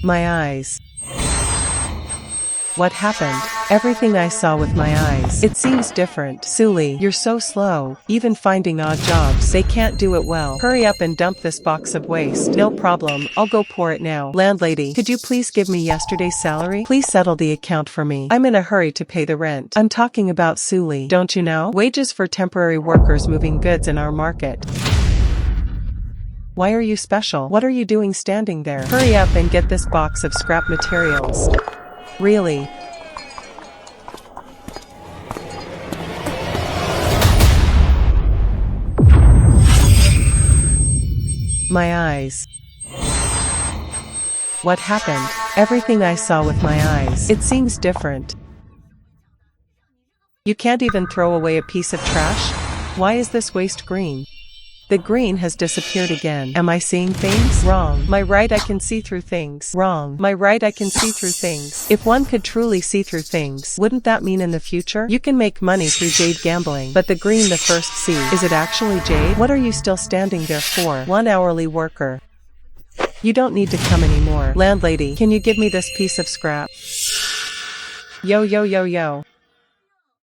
My eyes. What happened? Everything I saw with my eyes. It seems different. Suli, you're so slow. Even finding odd jobs, they can't do it well. Hurry up and dump this box of waste. No problem, I'll go pour it now. Landlady, could you please give me yesterday's salary? Please settle the account for me. I'm in a hurry to pay the rent. I'm talking about Suli. Don't you know? Wages for temporary workers moving goods in our market. Why are you special? What are you doing standing there? Hurry up and get this box of scrap materials. Really? My eyes. What happened? Everything I saw with my eyes. It seems different. You can't even throw away a piece of trash? Why is this waste green? The green has disappeared again. Am I seeing things? Wrong. My right, I can see through things. Wrong. My right, I can see through things. If one could truly see through things, wouldn't that mean in the future you can make money through jade gambling? But the green the first see, is it actually jade? What are you still standing there for? One hourly worker. You don't need to come anymore. Landlady, can you give me this piece of scrap? Yo yo yo yo.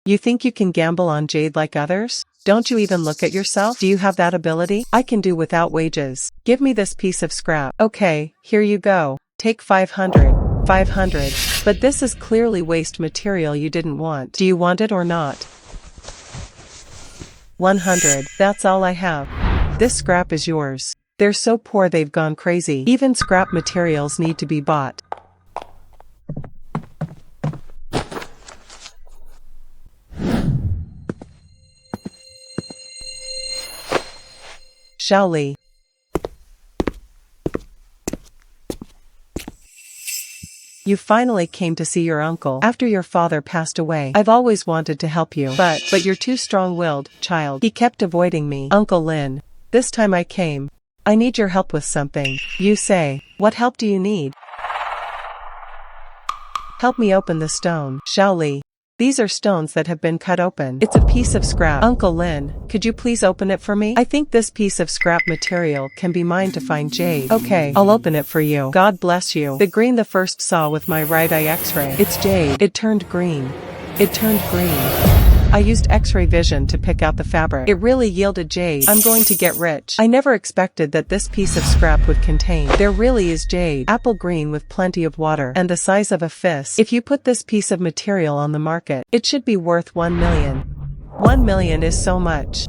You think you can gamble on jade like others? Don't you even look at yourself? Do you have that ability? I can do without wages. Give me this piece of scrap. Okay, here you go. Take 500. 500. But this is clearly waste material you didn't want. Do you want it or not? 100. That's all I have. This scrap is yours. They're so poor they've gone crazy. Even scrap materials need to be bought. Shaoli. You finally came to see your uncle after your father passed away. I've always wanted to help you, but you're too strong-willed, child. He kept avoiding me. Uncle Lin. This time I came. I need your help with something. You say, what help do you need? Help me open the stone. Shaoli. These are stones that have been cut open. It's a piece of scrap. Uncle Lin, could you please open it for me? I think this piece of scrap material can be mine to find jade. Okay, I'll open it for you. God bless you. The green the first saw with my right eye x-ray. It's jade. It turned green. It turned green. I used x-ray vision to pick out the fabric. It really yielded jade. I'm going to get rich. I never expected that this piece of scrap would contain. There really is jade. Apple green with plenty of water and the size of a fist. If you put this piece of material on the market, it should be worth 1 million. 1 million is so much.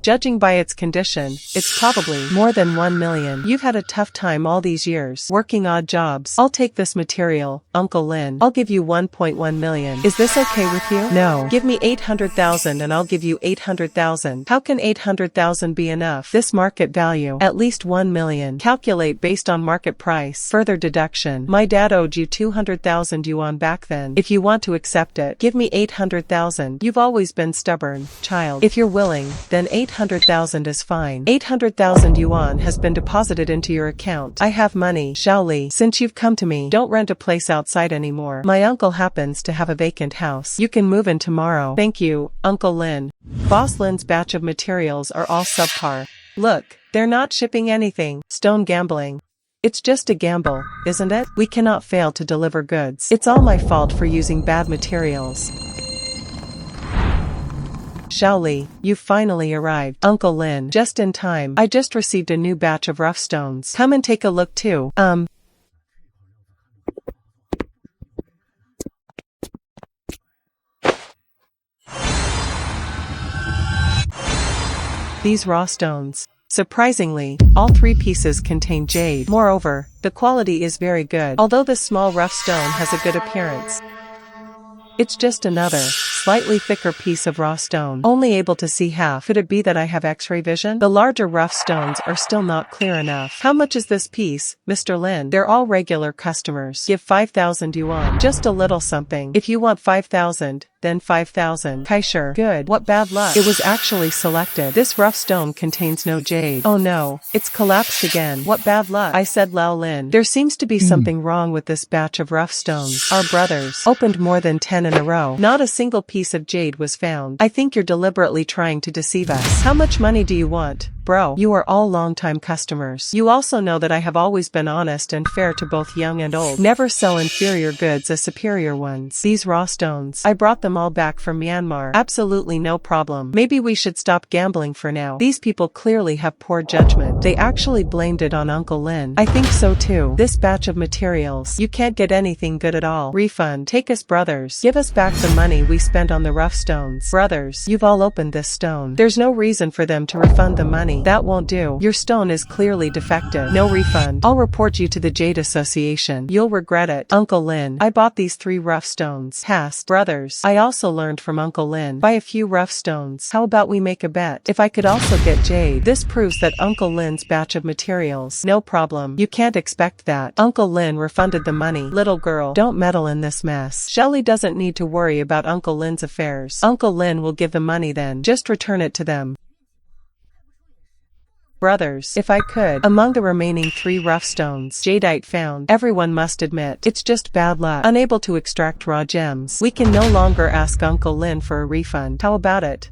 Judging by its condition, it's probably more than 1 million. You've had a tough time all these years, working odd jobs. I'll take this material, Uncle Lin. I'll give you 1.1 million. Is this okay with you? No. Give me 800,000 and I'll give you 800,000. How can 800,000 be enough? This market value, at least 1 million. Calculate based on market price. Further deduction. My dad owed you 200,000 yuan back then. If you want to accept it, give me 800,000. You've always been stubborn, child. If you're willing, then 800,000 is fine. 800,000 yuan has been deposited into your account. I have money. Shaoli, since you've come to me, don't rent a place outside anymore. My uncle happens to have a vacant house. You can move in tomorrow. Thank you, Uncle Lin. Boss Lin's batch of materials are all subpar. Look, they're not shipping anything. Stone gambling. It's just a gamble, isn't it? We cannot fail to deliver goods. It's all my fault for using bad materials. Shaoli, you finally arrived. Uncle Lin, just in time. I just received a new batch of rough stones. Come and take a look too. These raw stones. Surprisingly, all 3 pieces contain jade. Moreover, the quality is very good. Although this small rough stone has a good appearance, it's just another, slightly thicker piece of raw stone. Only able to see half. Could it be that I have x-ray vision? The larger rough stones are still not clear enough. How much is this piece, Mr. Lin? They're all regular customers. Give 5,000 yuan. Just a little something. If you want 5,000, then 5,000. Kaisher. Good. What bad luck. It was actually selected. This rough stone contains no jade. Oh no, it's collapsed again. What bad luck. I said Lao Lin. There seems to be something wrong with this batch of rough stones. Our brothers opened more than 10 in a row. Not a single piece of jade was found. I think you're deliberately trying to deceive us. How much money do you want, Bro, you are all long-time customers. You also know that I have always been honest and fair to both young and old. Never sell inferior goods as superior ones. These raw stones, I brought them all back from Myanmar. Absolutely no problem. Maybe we should stop gambling for now. These people clearly have poor judgment. They actually blamed it on Uncle Lin. I think so too. This batch of materials, you can't get anything good at all. Refund. Take us, brothers. Give us back the money we spent on the rough stones. Brothers, you've all opened this stone. There's no reason for them to refund the money. That won't do. Your stone is clearly defective. No refund. I'll report you to the Jade Association. You'll regret it. Uncle Lin, I bought these 3 rough stones. Past. Brothers, I also learned from Uncle Lin. Buy a few rough stones. How about we make a bet? If I could also get jade. This proves that Uncle Lin's batch of materials. No problem. You can't expect that. Uncle Lin refunded the money. Little girl, don't meddle in this mess. Shelly doesn't need to worry about Uncle Lin's affairs. Uncle Lin will give the money then. Just return it to them. Brothers, if I could, among the remaining 3 rough stones jadeite found, everyone must admit, it's just bad luck. Unable to extract raw gems. We can no longer ask Uncle Lin for a refund. How about it?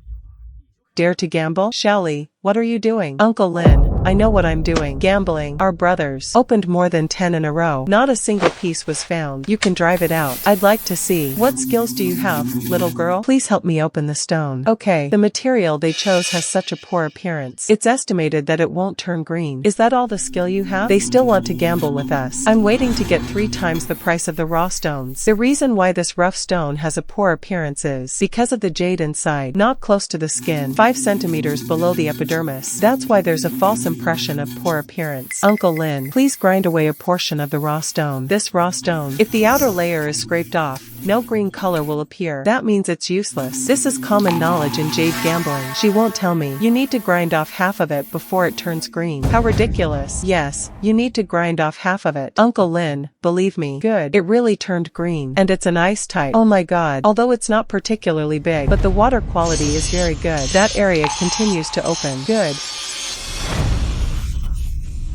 Dare to gamble? Shelly, what are you doing? Uncle Lin, I know what I'm doing. Gambling. Our brothers opened more than 10 in a row. Not a single piece was found. You can drive it out. I'd like to see. What skills do you have, little girl? Please help me open the stone. Okay. The material they chose has such a poor appearance. It's estimated that it won't turn green. Is that all the skill you have? They still want to gamble with us. I'm waiting to get 3 times the price of the raw stones. The reason why this rough stone has a poor appearance is because of the jade inside, not close to the skin, 5 centimeters below the epidermis. That's why there's a false impression of poor appearance. Uncle Lin, please grind away a portion of the raw stone. This raw stone, if the outer layer is scraped off, no green color will appear. That means it's useless. This is common knowledge in jade gambling. She won't tell me. You need to grind off half of it before it turns green. How ridiculous. Yes, you need to grind off half of it. Uncle Lin, believe me. Good. It really turned green. And it's an ice type. Oh my god. Although it's not particularly big, but the water quality is very good. That area continues to open. Good.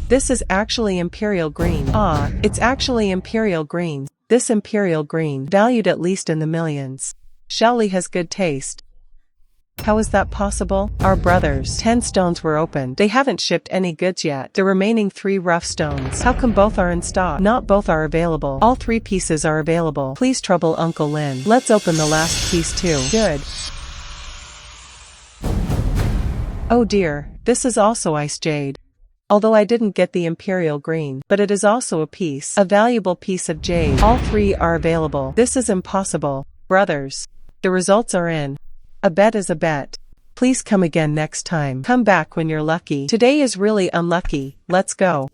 This is actually imperial green. Ah, it's actually imperial green. This imperial green, valued at least in the millions. Shelly has good taste. How is that possible? Our brothers. 10 stones were opened. They haven't shipped any goods yet. The remaining 3 rough stones. How come both are in stock? Not both are available. All 3 pieces are available. Please trouble Uncle Lin. Let's open the last piece too. Good. Oh dear, this is also ice jade. Although I didn't get the imperial green, but it is also a valuable piece of jade. All 3 are available. This is impossible. Brothers, the results are in. A bet is a bet. Please come again next time. Come back when you're lucky. Today is really unlucky. Let's go.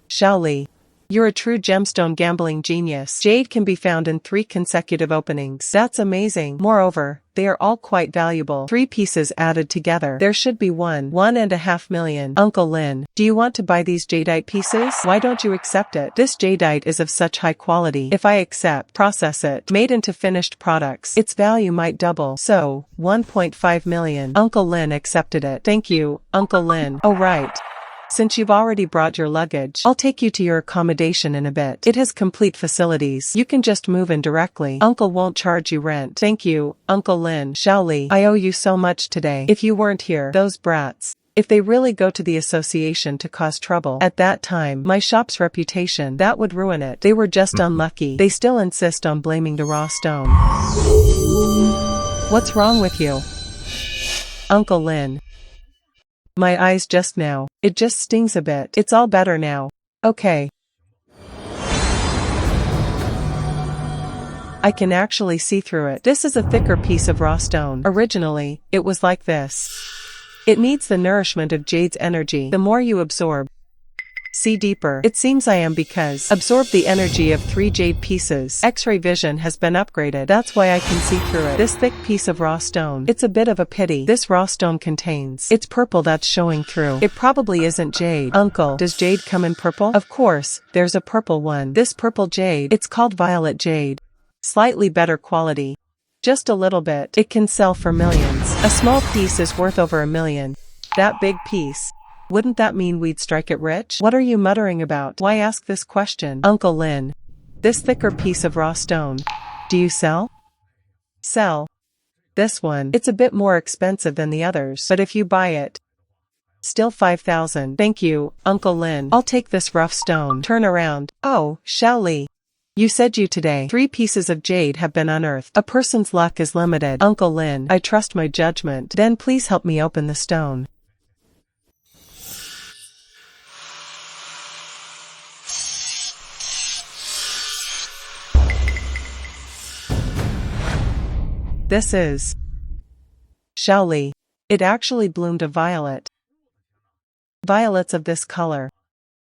Shaoli, you're a true gemstone gambling genius. Jade can be found in 3 consecutive openings. That's amazing. Moreover, they are all quite valuable. 3 pieces added together. There should be 1.5 million. Uncle Lin, do you want to buy these jadeite pieces? Why don't you accept it? This jadeite is of such high quality. If I accept, process it, made into finished products, its value might double. So, 1.5 million. Uncle Lin accepted it. Thank you, Uncle Lin. Oh right. Since you've already brought your luggage, I'll take you to your accommodation in a bit. It has complete facilities. You can just move in directly. Uncle won't charge you rent. Thank you, Uncle Lin. Shaoli, I owe you so much today. If you weren't here, those brats. If they really go to the association to cause trouble, at that time, my shop's reputation, that would ruin it. They were just unlucky. They still insist on blaming the raw stone. What's wrong with you? Uncle Lin. My eyes just now. It just stings a bit. It's all better now. Okay. I can actually see through it. This is a thicker piece of raw stone. Originally, it was like this. It needs the nourishment of jade's energy. The more you absorb, see deeper. It seems I am because absorb the energy of 3 jade pieces. X-ray vision has been upgraded. That's why I can see through it. This thick piece of raw stone. It's a bit of a pity. This raw stone contains. It's purple that's showing through. It probably isn't jade. Uncle, does jade come in purple? Of course, there's a purple one. This purple jade, it's called violet jade. Slightly better quality. Just a little bit. It can sell for millions. A small piece is worth over 1 million. That big piece. Wouldn't that mean we'd strike it rich? What are you muttering about? Why ask this question? Uncle Lin. This thicker piece of raw stone. Do you sell? Sell. This one, it's a bit more expensive than the others, but if you buy it, still 5,000. Thank you, Uncle Lin. I'll take this rough stone. Turn around. Oh, Xiao Li. You said you today. 3 pieces of jade have been unearthed. A person's luck is limited. Uncle Lin, I trust my judgment. Then please help me open the stone. This is Xiao Li. It actually bloomed a violet. Violets of this color.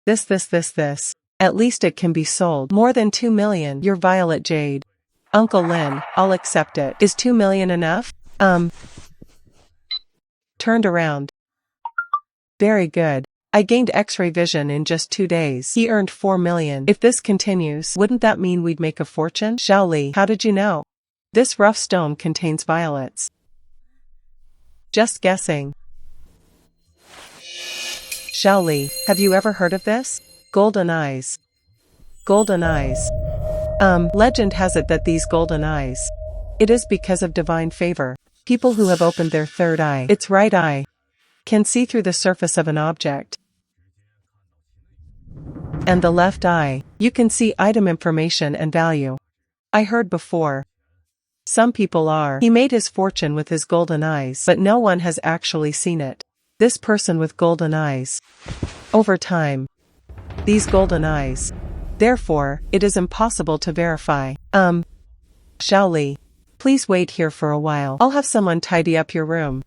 This. At least it can be sold. More than 2 million. Your violet jade. Uncle Lin, I'll accept it. Is 2 million enough? Turned around. Very good. I gained X-ray vision in just 2 days. He earned 4 million. If this continues, wouldn't that mean we'd make a fortune? Xiao Li, how did you know? This rough stone contains violets. Just guessing. Xiao Li, have you ever heard of this? Golden eyes. Golden eyes. Legend has it that these golden eyes. It is because of divine favor. People who have opened their third eye, its right eye, can see through the surface of an object. And the left eye, you can see item information and value. I heard before. Some people are. He made his fortune with his golden eyes, but no one has actually seen it. This person with golden eyes. Over time. These golden eyes. Therefore, it is impossible to verify. Xiao Li. Please wait here for a while. I'll have someone tidy up your room.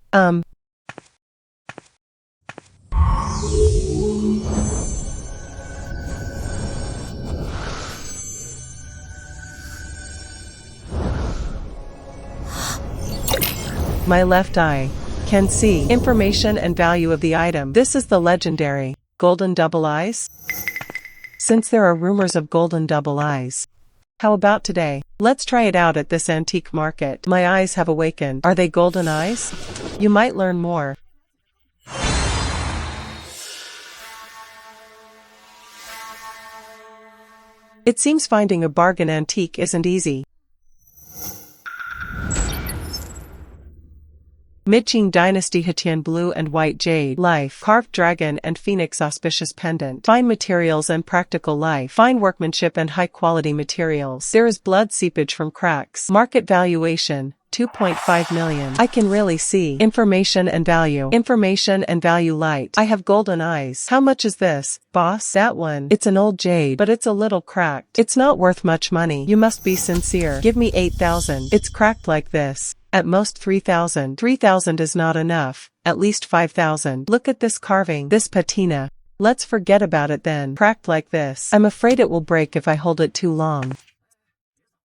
My left eye can see information and value of the item. This is the legendary golden double eyes. Since there are rumors of golden double eyes, how about today? Let's try it out at this antique market. My eyes have awakened. Are they golden eyes? You might learn more. It seems finding a bargain antique isn't easy. Mid-Qing Dynasty Hetian Blue and White Jade. Life. Carved dragon and phoenix auspicious pendant. Fine materials and practical life. Fine workmanship and high-quality materials. There is blood seepage from cracks. Market valuation. 2.5 million. I can really see. Information and value. Information and value light. I have golden eyes. How much is this, boss? That one. It's an old jade, but it's a little cracked. It's not worth much money. You must be sincere. Give me 8,000. It's cracked like this. At most 3,000. 3,000 is not enough. At least 5,000. Look at this carving. This patina. Let's forget about it then. Cracked like this. I'm afraid it will break if I hold it too long.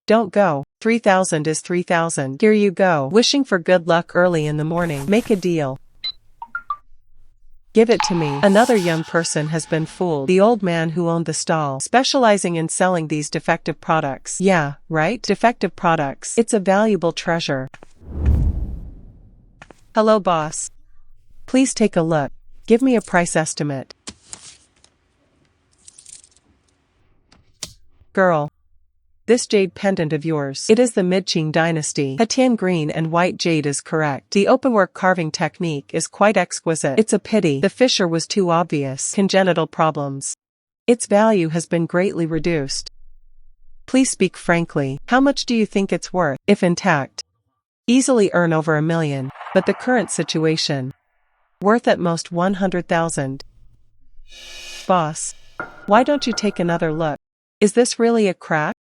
Don't go. 3,000 is 3,000. Here you go. Wishing for good luck early in the morning. Make a deal. Give it to me. Another young person has been fooled. The old man who owned the stall, specializing in selling these defective products. Yeah, right? Defective products. It's a valuable treasure. Hello, boss. Please take a look. Give me a price estimate. Girl. This jade pendant of yours. It is the Mid-Qing Dynasty. Hetian green and white jade is correct. The openwork carving technique is quite exquisite. It's a pity the fissure was too obvious. Congenital problems. Its value has been greatly reduced. Please speak frankly. How much do you think it's worth, if intact? Easily earn over 1 million, but the current situation. Worth at most 100,000. Boss. Why don't you take another look? Is this really a crack?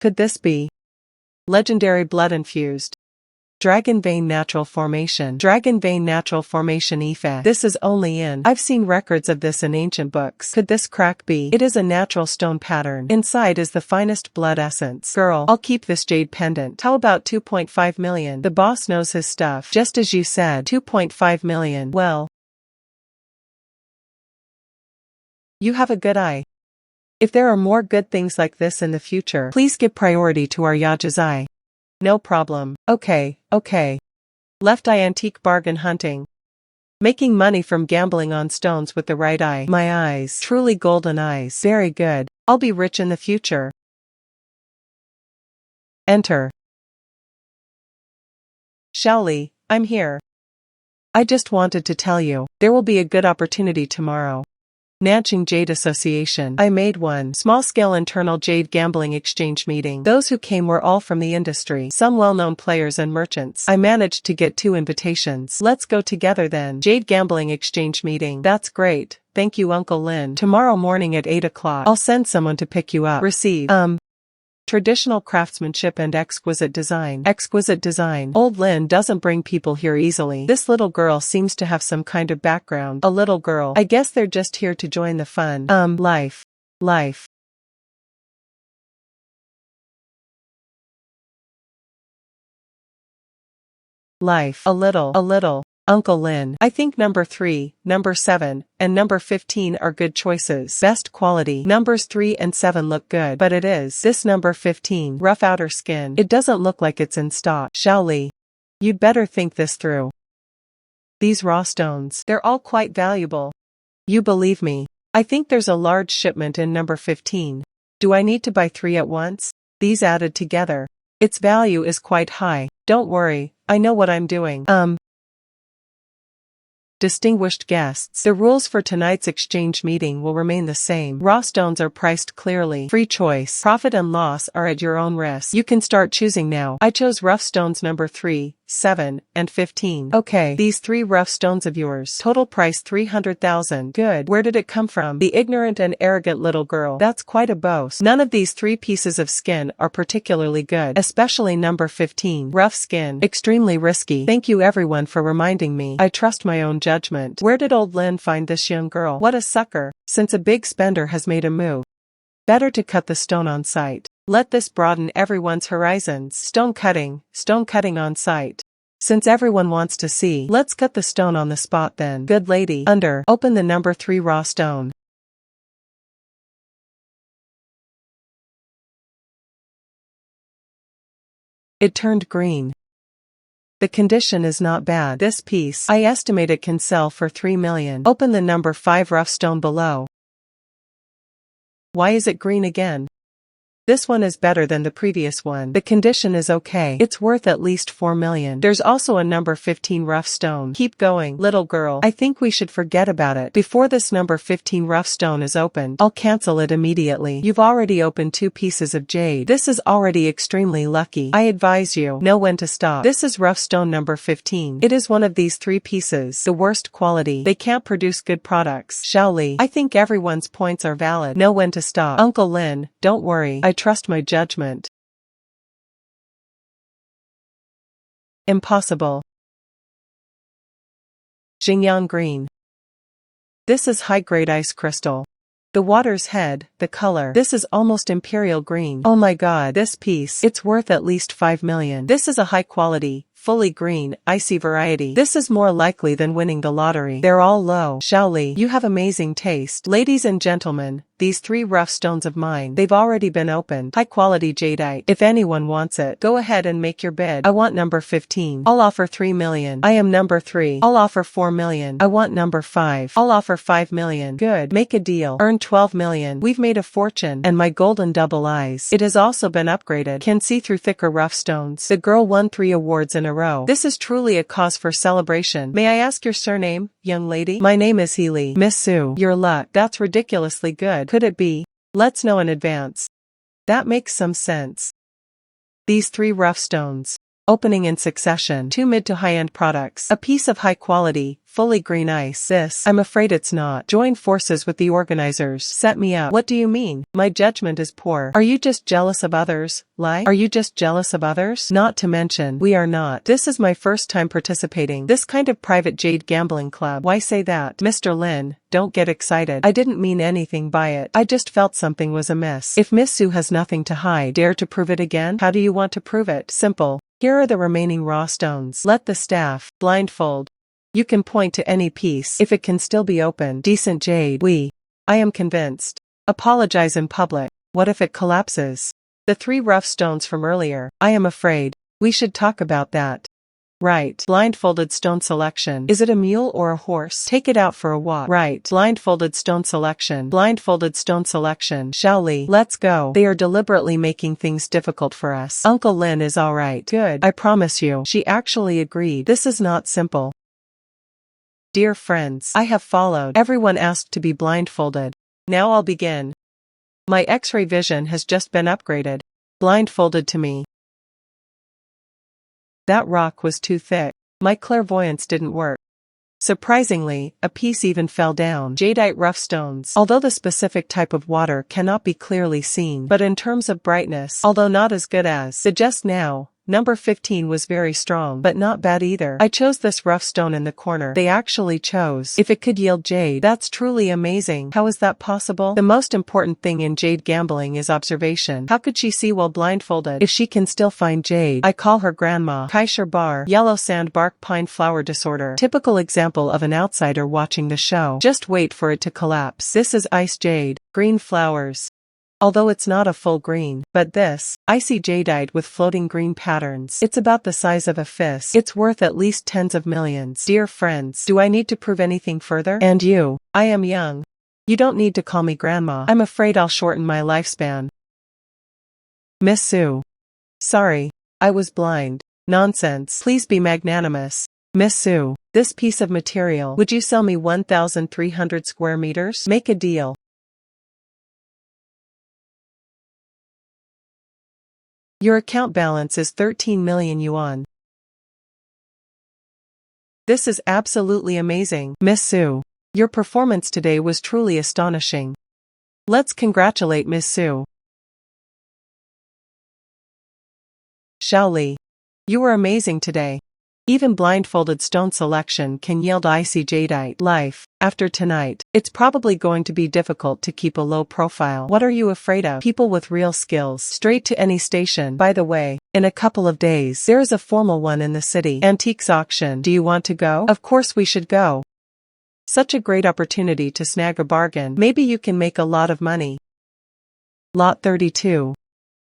Could this be legendary blood-infused dragon vein natural formation? Dragon vein natural formation effect. This is only in. I've seen records of this in ancient books. Could this crack be? It is a natural stone pattern. Inside is the finest blood essence. Girl, I'll keep this jade pendant. How about 2.5 million? The boss knows his stuff. Just as you said, 2.5 million. Well, you have a good eye. If there are more good things like this in the future, please give priority to our Yaja's eye. No problem. Okay. Left eye antique bargain hunting. Making money from gambling on stones with the right eye. My eyes. Truly golden eyes. Very good. I'll be rich in the future. Enter. Shaoli, I'm here. I just wanted to tell you, there will be a good opportunity tomorrow. Nanching Jade Association. I made one small-scale internal Jade gambling exchange meeting. Those who came were all from the industry, some well-known players and merchants. I managed to get 2 invitations. Let's go together then. Jade gambling exchange meeting. That's great. Thank you, Uncle Lin. Tomorrow morning at 8 o'clock. I'll send someone to pick you up. Receive. Traditional craftsmanship and exquisite design. Exquisite design. Old Lin doesn't bring people here easily. This little girl seems to have some kind of background. A little girl. I guess they're just here to join the fun. Life. Life. Life. A little. Uncle Lin. I think number 3, number 7, and number 15 are good choices. Best quality. Numbers 3 and 7 look good, but it is. This number 15, rough outer skin. It doesn't look like it's in stock. Shaoli. You'd better think this through. These raw stones, they're all quite valuable. You believe me. I think there's a large shipment in number 15. Do I need to buy 3 at once? These added together. Its value is quite high. Don't worry, I know what I'm doing. Distinguished guests, the rules for tonight's exchange meeting will remain the same. Raw stones are priced clearly. Free choice. Profit and loss are at your own risk. You can start choosing now. I chose rough stones number 3, 7, and 15. Okay, these 3 rough stones of yours. Total price 300,000. Good. Where did it come from? The ignorant and arrogant little girl. That's quite a boast. None of these 3 pieces of skin are particularly good, especially number 15. Rough skin. Extremely risky. Thank you everyone for reminding me. I trust my own judgment. Where did old Lin find this young girl? What a sucker. Since a big spender has made a move. Better to cut the stone on site. Let this broaden everyone's horizons. Stone cutting on site. Since everyone wants to see, let's cut the stone on the spot then. Good lady. Open the number 3 raw stone. It turned green. The condition is not bad. This piece, I estimate it can sell for 3 million. Open the number 5 rough stone below. Why is it green again? This one is better than the previous one. The condition is okay. It's worth at least 4 million. There's also a number 15 rough stone. Keep going, little girl. I think we should forget about it. Before this number 15 rough stone is opened, I'll cancel it immediately. You've already opened 2 pieces of jade. This is already extremely lucky. I advise you, know when to stop. This is rough stone number 15. It is one of these 3 pieces. The worst quality. They can't produce good products. Shaoli. I think everyone's points are valid. Know when to stop. Uncle Lin, don't worry. I trust my judgment. Impossible. Xingyang green. This is high-grade ice crystal. The water's head, the color. This is almost imperial green. Oh my god, this piece, it's worth at least 5 million. This is a high-quality, fully green, icy variety. This is more likely than winning the lottery. They're all low. Shaoli, you have amazing taste. Ladies and gentlemen, these 3 rough stones of mine, they've already been opened. High quality jadeite. If anyone wants it, go ahead and make your bid. I want number 15. I'll offer 3 million. I am number 3. I'll offer 4 million. I want number 5. I'll offer 5 million. Good. Make a deal. Earn 12 million. We've made a fortune. And my golden double eyes. It has also been upgraded. Can see through thicker rough stones. The girl won 3 awards in a row. This is truly a cause for celebration. May I ask your surname, young lady? My name is Healy. Miss Sue. Your luck. That's ridiculously good. Could it be? Let's know in advance. That makes some sense. These 3 rough stones. Opening in succession. 2 mid to high-end products. A piece of high quality, fully green ice. This, I'm afraid it's not. Join forces with the organizers. Set me up. What do you mean? My judgment is poor. Are you just jealous of others? Lie? Are you just jealous of others? Not to mention, we are not. This is my first time participating. This kind of private jade gambling club. Why say that? Mr. Lin, don't get excited. I didn't mean anything by it. I just felt something was amiss. If Miss Sue has nothing to hide, dare to prove it again? How do you want to prove it? Simple. Here are the remaining raw stones. Let the staff blindfold. You can point to any piece if it can still be opened. Decent jade. I am convinced. Apologize in public. What if it collapses? The 3 rough stones from earlier. I am afraid. We should talk about that. Right. Blindfolded stone selection. Is it a mule or a horse? Take it out for a walk. Right. Blindfolded stone selection. Blindfolded stone selection. Shaoli, let's go. They are deliberately making things difficult for us. Uncle Lin is alright. Good. I promise you. She actually agreed. This is not simple. Dear friends, I have followed. Everyone asked to be blindfolded. Now I'll begin. My X-ray vision has just been upgraded. Blindfolded to me. That rock was too thick. My clairvoyance didn't work. Surprisingly, a piece even fell down. Jadeite rough stones. Although the specific type of water cannot be clearly seen, but in terms of brightness, although not as good as the just now, number 15 was very strong, but not bad either. I chose this rough stone in the corner. They actually chose if it could yield jade. That's truly amazing. How is that possible? The most important thing in jade gambling is observation. How could she see while blindfolded if she can still find jade? I call her grandma. Kaisher bar. Yellow sand bark pine flower disorder. Typical example of an outsider watching the show. Just wait for it to collapse. This is ice jade. Green flowers. Although it's not a full green, but this, icy jadeite with floating green patterns. It's about the size of a fist. It's worth at least tens of millions. Dear friends, do I need to prove anything further? And you? I am young. You don't need to call me grandma. I'm afraid I'll shorten my lifespan. Miss Sue. Sorry. I was blind. Nonsense. Please be magnanimous. Miss Sue. This piece of material, would you sell me 1,300 square meters? Make a deal. Your account balance is 13 million yuan. This is absolutely amazing, Miss Sue. Your performance today was truly astonishing. Let's congratulate Miss Sue. Shaoli. You were amazing today. Even blindfolded stone selection can yield icy jadeite. Life, after tonight, it's probably going to be difficult to keep a low profile. What are you afraid of? People with real skills. Straight to any station. By the way, in a couple of days, there is a formal one in the city. Antiques auction. Do you want to go? Of course we should go. Such a great opportunity to snag a bargain. Maybe you can make a lot of money. Lot 32.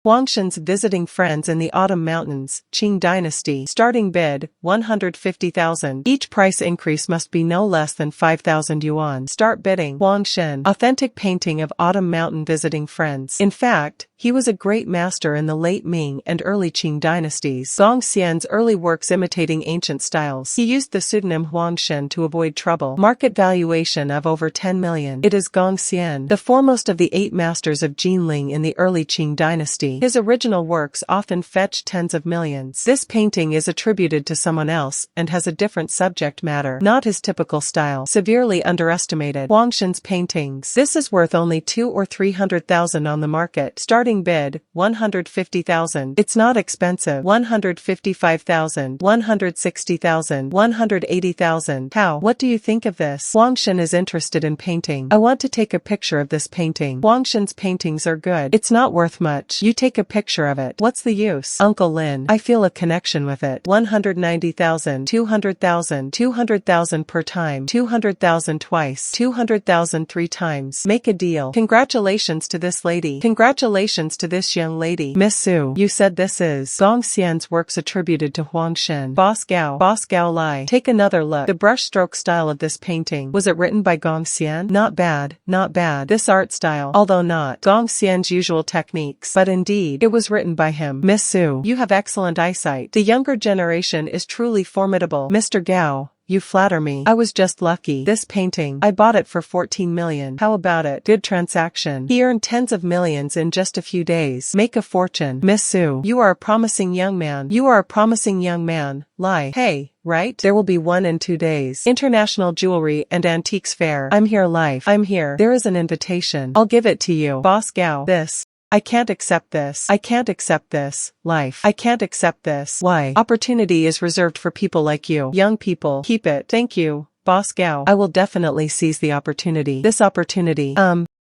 Huangshan's visiting friends in the Autumn Mountains, Qing Dynasty. Starting bid, 150,000. Each price increase must be no less than 5,000 yuan. Start bidding. Huangshan. Authentic painting of Autumn Mountain visiting friends. In fact, he was a great master in the late Ming and early Qing dynasties. Gongxian's early works imitating ancient styles. He used the pseudonym Huangshan to avoid trouble. Market valuation of over 10 million. It is Gongxian, the foremost of the 8 masters of Jinling in the early Qing dynasty. His original works often fetch tens of millions. This painting is attributed to someone else and has a different subject matter, not his typical style. Severely underestimated. Huangshan's paintings. This is worth only 2 or 300,000 on the market. Starting bid, 150,000. It's not expensive. 155,000, 160,000, 180,000. How? What do you think of this? Huangshan is interested in painting. I want to take a picture of this painting. Huangshan's paintings are good. It's not worth much. You take a picture of it. What's the use? Uncle Lin. I feel a connection with it. 190,000, 200,000, 200,000 per time, 200,000 twice, 200,000 3 times. Make a deal. Congratulations to this lady. Congratulations to this young lady. Miss Sue. You said this is Gongxian's works attributed to Huangshan. Boss Gao Lai. Take another look. The brushstroke style of this painting. Was it written by Gongxian? Not bad, not bad. This art style, although not Gongxian's usual techniques, but indeed, it was written by him. Miss Sue. You have excellent eyesight. The younger generation is truly formidable. Mr. Gao. You flatter me. I was just lucky. This painting, I bought it for 14 million. How about it? Good transaction. He earned tens of millions in just a few days. Make a fortune. Miss Sue. You are a promising young man. You are a promising young man. Lie. Hey, right? There will be one in 2 days. International Jewelry and Antiques Fair. I'm here live. I'm here. There is an invitation. I'll give it to you. Boss Gao. This. I can't accept this. I can't accept this. Life. I can't accept this. Why? Opportunity is reserved for people like you. Young people. Keep it. Thank you, Boss Gao. I will definitely seize the opportunity. This opportunity.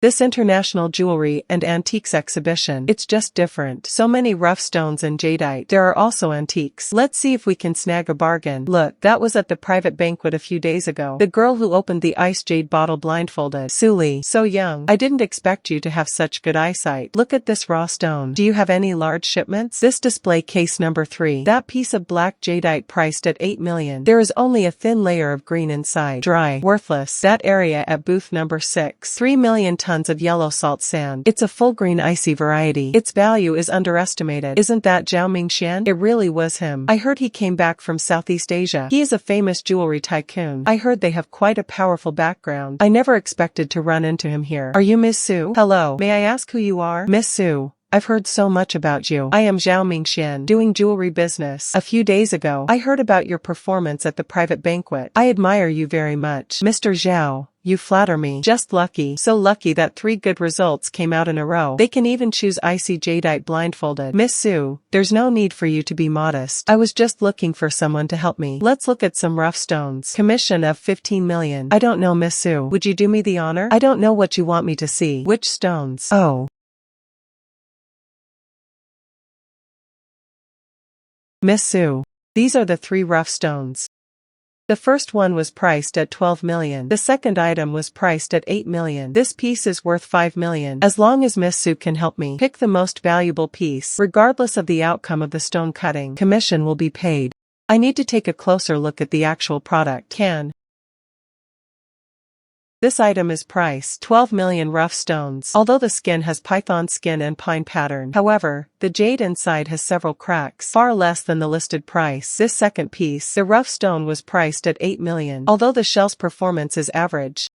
This international jewelry and antiques exhibition. It's just different. So many rough stones and jadeite. There are also antiques. Let's see if we can snag a bargain. Look, that was at the private banquet a few days ago. The girl who opened the ice jade bottle blindfolded. Suli, so young. I didn't expect you to have such good eyesight. Look at this raw stone. Do you have any large shipments? This display case number 3. That piece of black jadeite priced at 8 million. There is only a thin layer of green inside. Dry. Worthless. That area at booth number 6. 3 million tons of yellow salt sand. It's a full green icy variety. Its value is underestimated. Isn't that Zhao Mingxian? It really was him. I heard he came back from Southeast Asia. He is a famous jewelry tycoon. I heard they have quite a powerful background. I never expected to run into him here. Are you Miss Su? Hello. May I ask who you are? Miss Su. I've heard so much about you. I am Zhao Mingxian, doing jewelry business. A few days ago, I heard about your performance at the private banquet. I admire you very much. Mr. Zhao, you flatter me. Just lucky. So lucky that 3 good results came out in a row. They can even choose icy jadeite blindfolded. Miss Su, there's no need for you to be modest. I was just looking for someone to help me. Let's look at some rough stones. Commission of 15 million. I don't know, Miss Su. Would you do me the honor? I don't know what you want me to see. Which stones? Oh. Miss Su. These are the 3 rough stones. The first one was priced at 12 million. The second item was priced at 8 million. This piece is worth 5 million. As long as Miss Su can help me pick the most valuable piece, regardless of the outcome of the stone cutting, commission will be paid. I need to take a closer look at the actual product. This item is priced 12 million rough stones. Although the skin has python skin and pine pattern, however, the jade inside has several cracks, far less than the listed price. This second piece, the rough stone, was priced at 8 million. Although the shell's performance is average,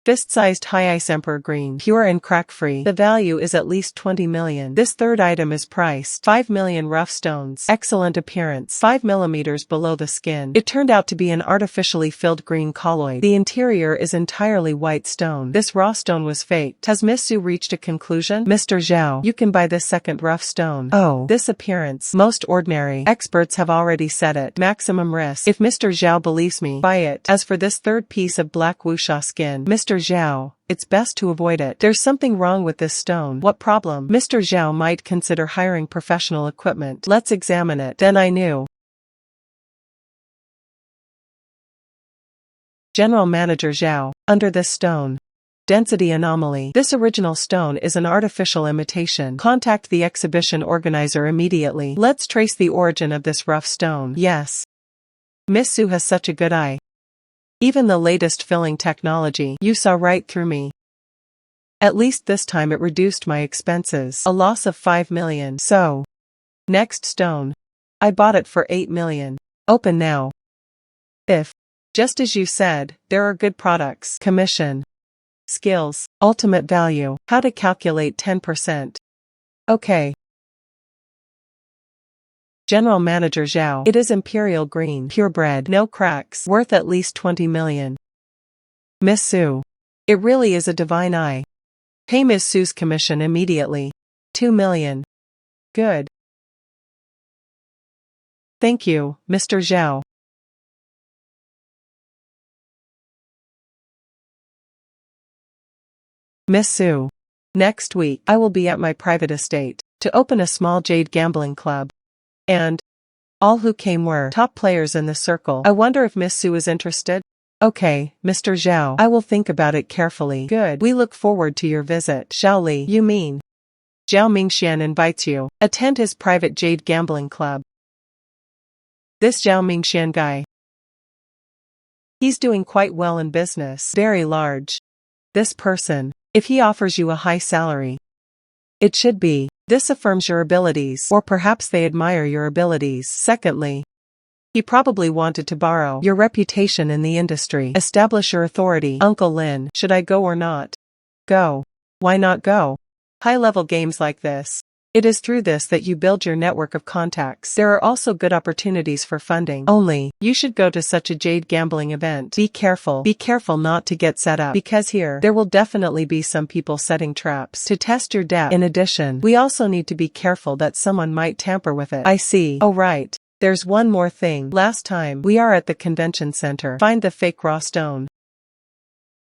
fist-sized high ice emperor green, pure and crack-free, the value is at least 20 million. This third item is priced 5 million rough stones. Excellent appearance, 5 millimeters below the skin. It turned out to be an artificially filled green colloid. The interior is entirely white stone. This raw stone was faked. Has Miss Su reached a conclusion? Mr. Zhao, you can buy this second rough stone. Oh, this appearance, most ordinary. Experts have already said it. Maximum risk. If Mr. Zhao believes me, buy it. As for this third piece of black wuxia skin, Mr. Zhao, it's best to avoid it. There's something wrong with this stone. What problem? Mr. Zhao might consider hiring professional equipment. Let's examine it. Then I knew. General Manager Zhao, under this stone. Density anomaly. This original stone is an artificial imitation. Contact the exhibition organizer immediately. Let's trace the origin of this rough stone. Yes. Miss Su has such a good eye. Even the latest filling technology. You saw right through me. At least this time it reduced my expenses. A loss of 5 million. So. Next stone. I bought it for 8 million. Open now. If. Just as you said, there are good products. Commission. Skills. Ultimate value. How to calculate 10%. Okay. General Manager Zhao. It is imperial green, purebred, no cracks, worth at least 20 million. Miss Su. It really is a divine eye. Pay Miss Su's commission immediately. 2 million. Good. Thank you, Mr. Zhao. Miss Su. Next week, I will be at my private estate to open a small jade gambling club. And all who came were top players in the circle. I wonder if Miss Su is interested? Okay, Mr. Zhao. I will think about it carefully. Good. We look forward to your visit. Shaoli, you mean? Zhao Mingxian invites you. Attend his private jade gambling club. This Zhao Mingxian guy. He's doing quite well in business. Very large. This person. If he offers you a high salary, it should be. This affirms your abilities, or perhaps they admire your abilities. Secondly, he probably wanted to borrow your reputation in the industry. Establish your authority. Uncle Lin, should I go or not? Go. Why not go? High-level games like this. It is through this that you build your network of contacts. There are also good opportunities for funding. Only, you should go to such a jade gambling event. Be careful. Be careful not to get set up. Because here, there will definitely be some people setting traps to test your depth. In addition, we also need to be careful that someone might tamper with it. I see. Oh right. There's one more thing. Last time, we are at the convention center. Find the fake raw stone.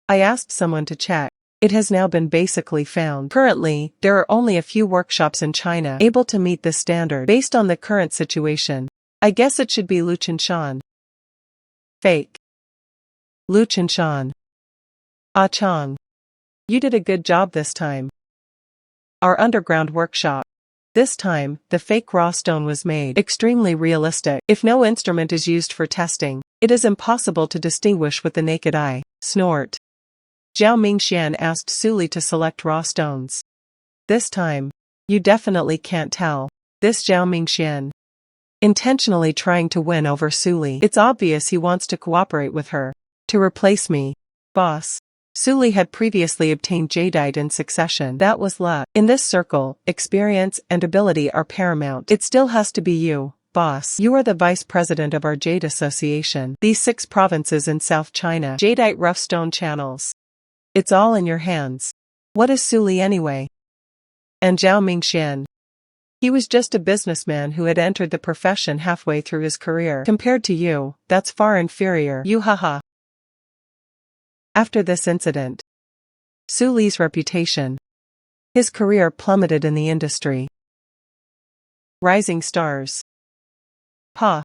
I asked someone to check. It has now been basically found. Currently, there are only a few workshops in China able to meet this standard. Based on the current situation, I guess it should be Lu Qinshan. Fake. Lu Qinshan. Ah Chang. You did a good job this time. Our underground workshop. This time, the fake raw stone was made extremely realistic. If no instrument is used for testing, it is impossible to distinguish with the naked eye. Snort. Zhao Mingxian asked Suli to select raw stones. This time, you definitely can't tell. This Zhao Mingxian. Intentionally trying to win over Suli. It's obvious he wants to cooperate with her. To replace me. Boss. Suli had previously obtained jadeite in succession. That was luck. In this circle, experience and ability are paramount. It still has to be you, boss. You are the vice president of our Jade Association. These 6 provinces in South China. Jadeite rough stone channels. It's all in your hands. What is Suli anyway? And Zhao Mingxian. He was just a businessman who had entered the profession halfway through his career. Compared to you, that's far inferior. You haha. After this incident, Suli's reputation. His career plummeted in the industry. Rising stars. Pa.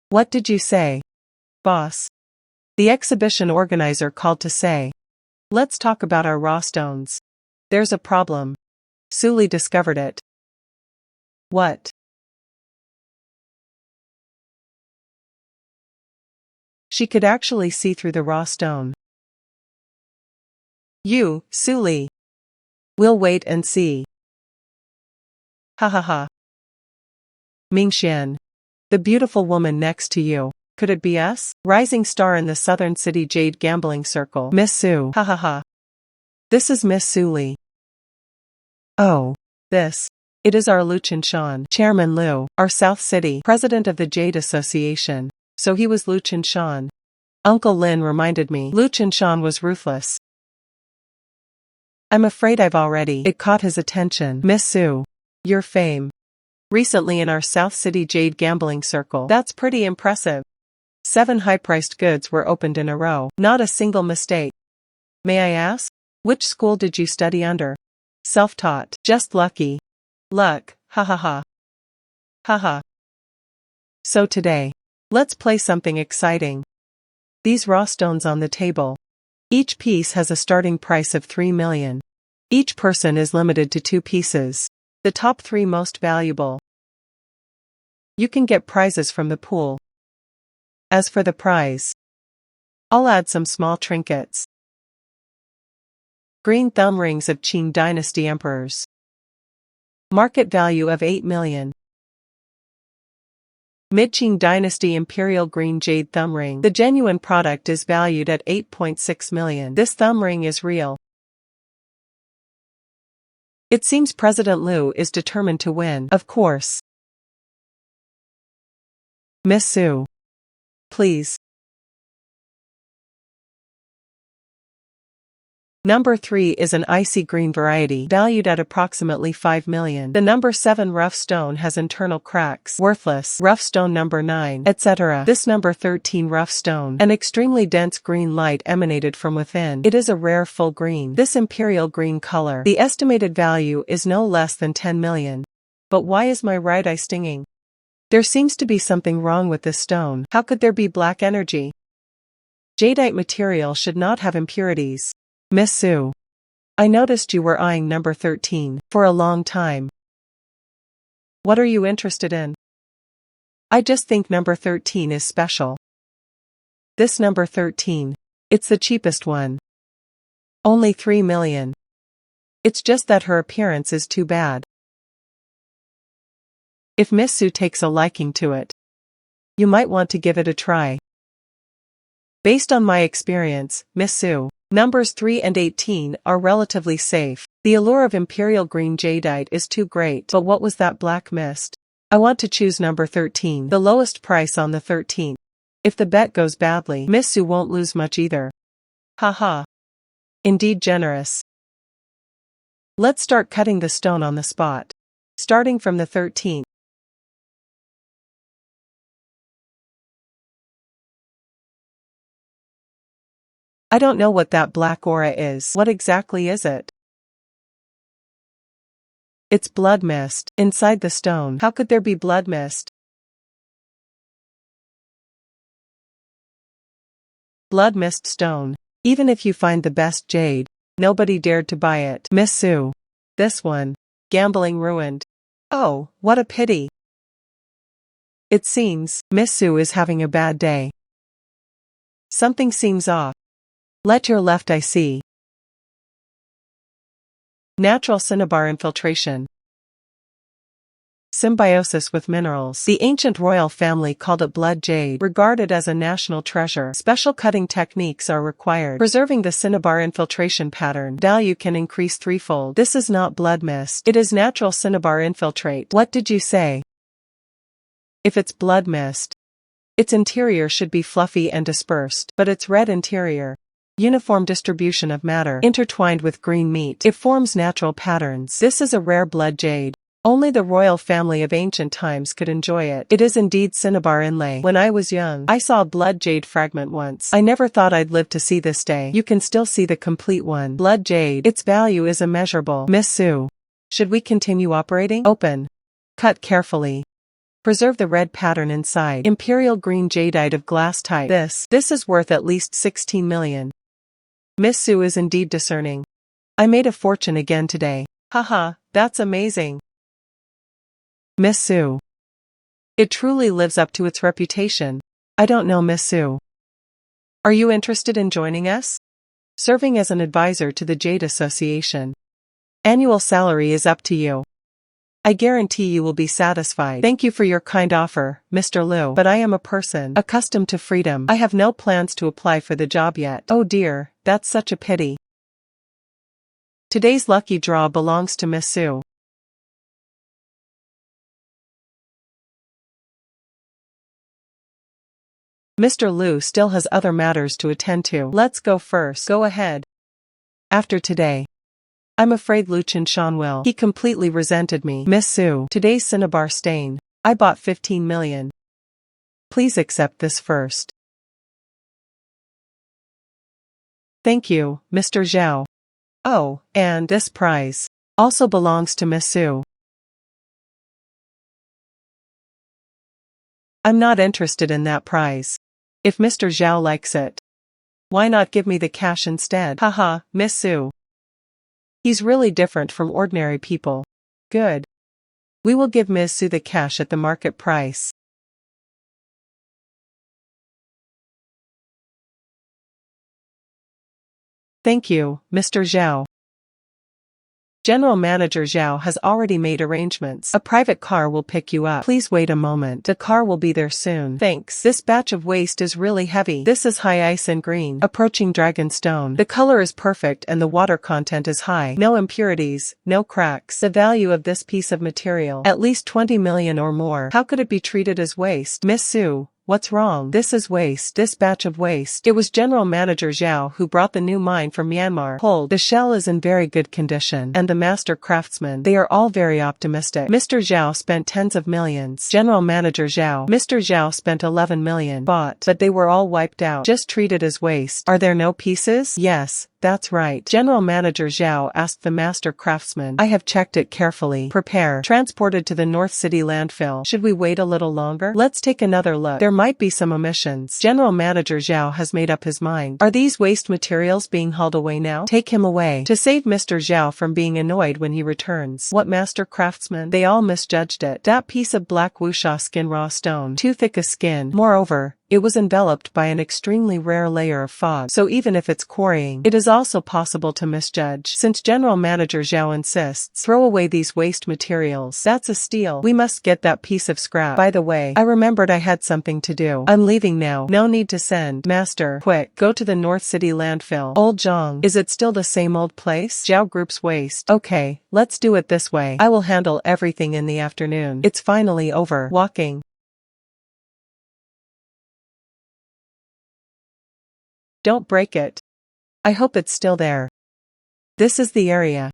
What did you say, boss? The exhibition organizer called to say. Let's talk about our raw stones. There's a problem. Suli discovered it. What? She could actually see through the raw stone. You, Suli. We'll wait and see. Ha ha ha. Mingxian. The beautiful woman next to you. Could it be us? Rising star in the southern city jade gambling circle. Miss Su. Ha ha ha. This is Miss Suli. Oh. This. It is our Lu Qinshan. Chairman Lu, our South City, president of the Jade Association. So he was Lu Qinshan. Uncle Lin reminded me. Lu Qinshan was ruthless. I'm afraid I've already. It caught his attention. Miss Su. Your fame. Recently in our South City Jade gambling circle. That's pretty impressive. 7 high-priced goods were opened in a row. Not a single mistake. May I ask? Which school did you study under? Self-taught. Just lucky. Luck. Ha ha ha. Ha ha. So today, let's play something exciting. These raw stones on the table. Each piece has a starting price of 3 million. Each person is limited to 2 pieces. The top 3 most valuable. You can get prizes from the pool. As for the prize, I'll add some small trinkets. Green thumb rings of Qing Dynasty emperors. Market value of 8 million. Mid-Qing Dynasty Imperial Green Jade Thumb Ring. The genuine product is valued at 8.6 million. This thumb ring is real. It seems President Liu is determined to win. Of course. Miss Su. Please. Number 3 is an icy green variety, valued at approximately 5 million. The number 7 rough stone has internal cracks, worthless. Rough stone number 9, etc. This number 13 rough stone, an extremely dense green light emanated from within. It is a rare full green. This imperial green color. The estimated value is no less than 10 million. But why is my right eye stinging? There seems to be something wrong with this stone. How could there be black energy? Jadeite material should not have impurities. Miss Su. I noticed you were eyeing number 13 for a long time. What are you interested in? I just think number 13 is special. This number 13. It's the cheapest one. Only 3 million. It's just that her appearance is too bad. If Miss Su takes a liking to it, you might want to give it a try. Based on my experience, Miss Su, numbers 3 and 18 are relatively safe. The allure of imperial green jadeite is too great. But what was that black mist? I want to choose number 13, the lowest price on the 13th. If the bet goes badly, Miss Su won't lose much either. Haha. Indeed generous. Let's start cutting the stone on the spot. Starting from the 13th. I don't know what that black aura is. What exactly is it? It's blood mist. Inside the stone. How could there be blood mist? Blood mist stone. Even if you find the best jade, nobody dared to buy it. Miss Sue. This one. Gambling ruined. Oh, what a pity. It seems Miss Sue is having a bad day. Something seems off. Let your left eye see. Natural cinnabar infiltration. Symbiosis with minerals. The ancient royal family called it blood jade, regarded as a national treasure. Special cutting techniques are required. Preserving the cinnabar infiltration pattern. Value can increase threefold. This is not blood mist. It is natural cinnabar infiltrate. What did you say? If it's blood mist, its interior should be fluffy and dispersed, but its red interior. Uniform distribution of matter. Intertwined with green meat. It forms natural patterns. This is a rare blood jade. Only the royal family of ancient times could enjoy it. It is indeed cinnabar inlay. When I was young, I saw a blood jade fragment once. I never thought I'd live to see this day. You can still see the complete one. Blood jade. Its value is immeasurable. Miss Sue. Should we continue operating? Open. Cut carefully. Preserve the red pattern inside. Imperial green jadeite of glass type. This is worth at least 16 million. Miss Sue is indeed discerning. I made a fortune again today. Haha, that's amazing. Miss Sue. It truly lives up to its reputation. I don't know Miss Sue. Are you interested in joining us? Serving as an advisor to the Jade Association. Annual salary is up to you. I guarantee you will be satisfied. Thank you for your kind offer, Mr. Liu. But I am a person accustomed to freedom. I have no plans to apply for the job yet. Oh dear, that's such a pity. Today's lucky draw belongs to Miss Sue. Mr. Liu still has other matters to attend to. Let's go first. Go ahead. After today. I'm afraid Lu Qinshan will. He completely resented me. Miss Sue. Today's cinnabar stain. I bought 15 million. Please accept this first. Thank you, Mr. Zhao. Oh, and this prize also belongs to Miss Sue. I'm not interested in that prize. If Mr. Zhao likes it, why not give me the cash instead? Haha, Miss Sue. He's really different from ordinary people. Good. We will give Ms. Sue the cash at the market price. Thank you, Mr. Zhao. General Manager Zhao has already made arrangements. A private car will pick you up. Please wait a moment. The car will be there soon. Thanks. This batch of waste is really heavy. This is high ice and green. Approaching dragon stone. The color is perfect and the water content is high. No impurities, no cracks. The value of this piece of material, at least 20 million or more. How could it be treated as waste? Miss Sue. What's wrong? This is waste. This batch of waste. It was General Manager Zhao who brought the new mine from Myanmar. Hold. The shell is in very good condition. And the master craftsmen. They are all very optimistic. Mr. Zhao spent tens of millions. General Manager Zhao. Mr. Zhao spent 11 million. Bought. But they were all wiped out. Just treated as waste. Are there no pieces? Yes. That's right. General Manager Zhao asked the master craftsman. I have checked it carefully. Prepare. Transported to the North City landfill. Should we wait a little longer? Let's take another look. There might be some omissions. General Manager Zhao has made up his mind. Are these waste materials being hauled away now? Take him away. To save Mr. Zhao from being annoyed when he returns. What master craftsman? They all misjudged it. That piece of black wuxia skin raw stone. Too thick a skin. Moreover, it was enveloped by an extremely rare layer of fog, so even if it's quarrying, it is also possible to misjudge. Since General Manager Zhao insists, throw away these waste materials. That's a steal. We must get that piece of scrap. By the way, I remembered I had something to do. I'm leaving now. No need to send. Master, quick, go to the North City landfill. Old Zhang, is it still the same old place? Zhao Group's waste. Okay, let's do it this way. I will handle everything in the afternoon. It's finally over. Walking. Don't break it. I hope it's still there. This is the area.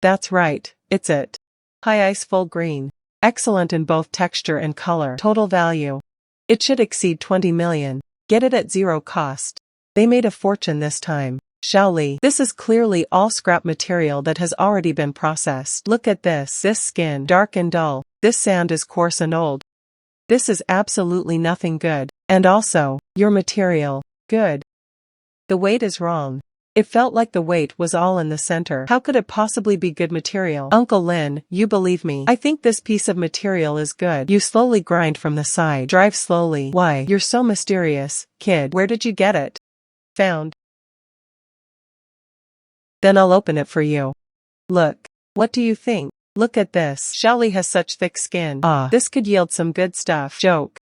That's right, it's it. High ice full green. Excellent in both texture and color. Total value. It should exceed 20 million. Get it at zero cost. They made a fortune this time. Xiaoli, this is clearly all scrap material that has already been processed. Look at this. This skin, dark and dull. This sand is coarse and old. This is absolutely nothing good. And also, your material, good. The weight is wrong. It felt like the weight was all in the center. How could it possibly be good material? Uncle Lin, you believe me. I think this piece of material is good. You slowly grind from the side. Drive slowly. Why? You're so mysterious, kid. Where did you get it? Found. Then I'll open it for you. Look. What do you think? Look at this. Xiaoli has such thick skin. Ah, this could yield some good stuff. Joke.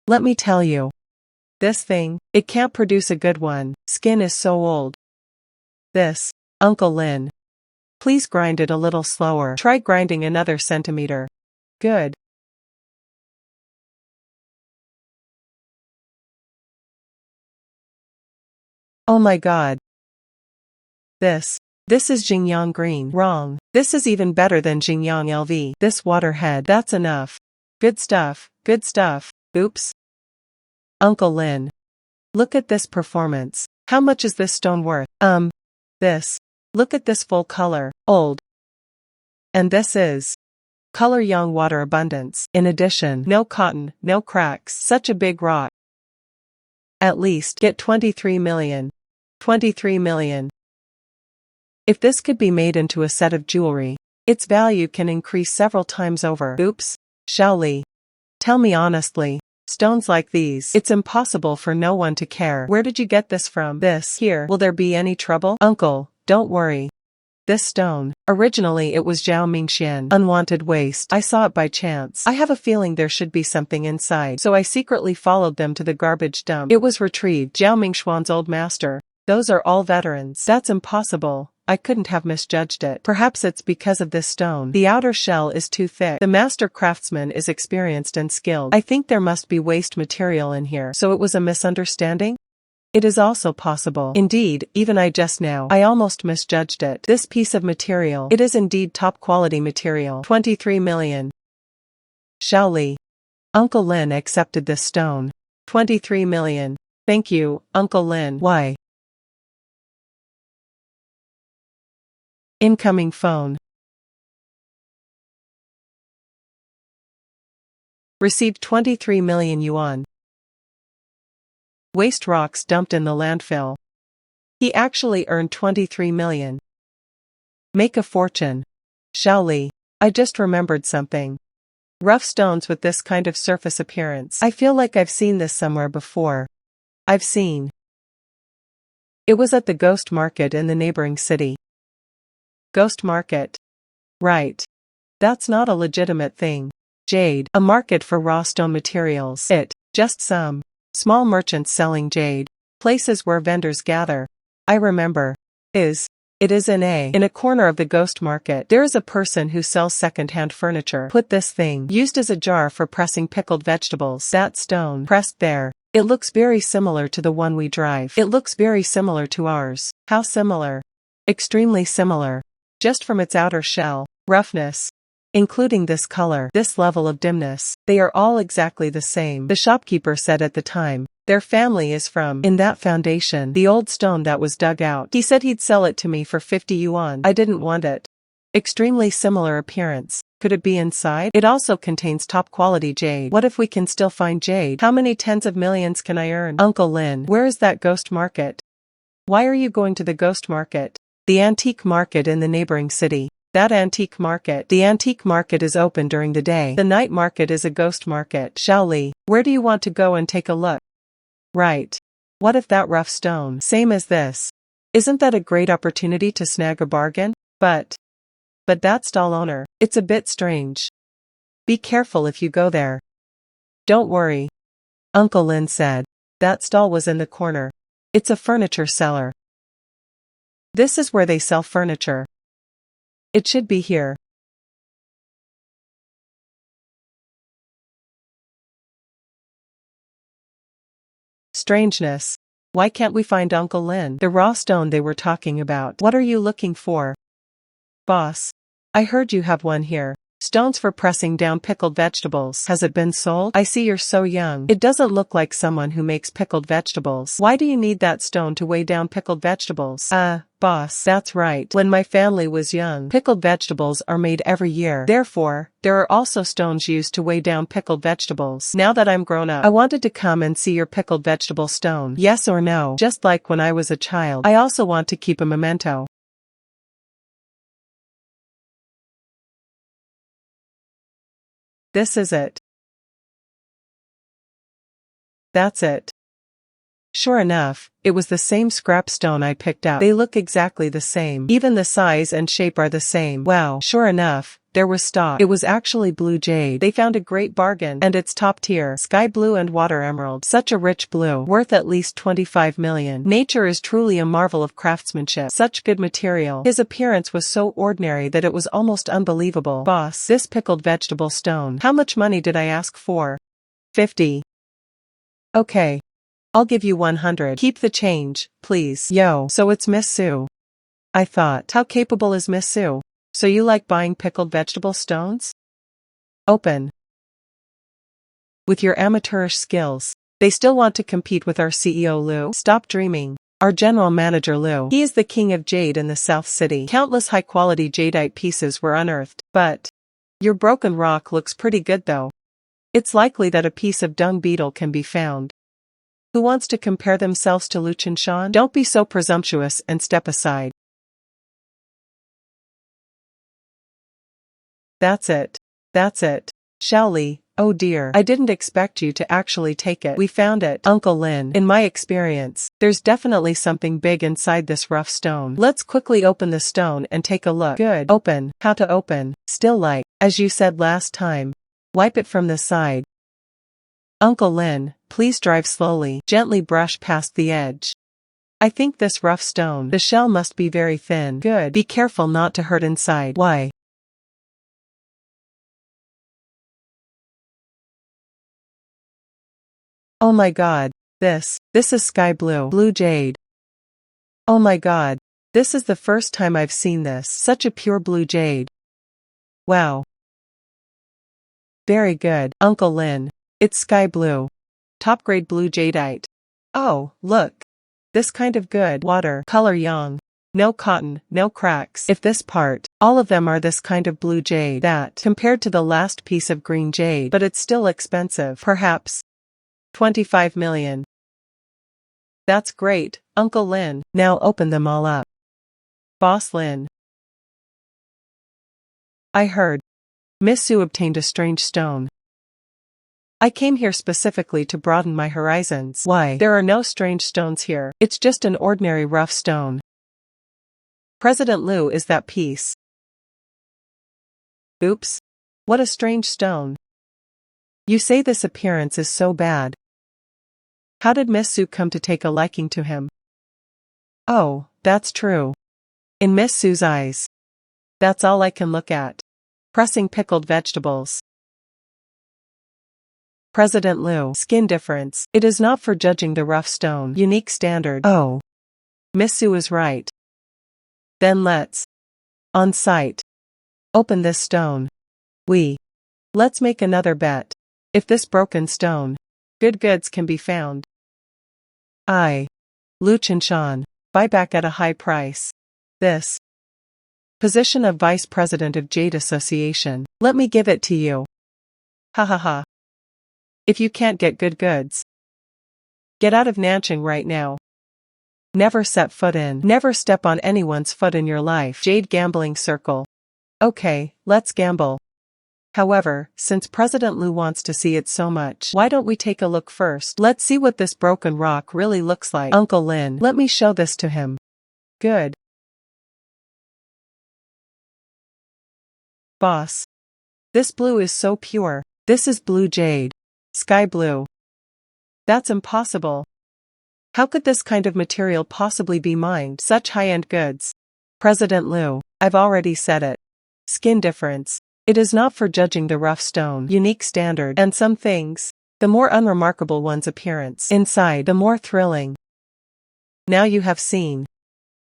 Let me tell you. This thing, it can't produce a good one. Skin is so old. This, Uncle Lin. Please grind it a little slower. Try grinding another centimeter. Good. Oh my god. This is Xingyang green. Wrong. This is even better than Xingyang LV. This waterhead. That's enough. Good stuff. Good stuff. Oops. Uncle Lin. Look at this performance. How much is this stone worth? This. Look at this full color. Old. And this is color young water abundance. In addition, no cotton, no cracks. Such a big rock. At least get 23 million. 23 million. If this could be made into a set of jewelry, its value can increase several times over. Oops. Xiaoli. Tell me honestly. Stones like these, it's impossible for no one to care. Where did you get this from? This here. Will there be any trouble? Uncle, don't worry. This stone, originally it was Zhao Mingxian. Unwanted waste. I saw it by chance. I have a feeling there should be something inside, so I secretly followed them to the garbage dump. It was retrieved. Zhao Mingxuan's old master. Those are all veterans. That's impossible. I couldn't have misjudged it. Perhaps it's because of this stone. The outer shell is too thick. The master craftsman is experienced and skilled. I think there must be waste material in here. So it was a misunderstanding? It is also possible. Indeed, even I almost misjudged it. This piece of material, it is indeed top quality material. 23 million. Xiaoli. Uncle Lin accepted this stone. 23 million. Thank you, Uncle Lin. Why? Incoming phone. Received 23 million yuan. Waste rocks dumped in the landfill. He actually earned 23 million. Make a fortune. Xiaoli, I just remembered something. Rough stones with this kind of surface appearance. I feel like I've seen this somewhere before. I've seen. It was at the ghost market in the neighboring city. Ghost market. Right. That's not a legitimate thing. Jade, a market for raw stone materials. Just some small merchants selling jade. Places where vendors gather. I remember. It is in a corner of the ghost market. There is a person who sells second-hand furniture. Put this thing, used as a jar for pressing pickled vegetables. That stone, pressed there. It looks very similar to the one we drive. It looks very similar to ours. How similar? Extremely similar. Just from its outer shell, roughness, including this color, this level of dimness, they are all exactly the same. The shopkeeper said at the time, their family is from in that foundation, the old stone that was dug out. He said he'd sell it to me for 50 yuan. I didn't want it. Extremely similar appearance. Could it be inside? It also contains top quality jade. What if we can still find jade? How many tens of millions can I earn? Uncle Lin, where is that ghost market? Why are you going to the ghost market? The antique market in the neighboring city. That antique market. The antique market is open during the day. The night market is a ghost market. Xiaoli, where do you want to go and take a look? Right. What if that rough stone, same as this? Isn't that a great opportunity to snag a bargain? But that stall owner, it's a bit strange. Be careful if you go there. Don't worry. Uncle Lin said. That stall was in the corner. It's a furniture seller. This is where they sell furniture. It should be here. Strangeness. Why can't we find Uncle Lin? The raw stone they were talking about. What are you looking for? Boss. I heard you have one here. Stones for pressing down pickled vegetables. Has it been sold? I see you're so young. It doesn't look like someone who makes pickled vegetables. Why do you need that stone to weigh down pickled vegetables? Boss, that's right. When my family was young, pickled vegetables are made every year. Therefore, there are also stones used to weigh down pickled vegetables. Now that I'm grown up, I wanted to come and see your pickled vegetable stone. Yes or no? Just like when I was a child. I also want to keep a memento. This is it. That's it. Sure enough, it was the same scrap stone I picked up. They look exactly the same. Even the size and shape are the same. Wow. Sure enough, there was stock. It was actually blue jade. They found a great bargain, and it's top tier. Sky blue and water emerald. Such a rich blue. Worth at least 25 million. Nature is truly a marvel of craftsmanship. Such good material. His appearance was so ordinary that it was almost unbelievable. Boss, this pickled vegetable stone. How much money did I ask for? 50. Okay. I'll give you 100. Keep the change, please. Yo, so it's Miss Sue. I thought, how capable is Miss Sue? So you like buying pickled vegetable stones? Open. With your amateurish skills, they still want to compete with our CEO Lou? Stop dreaming. Our general manager Lou. He is the king of jade in the South City. Countless high-quality jadeite pieces were unearthed, but your broken rock looks pretty good though. It's likely that a piece of dung beetle can be found. Who wants to compare themselves to Lu Qinshan? Don't be so presumptuous and step aside. That's it. That's it. Shelly, oh dear. I didn't expect you to actually take it. We found it. Uncle Lin. In my experience, there's definitely something big inside this rough stone. Let's quickly open the stone and take a look. Good. Open. How to open? Still like, as you said last time. Wipe it from the side. Uncle Lin, please drive slowly. Gently brush past the edge. I think this rough stone, the shell must be very thin. Good. Be careful not to hurt inside. Why? Oh my god. This is sky blue. Blue jade. Oh my god. This is the first time I've seen this. Such a pure blue jade. Wow. Very good, Uncle Lin. It's sky blue. Top-grade blue jadeite. Oh, look. This kind of good water color young. No cotton, no cracks. If this part, all of them are this kind of blue jade that, compared to the last piece of green jade, but it's still expensive. Perhaps 25 million. That's great, Uncle Lin. Now open them all up. Boss Lin. I heard. Miss Sue obtained a strange stone. I came here specifically to broaden my horizons. Why? There are no strange stones here. It's just an ordinary rough stone. President Liu is that piece. Oops. What a strange stone. You say this appearance is so bad. How did Miss Sue come to take a liking to him? Oh, that's true. In Miss Sue's eyes. That's all I can look at. Pressing pickled vegetables. President Liu. Skin difference. It is not for judging the rough stone. Unique standard. Oh. Miss Sue is right. Then let's. On site. Open this stone. Let's make another bet. If this broken stone. Good goods can be found. Lu Qinshan. Buy back at a high price. This. Position of Vice President of Jade Association. Let me give it to you. Ha ha ha. If you can't get good goods, get out of Nanching right now. Never set foot in. Never step on anyone's foot in your life. Jade Gambling Circle. Okay, let's gamble. However, since President Liu wants to see it so much, why don't we take a look first? Let's see what this broken rock really looks like. Uncle Lin, let me show this to him. Good. Boss. This blue is so pure. This is blue jade. Sky blue. That's impossible. How could this kind of material possibly be mined? Such high-end goods. President Liu, I've already said it. Skin difference. It is not for judging the rough stone. Unique standard. And some things. The more unremarkable one's appearance. Inside, the more thrilling. Now you have seen.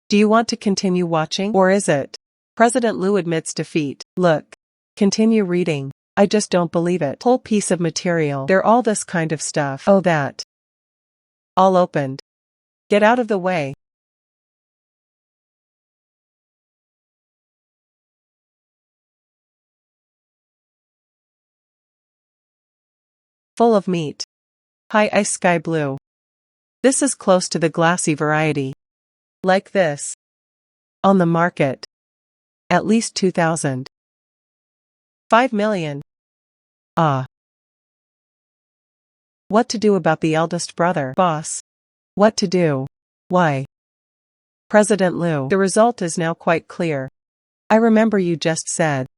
Do you want to continue watching? Or is it? President Liu admits defeat. Look. Continue reading. I just don't believe it. Whole piece of material. They're all this kind of stuff. Oh, that. All opened. Get out of the way. Full of meat. High ice sky blue. This is close to the glassy variety. Like this. On the market. At least 2,000. 5 million. Ah. What to do about the eldest brother? Boss. What to do? Why? President Liu. The result is now quite clear. I remember you just said.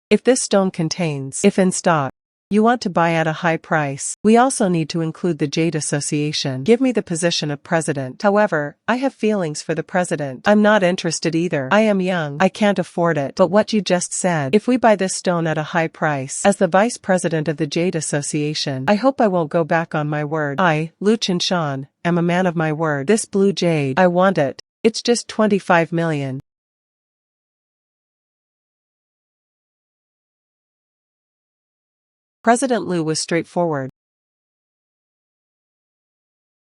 If this stone contains, if in stock, you want to buy at a high price, we also need to include the Jade Association. Give me the position of president. However, I have feelings for the president. I'm not interested either. I am young. I can't afford it. But what you just said, if we buy this stone at a high price, as the vice president of the Jade Association, I hope I won't go back on my word. I, Lu Qinshan, am a man of my word. This blue jade, I want it. It's just 25 million. President Liu was straightforward.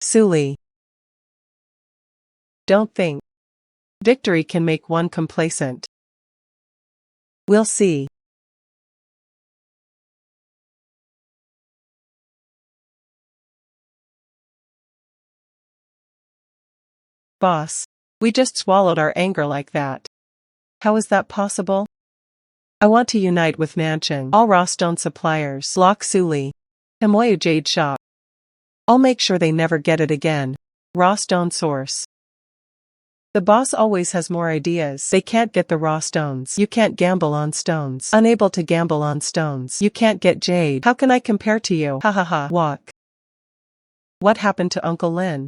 Suli. Don't think. Victory can make one complacent. We'll see. Boss. We just swallowed our anger like that. How is that possible? I want to unite with Nanchang, all raw stone suppliers, block Suli, Hamoyu Jade Shop. I'll make sure they never get it again. Raw stone source. The boss always has more ideas. They can't get the raw stones. You can't gamble on stones. Unable to gamble on stones. You can't get jade. How can I compare to you? Ha ha ha. Walk. What happened to Uncle Lin?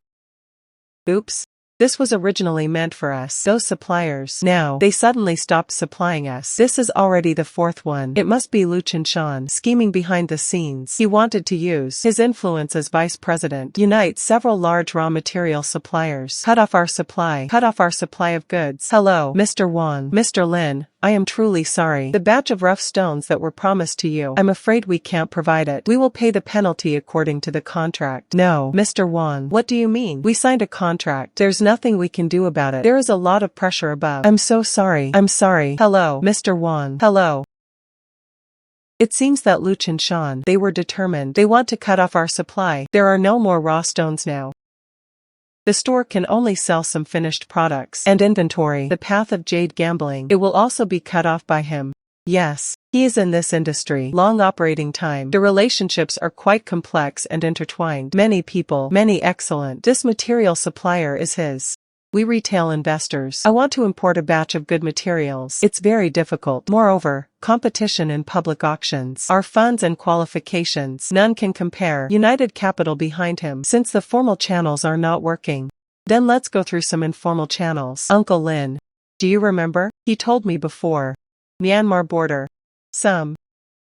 Oops. This was originally meant for us. Those suppliers. Now, they suddenly stopped supplying us. This is already the fourth one. It must be Lu Qinshan scheming behind the scenes. He wanted to use his influence as vice president. Unite several large raw material suppliers. Cut off our supply. Cut off our supply of goods. Hello, Mr. Wang. Mr. Lin. I am truly sorry. The batch of rough stones that were promised to you, I'm afraid we can't provide it. We will pay the penalty according to the contract. No, Mr. Wang. What do you mean? We signed a contract. There's nothing we can do about it. There is a lot of pressure above. I'm so sorry. I'm sorry. Hello, Mr. Wang. Hello. It seems that Lu Qinshan, they were determined. They want to cut off our supply. There are no more raw stones now. The store can only sell some finished products and inventory. The path of jade gambling, it will also be cut off by him. Yes, he is in this industry. Long operating time. The relationships are quite complex and intertwined. Many people, many excellent. This material supplier is his. We retail investors. I want to import a batch of good materials. It's very difficult. Moreover, competition in public auctions. Our funds and qualifications. None can compare. United capital behind him. Since the formal channels are not working. Then let's go through some informal channels. Uncle Lin. Do you remember? He told me before. Myanmar border. Some.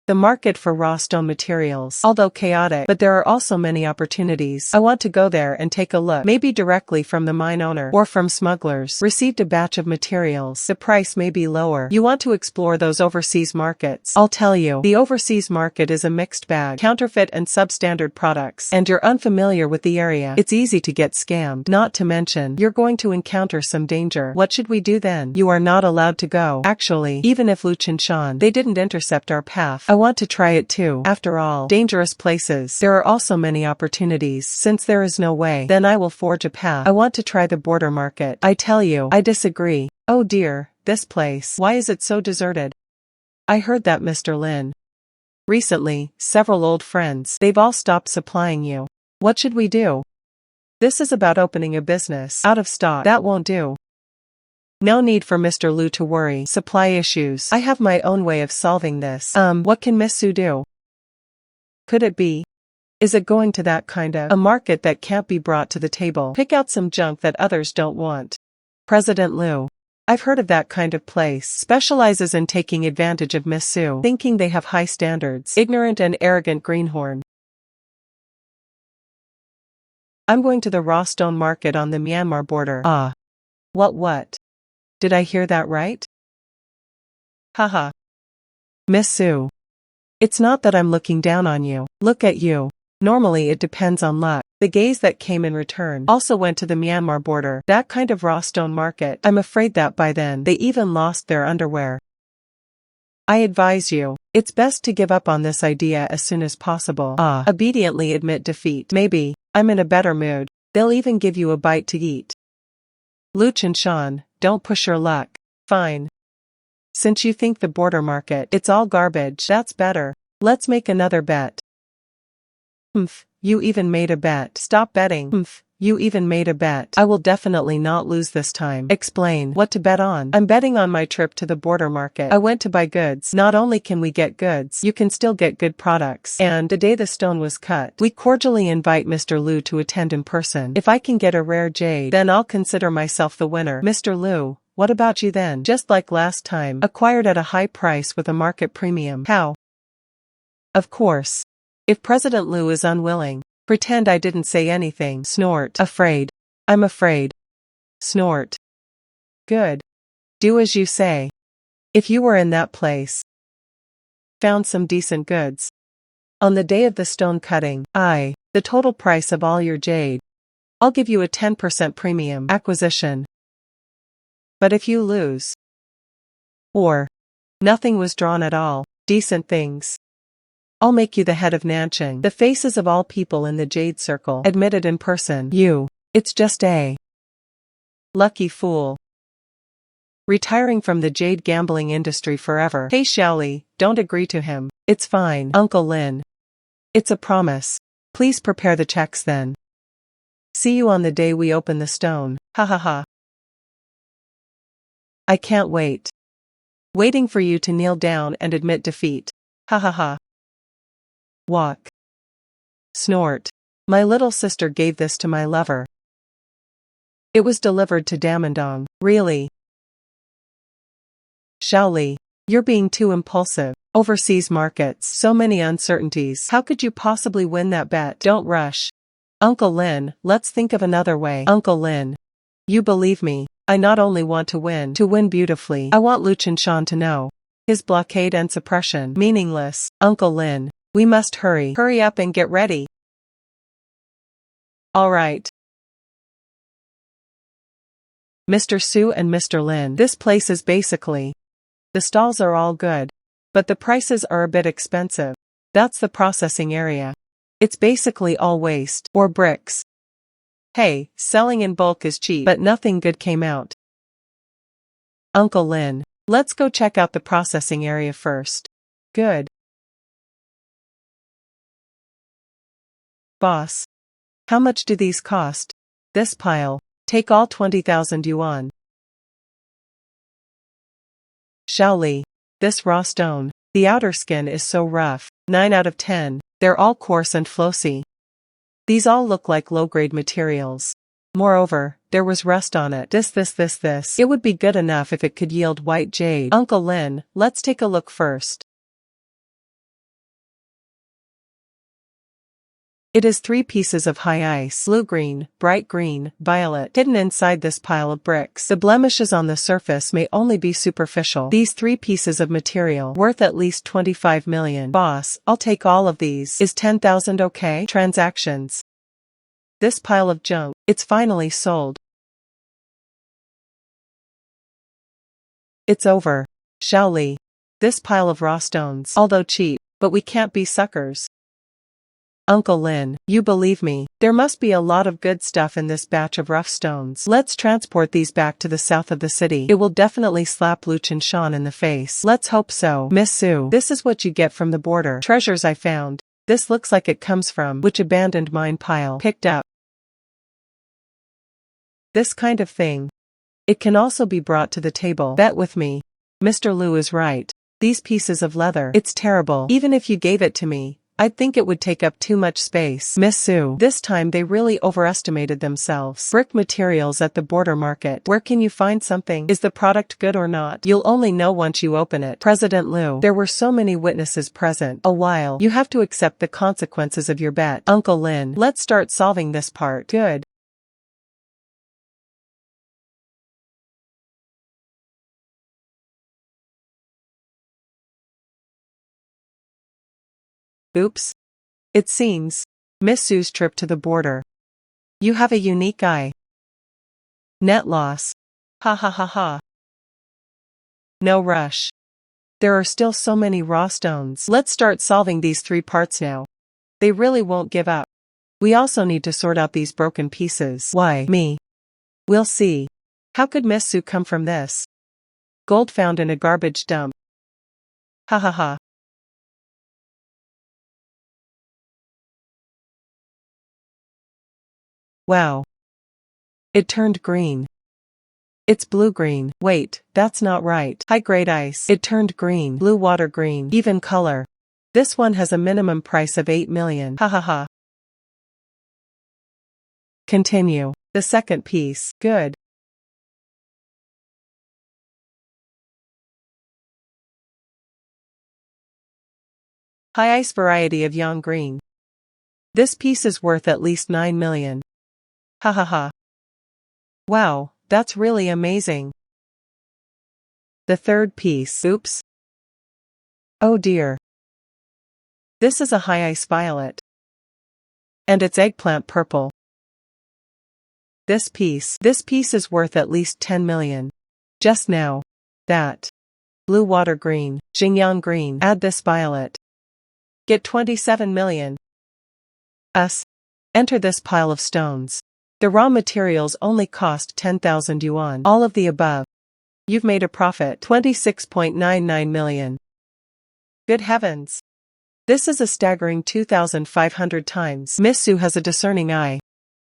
The market for raw stone materials, although chaotic, but there are also many opportunities. I want to go there and take a look, maybe directly from the mine owner or from smugglers. Received a batch of materials. The price may be lower. You want to explore those overseas markets. I'll tell you, the overseas market is a mixed bag, counterfeit and substandard products, and you're unfamiliar with the area. It's easy to get scammed. Not to mention, you're going to encounter some danger. What should we do then? You are not allowed to go. Actually, even if Lu Qinshan, they didn't intercept our path, I want to try it too. After all, dangerous places. There are also many opportunities. Since there is no way, then I will forge a path. I want to try the border market. I tell you, I disagree. Oh dear, this place. Why is it so deserted? I heard that, Mr. Lin. Recently, several old friends, they've all stopped supplying you. What should we do? This is about opening a business. Out of stock. That won't do. No need for Mr. Liu to worry. Supply issues. I have my own way of solving this. What can Miss Su do? Could it be? Is it going to that kind of a market that can't be brought to the table? Pick out some junk that others don't want. President Liu. I've heard of that kind of place. Specializes in taking advantage of Miss Su, thinking they have high standards. Ignorant and arrogant greenhorn. I'm going to the raw stone market on the Myanmar border. Ah. What? Did I hear that right? Haha. Miss Sue. It's not that I'm looking down on you. Look at you. Normally it depends on luck. The gays that came in return also went to the Myanmar border, that kind of raw stone market. I'm afraid that by then, they even lost their underwear. I advise you, it's best to give up on this idea as soon as possible. Obediently admit defeat. Maybe, I'm in a better mood. They'll even give you a bite to eat. Luch and Sean, don't push your luck. Fine. Since you think the border market, it's all garbage, that's better. Let's make another bet. You even made a bet. Stop betting. You even made a bet. I will definitely not lose this time. Explain. What to bet on? I'm betting on my trip to the border market. I went to buy goods. Not only can we get goods, you can still get good products. And the day the stone was cut, we cordially invite Mr. Liu to attend in person. If I can get a rare jade, then I'll consider myself the winner. Mr. Liu, what about you then? Just like last time, acquired at a high price with a market premium. How? Of course. If President Liu is unwilling, pretend I didn't say anything. Snort. Afraid. I'm afraid. Snort. Good. Do as you say. If you were in that place, found some decent goods. On the day of the stone cutting, the total price of all your jade, I'll give you a 10% premium acquisition. But if you lose, or nothing was drawn at all, decent things, I'll make you the head of Nanching. The faces of all people in the Jade Circle admitted in person. It's just a lucky fool. Retiring from the jade gambling industry forever. Hey Xiaoli, don't agree to him. It's fine. Uncle Lin. It's a promise. Please prepare the checks then. See you on the day we open the stone. Ha ha ha. I can't wait. Waiting for you to kneel down and admit defeat. Ha ha ha. Walk. Snort. My little sister gave this to my lover. It was delivered to Damandong. Really? Xiaoli, you're being too impulsive. Overseas markets, so many uncertainties. How could you possibly win that bet? Don't rush. Uncle Lin, let's think of another way. Uncle Lin. You believe me, I not only want to win beautifully. I want Luch and Shan to know. His blockade and suppression, meaningless. Uncle Lin. We must hurry. Hurry up and get ready. All right. Mr. Su and Mr. Lin. This place is basically. The stalls are all good. But the prices are a bit expensive. That's the processing area. It's basically all waste, or bricks. Hey, selling in bulk is cheap, but nothing good came out. Uncle Lin. Let's go check out the processing area first. Good. Boss. How much do these cost? This pile. Take all 20,000 yuan. Xiaoli. This raw stone. The outer skin is so rough. 9 out of 10. They're all coarse and flossy. These all look like low-grade materials. Moreover, there was rust on it. This. It would be good enough if it could yield white jade. Uncle Lin, let's take a look first. It is 3 pieces of high ice, blue-green, bright green, violet, hidden inside this pile of bricks. The blemishes on the surface may only be superficial. These 3 pieces of material, worth at least 25 million. Boss, I'll take all of these. Is 10,000 okay? Transactions. This pile of junk, it's finally sold. It's over. Xiaoli. This pile of raw stones, although cheap, but we can't be suckers. Uncle Lin, you believe me, there must be a lot of good stuff in this batch of rough stones. Let's transport these back to the south of the city. It will definitely slap Luch and Shan in the face. Let's hope so. Miss Sue, this is what you get from the border. Treasures I found. This looks like it comes from which abandoned mine pile. Picked up. This kind of thing. It can also be brought to the table. Bet with me. Mr. Liu is right. These pieces of leather, it's terrible. Even if you gave it to me, I'd think it would take up too much space. Miss Sue. This time they really overestimated themselves. Brick materials at the border market. Where can you find something? Is the product good or not? You'll only know once you open it. President Liu. There were so many witnesses present. A while. You have to accept the consequences of your bet. Uncle Lin. Let's start solving this part. Good. Oops. It seems Miss Sue's trip to the border. You have a unique eye. Net loss. Ha ha ha ha. No rush. There are still so many raw stones. Let's start solving these 3 parts now. They really won't give up. We also need to sort out these broken pieces. Why me? We'll see. How could Miss Sue come from this? Gold found in a garbage dump. Ha ha ha. Wow. It turned green. It's blue-green. Wait, that's not right. High-grade ice. It turned green. Blue water green. Even color. This one has a minimum price of 8 million. Ha ha ha. Continue. The second piece. Good. High ice variety of yang green. This piece is worth at least 9 million. Ha ha ha. Wow, that's really amazing. The third piece. Oops. Oh dear. This is a high ice violet. And it's eggplant purple. This piece is worth at least 10 million. Just now. That. Blue water green, Xingyang green. Add this violet. Get 27 million. Enter this pile of stones. The raw materials only cost 10,000 yuan. All of the above. You've made a profit. 26.99 million. Good heavens. This is a staggering 2,500 times. Miss Sue has a discerning eye.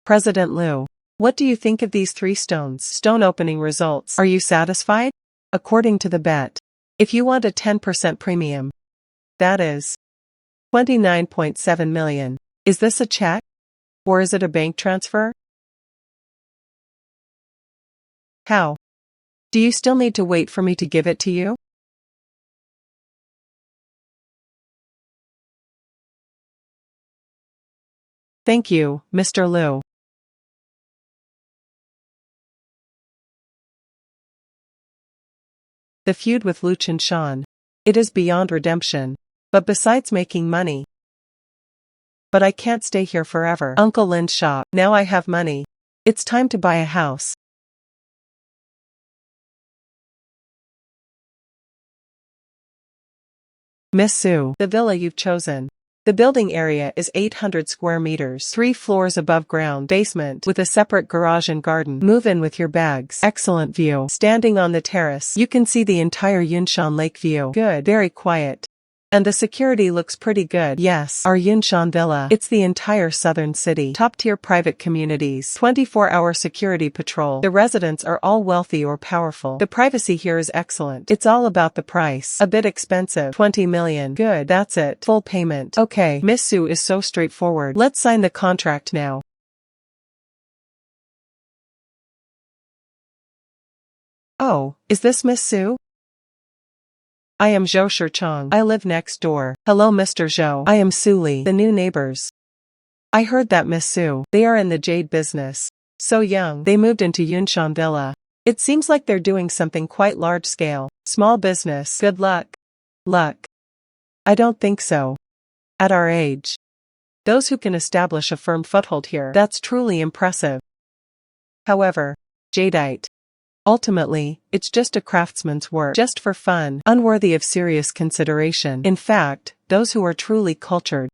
President Liu. What do you think of these 3 stones? Stone opening results. Are you satisfied? According to the bet. If you want a 10% premium. That is 29.7 million. Is this a check? Or is it a bank transfer? How? Do you still need to wait for me to give it to you? Thank you, Mr. Liu. The feud with Lu Qinshan. It is beyond redemption. But besides making money. But I can't stay here forever. Uncle Lin's shop. Now I have money. It's time to buy a house. Miss Sue. The villa you've chosen. The building area is 800 square meters, 3 floors above ground, basement, with a separate garage and garden. Move in with your bags. Excellent view. Standing on the terrace, you can see the entire Yunshan Lake view. Good. Very quiet. And the security looks pretty good. Yes, our Yunshan Villa. It's the entire southern city. Top-tier private communities. 24-hour security patrol. The residents are all wealthy or powerful. The privacy here is excellent. It's all about the price. A bit expensive. 20 million. Good. That's it. Full payment. Okay. Miss Sue is so straightforward. Let's sign the contract now. Oh, is this Miss Sue? I am Zhou Shichong. I live next door. Hello Mr. Zhou. I am Su Li, the new neighbors. I heard that Miss Sue. They are in the jade business. So young. They moved into Yunshan Villa. It seems like they're doing something quite large scale. Small business. Good luck. Luck. I don't think so. At our age. Those who can establish a firm foothold here. That's truly impressive. However, jadeite. Ultimately, it's just a craftsman's work, just for fun, unworthy of serious consideration. In fact, those who are truly cultured.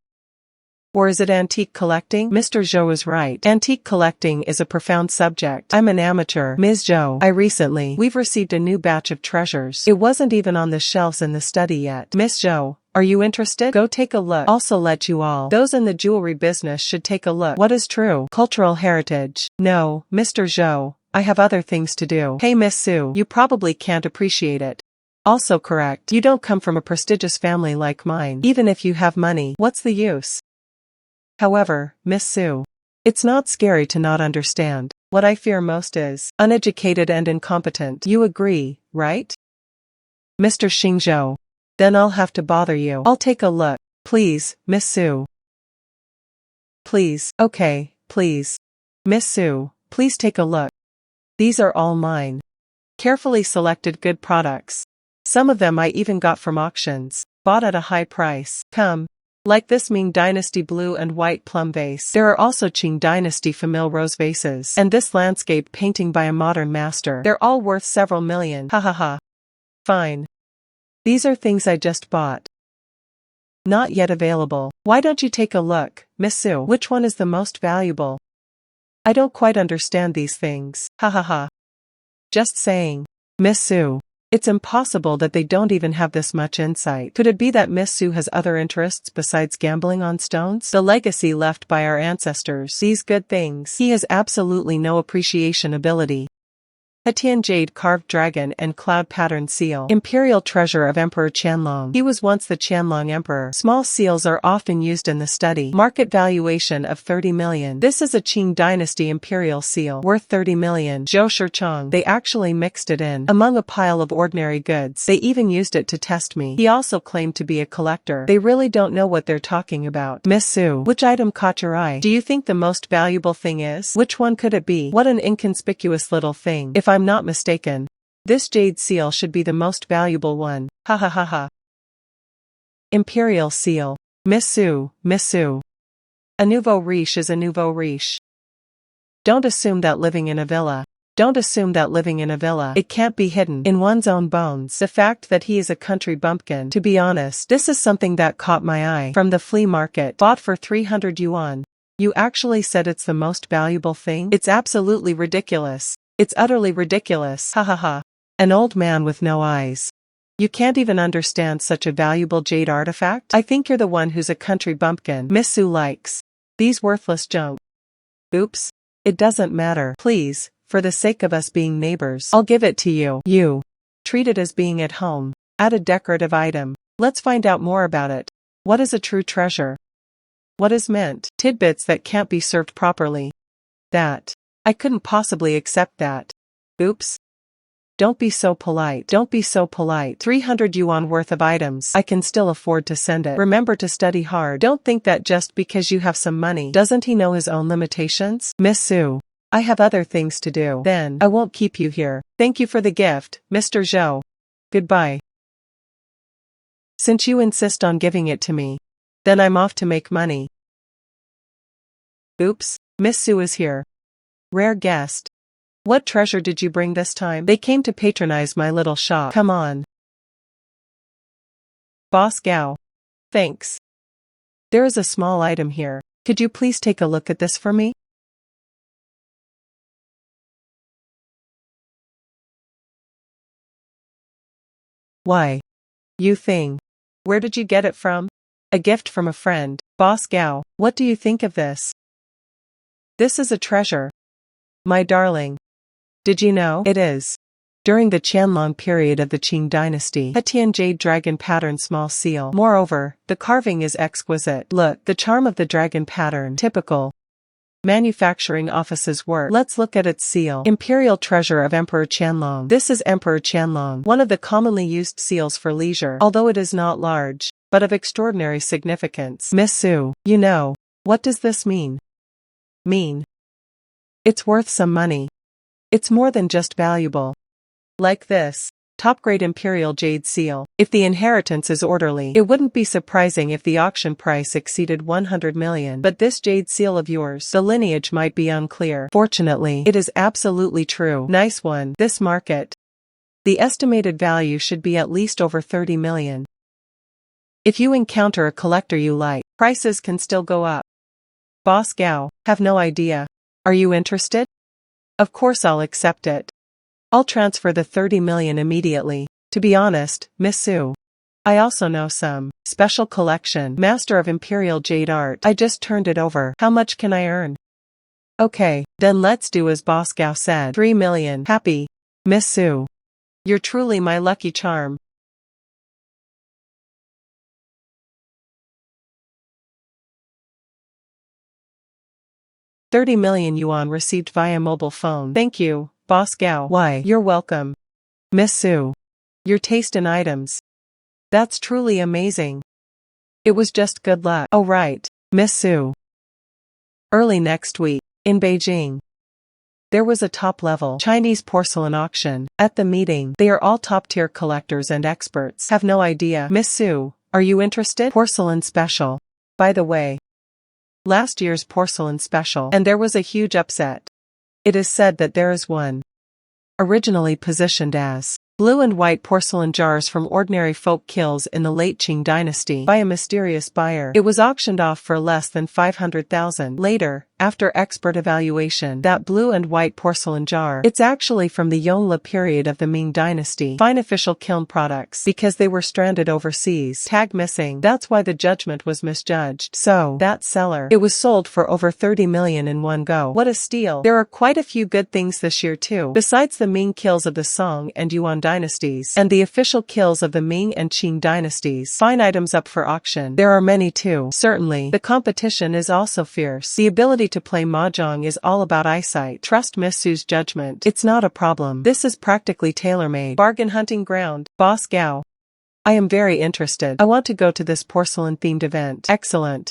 Or is it antique collecting? Mr. Zhou is right. Antique collecting is a profound subject. I'm an amateur. Ms. Zhou. We've received a new batch of treasures. It wasn't even on the shelves in the study yet. Miss Zhou, are you interested? Go take a look. Also let you all. Those in the jewelry business should take a look. What is true? Cultural heritage. No, Mr. Zhou. I have other things to do. Hey Miss Sue, you probably can't appreciate it. Also correct. You don't come from a prestigious family like mine. Even if you have money, what's the use? However, Miss Sue, it's not scary to not understand. What I fear most is uneducated and incompetent. You agree, right? Mr. Xingzhou. Then I'll have to bother you. I'll take a look. Please, Miss Sue. Please. Okay, please. Miss Sue, please take a look. These are all mine. Carefully selected good products. Some of them I even got from auctions, bought at a high price. Come, Like this Ming Dynasty blue and white plum vase. There are also Qing Dynasty Famille rose vases. And this landscape painting by a modern master. They're all worth several million. Ha ha ha. Fine. These are things I just bought. Not yet available. Why don't you take a look, Miss Sue? Which one is the most valuable? I don't quite understand these things. Ha ha ha. Just saying. Miss Sue. It's impossible that they don't even have this much insight. Could it be that Miss Sue has other interests besides gambling on stones? The legacy left by our ancestors. These good things. He has absolutely no appreciation ability. Hetian jade carved dragon and cloud pattern seal. Imperial treasure of Emperor Qianlong. He was once the Qianlong Emperor. Small seals are often used in the study. Market valuation of 30 million. This is a Qing Dynasty Imperial seal. Worth 30 million. Zhou Shichong. They actually mixed it in among a pile of ordinary goods. They even used it to test me. He also claimed to be a collector. They really don't know what they're talking about. Miss Sue, which item caught your eye? Do you think the most valuable thing is? Which one could it be? What an inconspicuous little thing. If I'm not mistaken, this jade seal should be the most valuable one. Ha ha ha ha. Imperial seal. Miss Sue, Miss Sue. A nouveau riche is a nouveau riche. Don't assume that living in a villa. Don't assume that living in a villa. It can't be hidden in one's own bones. The fact that he is a country bumpkin. To be honest, this is something that caught my eye. From the flea market. Bought for 300 yuan. You actually said it's the most valuable thing? It's absolutely ridiculous. It's utterly ridiculous. Ha ha ha. An old man with no eyes. You can't even understand such a valuable jade artifact? I think you're the one who's a country bumpkin. Miss Sue likes these worthless junk. Oops. It doesn't matter. Please, for the sake of us being neighbors, I'll give it to you. You. Treat it as being at home. Add a decorative item. Let's find out more about it. What is a true treasure? What is mint? Tidbits that can't be served properly. That. I couldn't possibly accept that. Oops. Don't be so polite. Don't be so polite. 300 yuan worth of items. I can still afford to send it. Remember to study hard. Don't think that just because you have some money. Doesn't he know his own limitations? Miss Sue. I have other things to do. Then, I won't keep you here. Thank you for the gift, Mr. Zhou. Goodbye. Since you insist on giving it to me, then I'm off to make money. Oops. Miss Sue is here. Rare guest. What treasure did you bring this time? They came to patronize my little shop. Come on. Boss Gao. Thanks. There is a small item here. Could you please take a look at this for me? Why? You thing. Where did you get it from? A gift from a friend. Boss Gao, what do you think of this? This is a treasure. My darling. Did you know? It is. During the Qianlong period of the Qing dynasty, Hetian jade dragon pattern small seal. Moreover, the carving is exquisite. Look, the charm of the dragon pattern. Typical. Manufacturing office's work. Let's look at its seal. Imperial treasure of Emperor Qianlong. This is Emperor Qianlong, one of the commonly used seals for leisure, although it is not large, but of extraordinary significance. Miss Sue, you know, what does this mean? It's worth some money. It's more than just valuable. Like this. Top-grade imperial jade seal. If the inheritance is orderly, it wouldn't be surprising if the auction price exceeded 100 million. But this jade seal of yours, the lineage might be unclear. Fortunately, it is absolutely true. Nice one. This market. The estimated value should be at least over 30 million. If you encounter a collector you like, prices can still go up. Boss Gao, have no idea. Are you interested? Of course I'll accept it. I'll transfer the 30 million immediately. To be honest, Miss Sue. I also know some special collection, master of imperial jade art. I just turned it over. How much can I earn? Okay, then let's do as Boss Gao said. 3 million. Happy. Miss Sue. You're truly my lucky charm. $30 million yuan received via mobile phone. Thank you, Boss Gao. Why, you're welcome. Miss Sue. Your taste in items. That's truly amazing. It was just good luck. Oh right, Miss Sue. Early next week, in Beijing. There was a top-level Chinese porcelain auction. At the meeting, they are all top-tier collectors and experts. Have no idea. Miss Sue, are you interested? Porcelain special. By the way, last year's porcelain special, and there was a huge upset. It is said that there is one, originally positioned as blue and white porcelain jars from ordinary folk kilns in the late Qing dynasty by a mysterious buyer. It was auctioned off for less than 500,000. Later, after expert evaluation, that blue and white porcelain jar, it's actually from the Yongle period of the Ming dynasty. Fine official kiln products, because they were stranded overseas. Tag missing. That's why the judgment was misjudged. So, that seller, it was sold for over 30 million in one go. What a steal. There are quite a few good things this year too. Besides the Ming kilns of the Song and Yuan dynasties, and the official kilns of the Ming and Qing dynasties, fine items up for auction. There are many too. Certainly, the competition is also fierce. The ability to play mahjong is all about eyesight. Trust Miss Su's judgment. It's not a problem. This is practically tailor-made. Bargain hunting ground. Boss Gao. I am very interested. I want to go to this porcelain-themed event. Excellent.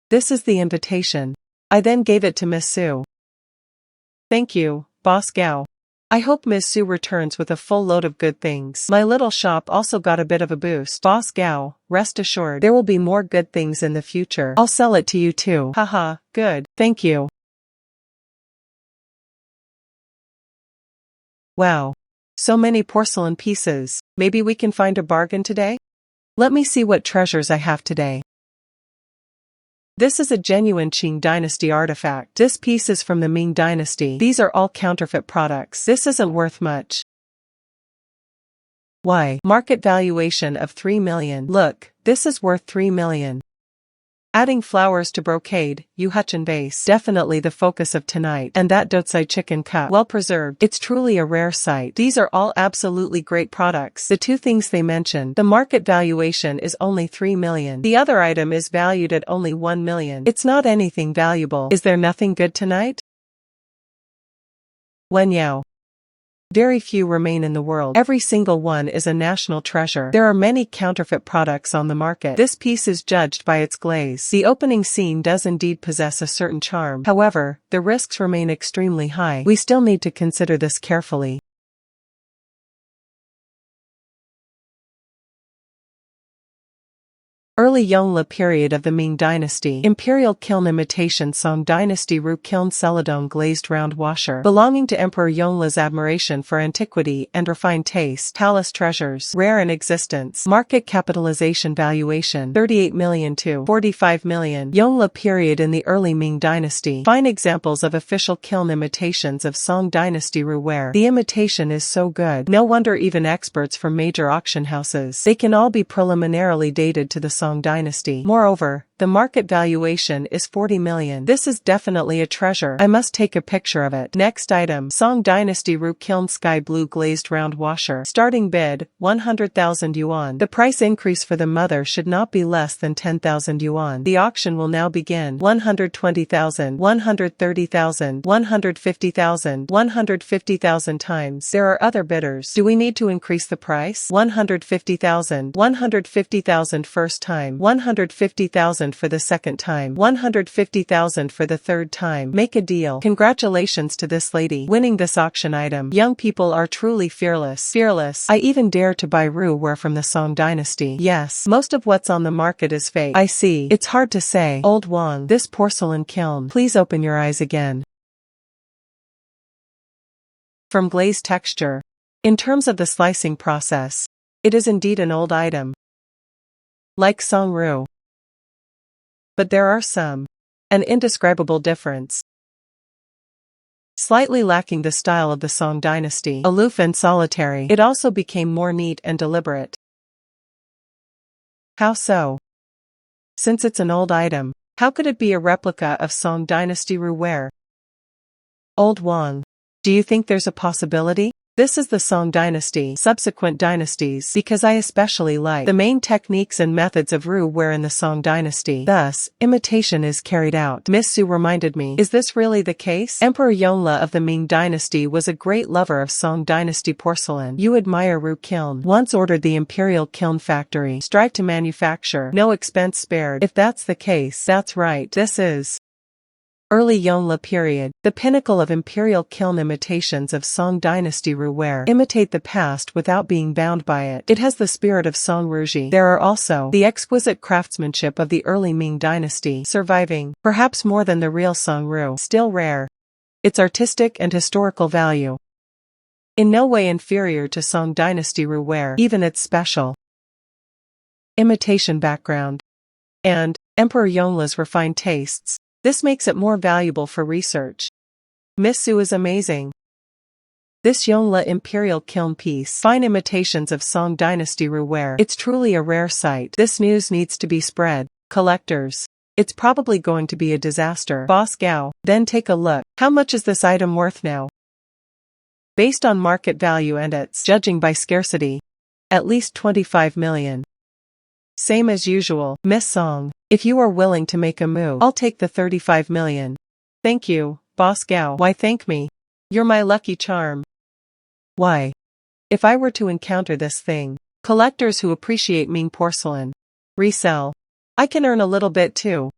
This is the invitation. I then gave it to Miss Su. Thank you, Boss Gao. I hope Miss Su returns with a full load of good things. My little shop also got a bit of a boost. Boss Gao, rest assured, there will be more good things in the future. I'll sell it to you too. Haha, good, thank you. Wow. So many porcelain pieces. Maybe we can find a bargain today? Let me see what treasures I have today. This is a genuine Qing dynasty artifact. This piece is from the Ming dynasty. These are all counterfeit products. This isn't worth much. Why? Market valuation of 3 million. Look, this is worth 3 million. Adding flowers to brocade, Yuhuchen vase. Definitely the focus of tonight. And that Dotsai chicken cup. Well preserved. It's truly a rare sight. These are all absolutely great products. The two things they mentioned. The market valuation is only 3 million. The other item is valued at only 1 million. It's not anything valuable. Is there nothing good tonight? Wen Yao. Very few remain in the world. Every single one is a national treasure. There are many counterfeit products on the market. This piece is judged by its glaze. The opening scene does indeed possess a certain charm. However, the risks remain extremely high. We still need to consider this carefully. Early Yongle period of the Ming dynasty. Imperial kiln imitation Song dynasty Ru kiln celadon glazed round washer. Belonging to Emperor Yongle's admiration for antiquity and refined taste. Palace treasures. Rare in existence. Market capitalization valuation. 38 million to 45 million. Yongle period in the early Ming dynasty. Fine examples of official kiln imitations of Song dynasty Ru ware. The imitation is so good. No wonder even experts from major auction houses. They can all be preliminarily dated to the Song dynasty. Moreover, the market valuation is 40 million. This is definitely a treasure. I must take a picture of it. Next item. Song dynasty Ru kiln sky blue glazed round washer. Starting bid, 100,000 yuan. The price increase for the mother should not be less than 10,000 yuan. The auction will now begin. 120,000, 130,000, 150,000, 150,000 times. There are other bidders. Do we need to increase the price? 150,000, 150,000 first time, 150,000 for the second time, 150,000 for the third time. Make a deal. Congratulations to this lady winning this auction item. Young people are truly fearless. Fearless. I even dare to buy Ru ware from the Song dynasty. Yes, most of what's on the market is fake. I see. It's hard to say. Old Wang, this porcelain kiln. Please open your eyes again. From glaze texture. In terms of the slicing process, it is indeed an old item. Like Song Ru. But there are an indescribable difference. Slightly lacking the style of the Song dynasty, aloof and solitary, it also became more neat and deliberate. How so? Since it's an old item, how could it be a replica of Song dynasty Ru ware? Old Wang. Do you think there's a possibility? This is the Song dynasty, subsequent dynasties, because I especially like the main techniques and methods of Ru ware in the Song dynasty. Thus, imitation is carried out. Miss Su reminded me, is this really the case? Emperor Yongle of the Ming dynasty was a great lover of Song dynasty porcelain. You admire Ru kiln. Once ordered the imperial kiln factory. Strive to manufacture. No expense spared. If that's the case, that's right. This is Early Yongle period, the pinnacle of imperial kiln imitations of Song dynasty roux-ware imitate the past without being bound by it. It has the spirit of Song rouge. There are also the exquisite craftsmanship of the early Ming dynasty surviving, perhaps more than the real Song roux, still rare. Its artistic and historical value. In no way inferior to Song dynasty roux-ware, even its special imitation background. And Emperor Yongle's refined tastes. This makes it more valuable for research. Miss Su is amazing. This Yongle imperial kiln piece, fine imitations of Song dynasty roux-ware. It's truly a rare sight. This news needs to be spread. Collectors. It's probably going to be a disaster. Boss Gao, then take a look. How much is this item worth now? Based on market value and its judging by scarcity, at least 25 million. Same as usual, Miss Song. If you are willing to make a move, I'll take the 35 million. Thank you, Boss Gao. Why thank me? You're my lucky charm. Why? If I were to encounter this thing, collectors who appreciate Ming porcelain, resell, I can earn a little bit too.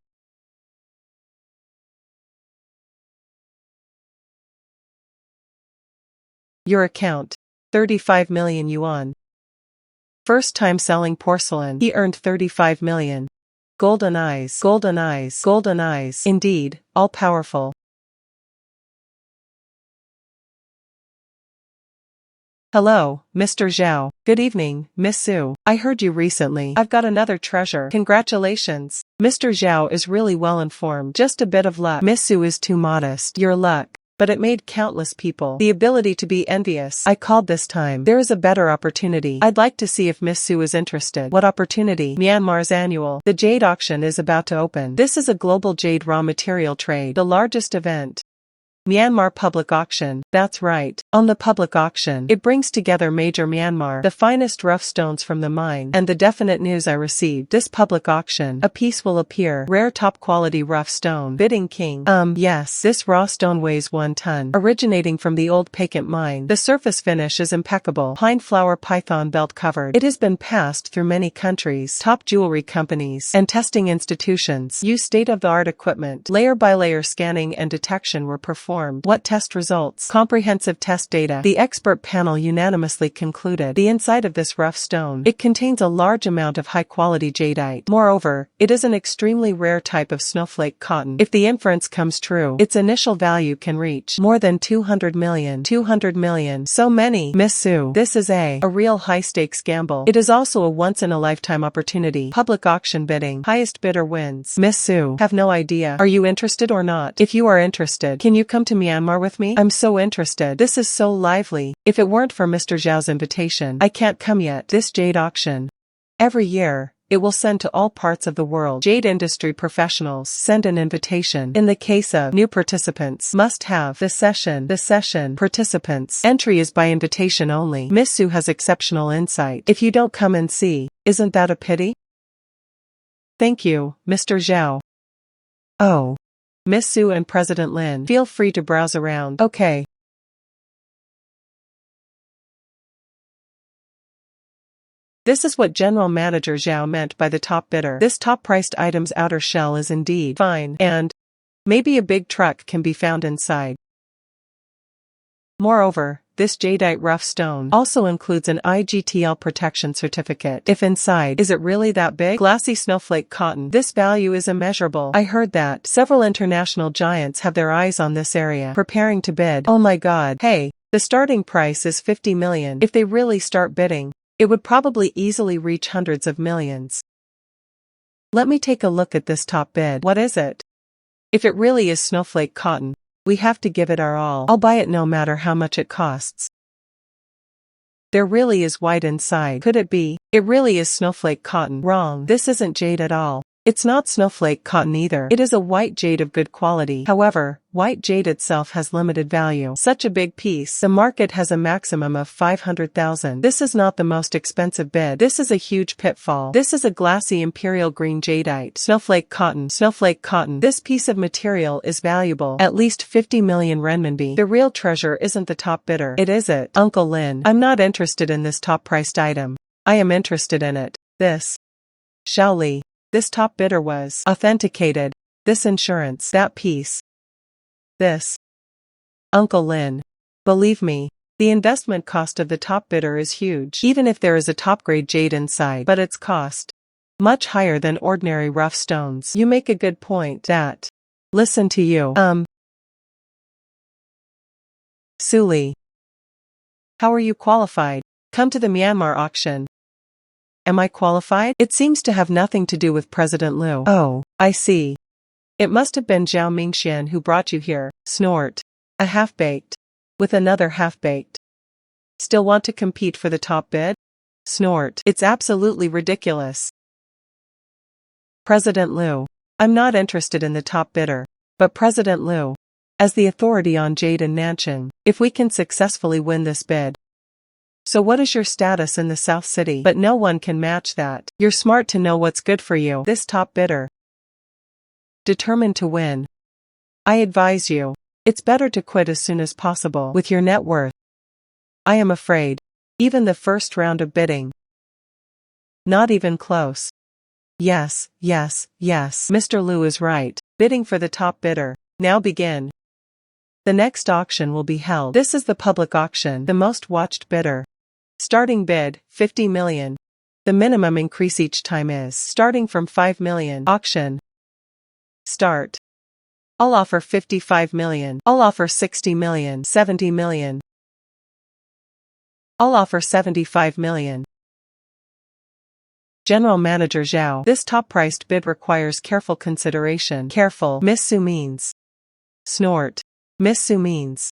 Your account. 35 million yuan. First time selling porcelain, he earned 35 million. Golden eyes, golden eyes, golden eyes. Indeed, all-powerful. Hello, Mr. Zhao. Good evening, Miss Su. I heard you recently. I've got another treasure. Congratulations. Mr. Zhao is really well informed. Just a bit of luck. Miss Su is too modest. Your luck. But it made countless people the ability to be envious. I called this time. There is a better opportunity. I'd like to see if Miss Su is interested. What opportunity? Myanmar's annual. The jade auction is about to open. This is a global jade raw material trade. The largest event. Myanmar public auction. That's right. On the public auction, it brings together major Myanmar, the finest rough stones from the mine, and the definite news I received. This public auction, a piece will appear. Rare top quality rough stone. Bidding king. Yes. This raw stone weighs 1 ton. Originating from the old Pakant mine. The surface finish is impeccable. Pine flower python belt covered. It has been passed through many countries. Top jewelry companies and testing institutions use state-of-the-art equipment. Layer by layer scanning and detection were performed. What test results? Comprehensive test data. The expert panel unanimously concluded the inside of this rough stone. It contains a large amount of high-quality jadeite. Moreover, it is an extremely rare type of snowflake cotton. If the inference comes true, its initial value can reach more than 200 million. 200 million. So many. Miss Su. This is a real high-stakes gamble. It is also a once-in-a-lifetime opportunity. Public auction bidding. Highest bidder wins. Miss Su. Have no idea. Are you interested or not? If you are interested, can you come to Myanmar with me? I'm so interested. This is so lively. If it weren't for Mr. Zhao's invitation, I can't come yet. This jade auction. Every year, it will send to all parts of the world. Jade industry professionals send an invitation. In the case of new participants, must have the session participants. Entry is by invitation only. Miss Su has exceptional insight. If you don't come and see, isn't that a pity? Thank you, Mr. Zhao. Oh. Miss Su and President Lin, feel free to browse around. Okay. This is what General Manager Zhao meant by the top bidder. This top-priced item's outer shell is indeed fine, and maybe a big truck can be found inside. Moreover, this jadeite rough stone also includes an IGTL protection certificate. If inside, is it really that big? Glassy snowflake cotton. This value is immeasurable. I heard that several international giants have their eyes on this area, preparing to bid. Oh my god. Hey, the starting price is 50 million. If they really start bidding, it would probably easily reach hundreds of millions. Let me take a look at this top bid. What is it? If it really is snowflake cotton, we have to give it our all. I'll buy it no matter how much it costs. There really is white inside. Could it be? It really is snowflake cotton. Wrong. This isn't jade at all. It's not snowflake cotton either. It is a white jade of good quality. However, white jade itself has limited value. Such a big piece. The market has a maximum of 500,000. This is not the most expensive bid. This is a huge pitfall. This is a glassy imperial green jadeite. Snowflake cotton. Snowflake cotton. This piece of material is valuable. At least 50 million renminbi. The real treasure isn't the top bidder. It is it. Uncle Lin. I'm not interested in this top-priced item. I am interested in it. This. Shaoli. This top bidder was authenticated. This insurance. That piece. This. Uncle Lin. Believe me, the investment cost of the top bidder is huge, even if there is a top-grade jade inside, but its cost much higher than ordinary rough stones. You make a good point, that. Listen to you. Suli. How are you qualified? Come to the Myanmar auction. Am I qualified? It seems to have nothing to do with President Liu. Oh, I see. It must have been Zhao Mingxian who brought you here. Snort. A half-baked. With another half-baked. Still want to compete for the top bid? Snort. It's absolutely ridiculous. President Liu. I'm not interested in the top bidder. But President Liu, as the authority on jade in Nanchang, if we can successfully win this bid. So what is your status in the South City? But no one can match that. You're smart to know what's good for you. This top bidder. Determined to win. I advise you. It's better to quit as soon as possible with your net worth. I am afraid. Even the first round of bidding. Not even close. Yes, yes, yes. Mr. Liu is right. Bidding for the top bidder. Now begin. The next auction will be held. This is the public auction, the most watched bidder. Starting bid, 50 million. The minimum increase each time is starting from 5 million. Auction. Start. I'll offer 55 million. I'll offer 60 million. 70 million. I'll offer 75 million. General Manager Zhao. This top-priced bid requires careful consideration. Careful. Miss Su means. Snort. Miss Su means.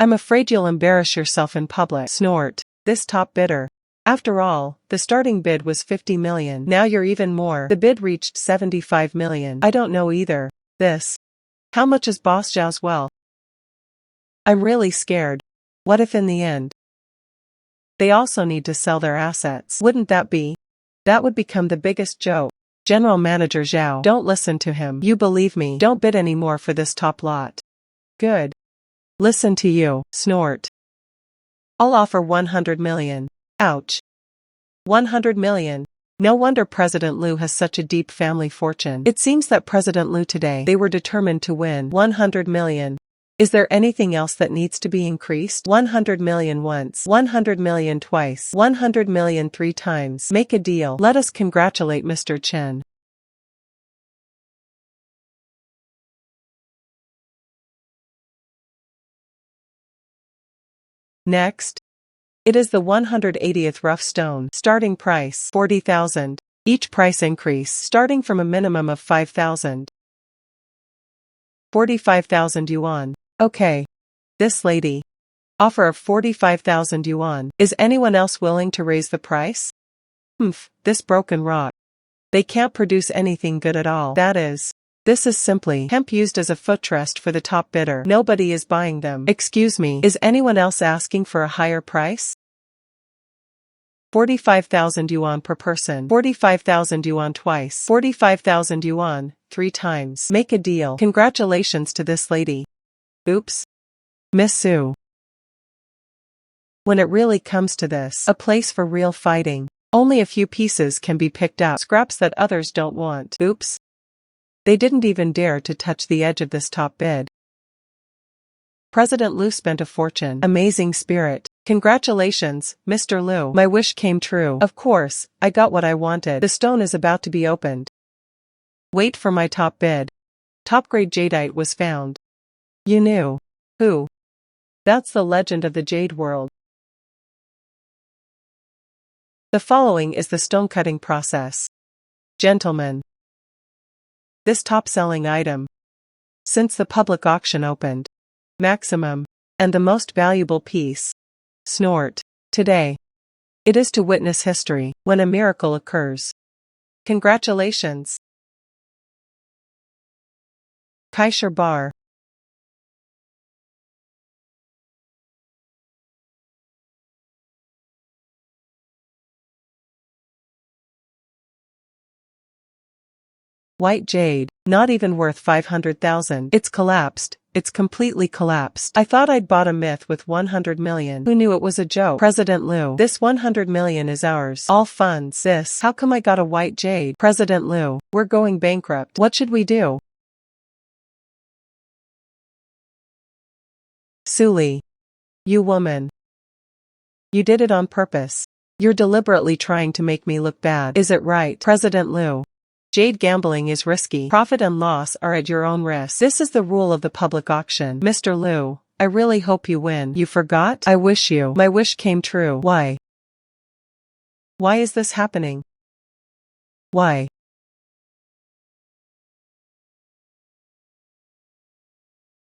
I'm afraid you'll embarrass yourself in public. Snort. This top bidder. After all, the starting bid was 50 million. Now you're even more. The bid reached 75 million. I don't know either. This. How much is Boss Zhao's wealth? I'm really scared. What if in the end? They also need to sell their assets. Wouldn't that be? That would become the biggest joke. General Manager Zhao. Don't listen to him. You believe me. Don't bid any more for this top lot. Good. Listen to you. Snort. I'll offer 100 million. Ouch. 100 million. No wonder President Liu has such a deep family fortune. It seems that President Liu today, they were determined to win 100 million. Is there anything else that needs to be increased? 100 million once, 100 million twice, 100 million 3 times. Make a deal. Let us congratulate Mr. Chen. Next. It is the 180th rough stone. Starting price, 40,000. Each price increase, starting from a minimum of 5,000. 45,000 yuan. Okay. This lady. Offer of 45,000 yuan. Is anyone else willing to raise the price? This broken rock. They can't produce anything good at all. This is simply hemp used as a footrest for the top bidder. Nobody is buying them. Excuse me, is anyone else asking for a higher price? 45,000 yuan per person. 45,000 yuan twice. 45,000 yuan, 3 times. Make a deal. Congratulations to this lady. Oops. Miss Su. When it really comes to this, a place for real fighting. Only a few pieces can be picked up. Scraps that others don't want. Oops. They didn't even dare to touch the edge of this top bid. President Liu spent a fortune. Amazing spirit. Congratulations, Mr. Liu. My wish came true. Of course, I got what I wanted. The stone is about to be opened. Wait for my top bid. Top-grade jadeite was found. You knew. Who? That's the legend of the jade world. The following is the stone-cutting process. Gentlemen. This top-selling item. Since the public auction opened. Maximum. And the most valuable piece. Snort. Today. It is to witness history, when a miracle occurs. Congratulations. Kaisher Bar. White jade, not even worth 500,000. It's collapsed. It's completely collapsed. I thought I'd bought a myth with 100 million. Who knew it was a joke? President Liu. This 100 million is ours. All funds. This. How come I got a white jade? President Liu. We're going bankrupt. What should we do? Suli. You woman. You did it on purpose. You're deliberately trying to make me look bad. Is it right, President Liu? Jade gambling is risky. Profit and loss are at your own risk. This is the rule of the public auction. Mr. Liu, I really hope you win. You forgot? I wish you. My wish came true. Why? Why is this happening? Why?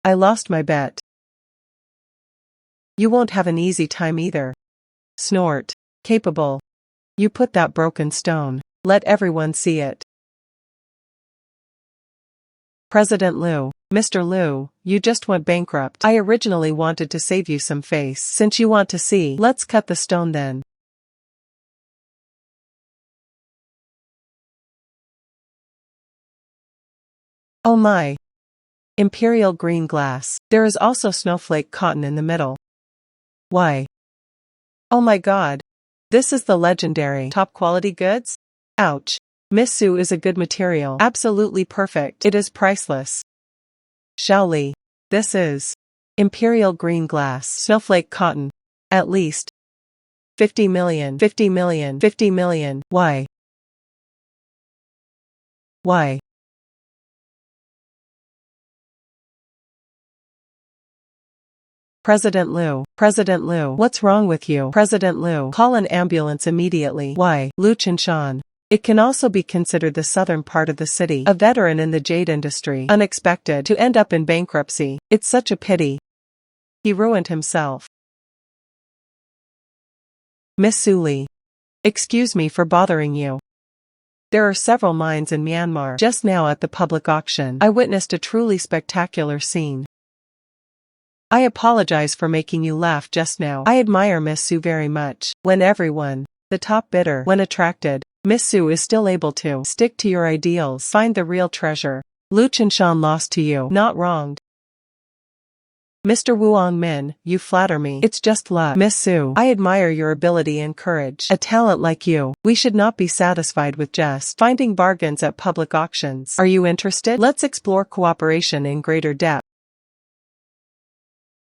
I lost my bet. You won't have an easy time either. Snort. Capable. You put that broken stone. Let everyone see it. President Liu. Mr. Liu, you just went bankrupt. I originally wanted to save you some face. Since you want to see, let's cut the stone then. Oh my. Imperial green glass. There is also snowflake cotton in the middle. Why? Oh my god. This is the legendary top quality goods? Ouch. Miss Su is a good material. Absolutely perfect. It is priceless. Shaoli. This is Imperial green glass. Snowflake cotton. At least 50 million. 50 million. 50 million. Why? Why? President Liu. President Liu. What's wrong with you? President Liu. Call an ambulance immediately. Why? Lu Qinshan. It can also be considered the southern part of the city. A veteran in the jade industry. Unexpected to end up in bankruptcy. It's such a pity. He ruined himself. Miss Suli. Excuse me for bothering you. There are several mines in Myanmar. Just now at the public auction, I witnessed a truly spectacular scene. I apologize for making you laugh just now. I admire Miss Su very much. When everyone, the top bidder, when attracted, Miss Su is still able to stick to your ideals. Find the real treasure. Lu Qinshan lost to you. Not wronged. Mr. Wuong Min, you flatter me. It's just luck. Miss Su, I admire your ability and courage. A talent like you, we should not be satisfied with just finding bargains at public auctions. Are you interested? Let's explore cooperation in greater depth.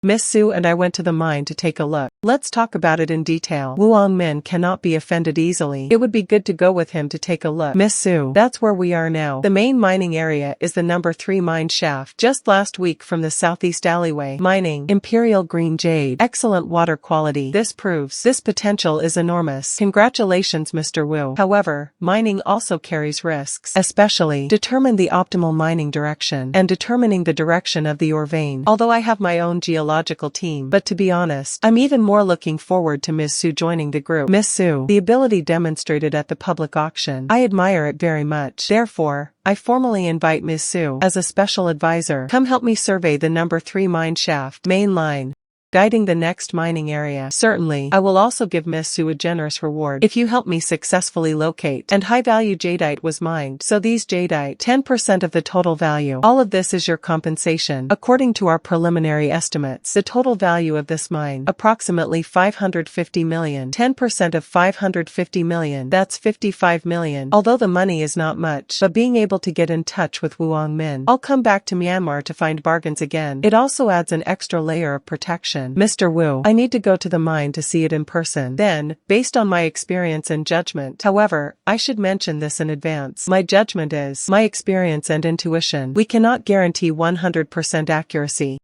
Miss Su and I went to the mine to take a look. Let's talk about it in detail. Wuong Min cannot be offended easily. It would be good to go with him to take a look. Miss Su, that's where we are now. The main mining area is the number 3 mine shaft. Just last week from the southeast alleyway. Mining. Imperial green jade. Excellent water quality. This proves this potential is enormous. Congratulations, Mr. Wu. However, mining also carries risks. Especially, determine the optimal mining direction and determining the direction of the ore vein. Although I have my own geological team, but to be honest, I'm even more looking forward to Miss Su joining the group. Miss Su, the ability demonstrated at the public auction, I admire it very much. Therefore, I formally invite Miss Su as a special advisor. Come help me survey the number 3 mine shaft, main line, guiding the next mining area. Certainly, I will also give Miss Su a generous reward if you help me successfully locate. And high-value jadeite was mined. So these jadeite, 10% of the total value. All of this is your compensation. According to our preliminary estimates, the total value of this mine, approximately 550 million. 10% of 550 million, that's 55 million. Although the money is not much, but being able to get in touch with Wuong Min, I'll come back to Myanmar to find bargains again. It also adds an extra layer of protection. Mr. Wu, I need to go to the mine to see it in person. Then, based on my experience and judgment. However, I should mention this in advance. My judgment is my experience and intuition. We cannot guarantee 100% accuracy.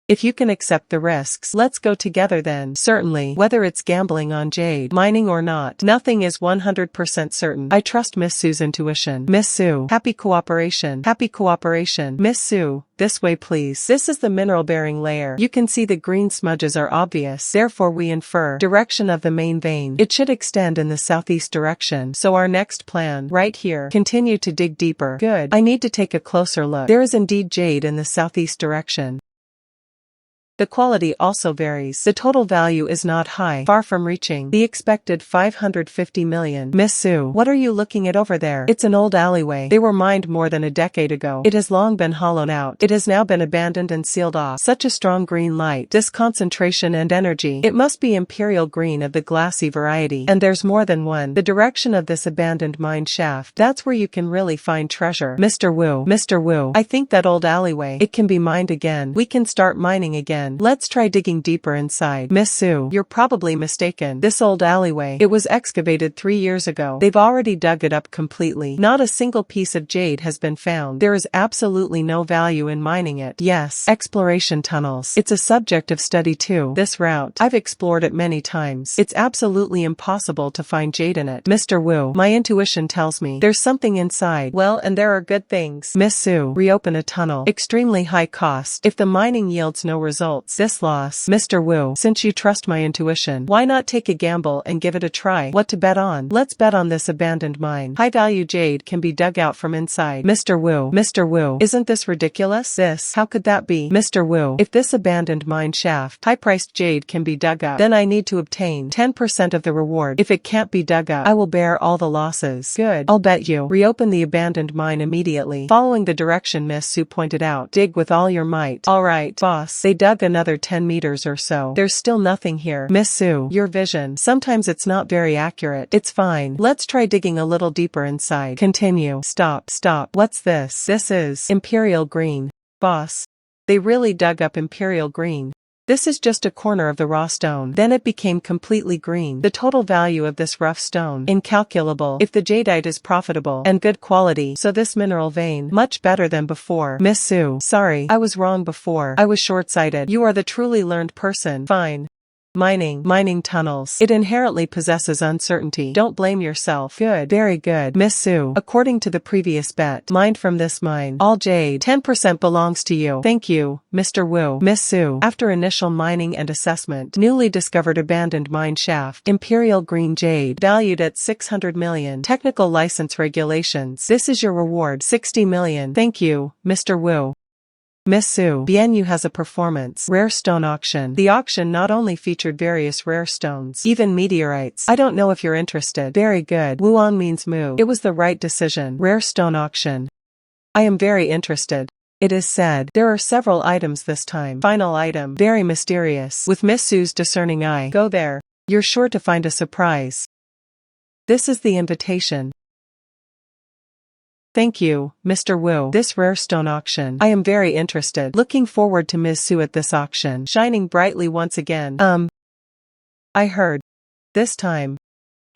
If you can accept the risks, let's go together then. Certainly, whether it's gambling on jade, mining or not, nothing is 100% certain. I trust Miss Su's intuition. Miss Su, happy cooperation. Happy cooperation. Miss Su, this way please. This is the mineral-bearing layer. You can see the green smudges are obvious. Therefore we infer direction of the main vein. It should extend in the southeast direction. So our next plan, right here, continue to dig deeper. Good. I need to take a closer look. There is indeed jade in the southeast direction. The quality also varies. The total value is not high, far from reaching the expected 550 million. Miss Su, what are you looking at over there? It's an old alleyway. They were mined more than a decade ago. It has long been hollowed out. It has now been abandoned and sealed off. Such a strong green light, this concentration and energy. It must be imperial green of the glassy variety. And there's more than one. The direction of this abandoned mine shaft, that's where you can really find treasure. Mr. Wu, I think that old alleyway, it can be mined again. We can start mining again. again. Let's try digging deeper inside. Miss Sue, you're probably mistaken. This old alleyway, it was excavated 3 years ago. They've already dug it up completely. Not a single piece of jade has been found. There is absolutely no value in mining it. Yes, exploration tunnels. It's a subject of study too. This route, I've explored it many times. It's absolutely impossible to find jade in it. Mr. Wu, my intuition tells me there's something inside. Well, and there are good things. Miss Sue, reopen a tunnel. Extremely high cost. If the mining yields no results, this loss. Mr. Wu, since you trust my intuition, why not take a gamble and give it a try? What to bet on? Let's bet on this abandoned mine. High-value jade can be dug out from inside. Mr. Wu, isn't this ridiculous? How could that be? Mr. Wu, if this abandoned mine shaft, high-priced jade can be dug up, then I need to obtain 10% of the reward. If it can't be dug up, I will bear all the losses. Good. I'll bet you. Reopen the abandoned mine immediately. Following the direction Miss Sue pointed out. Dig with all your might. Alright, boss. They dug another 10 meters or so. There's still nothing here. Miss Sue, your vision. Sometimes it's not very accurate. It's fine. Let's try digging a little deeper inside. Continue. Stop. What's this? This is Imperial Green. Boss. They really dug up Imperial Green. This is just a corner of the raw stone. Then it became completely green. The total value of this rough stone, incalculable. If the jadeite is profitable and good quality, so this mineral vein, much better than before. Miss Sue, sorry, I was wrong before. I was short-sighted. You are the truly learned person. Fine. Mining tunnels. It inherently possesses uncertainty. Don't blame yourself. Good. Very good. Miss Sue, according to the previous bet, mined from this mine, all jade, 10% belongs to you. Thank you, Mr. Wu. Miss Sue, after initial mining and assessment, newly discovered abandoned mine shaft, Imperial Green jade, valued at 600 million. Technical license regulations. This is your reward, 60 million. Thank you, Mr. Wu. Miss Sue, Bienyu has a performance. Rare stone auction. The auction not only featured various rare stones, even meteorites. I don't know if you're interested. Very good. Wuan means move. It was the right decision. Rare stone auction. I am very interested. It is said, there are several items this time. Final item. Very mysterious. With Miss Sue's discerning eye. Go there. You're sure to find a surprise. This is the invitation. Thank you, Mr. Wu. This rare stone auction. I am very interested. Looking forward to Ms. Sue at this auction. Shining brightly once again. I heard. This time.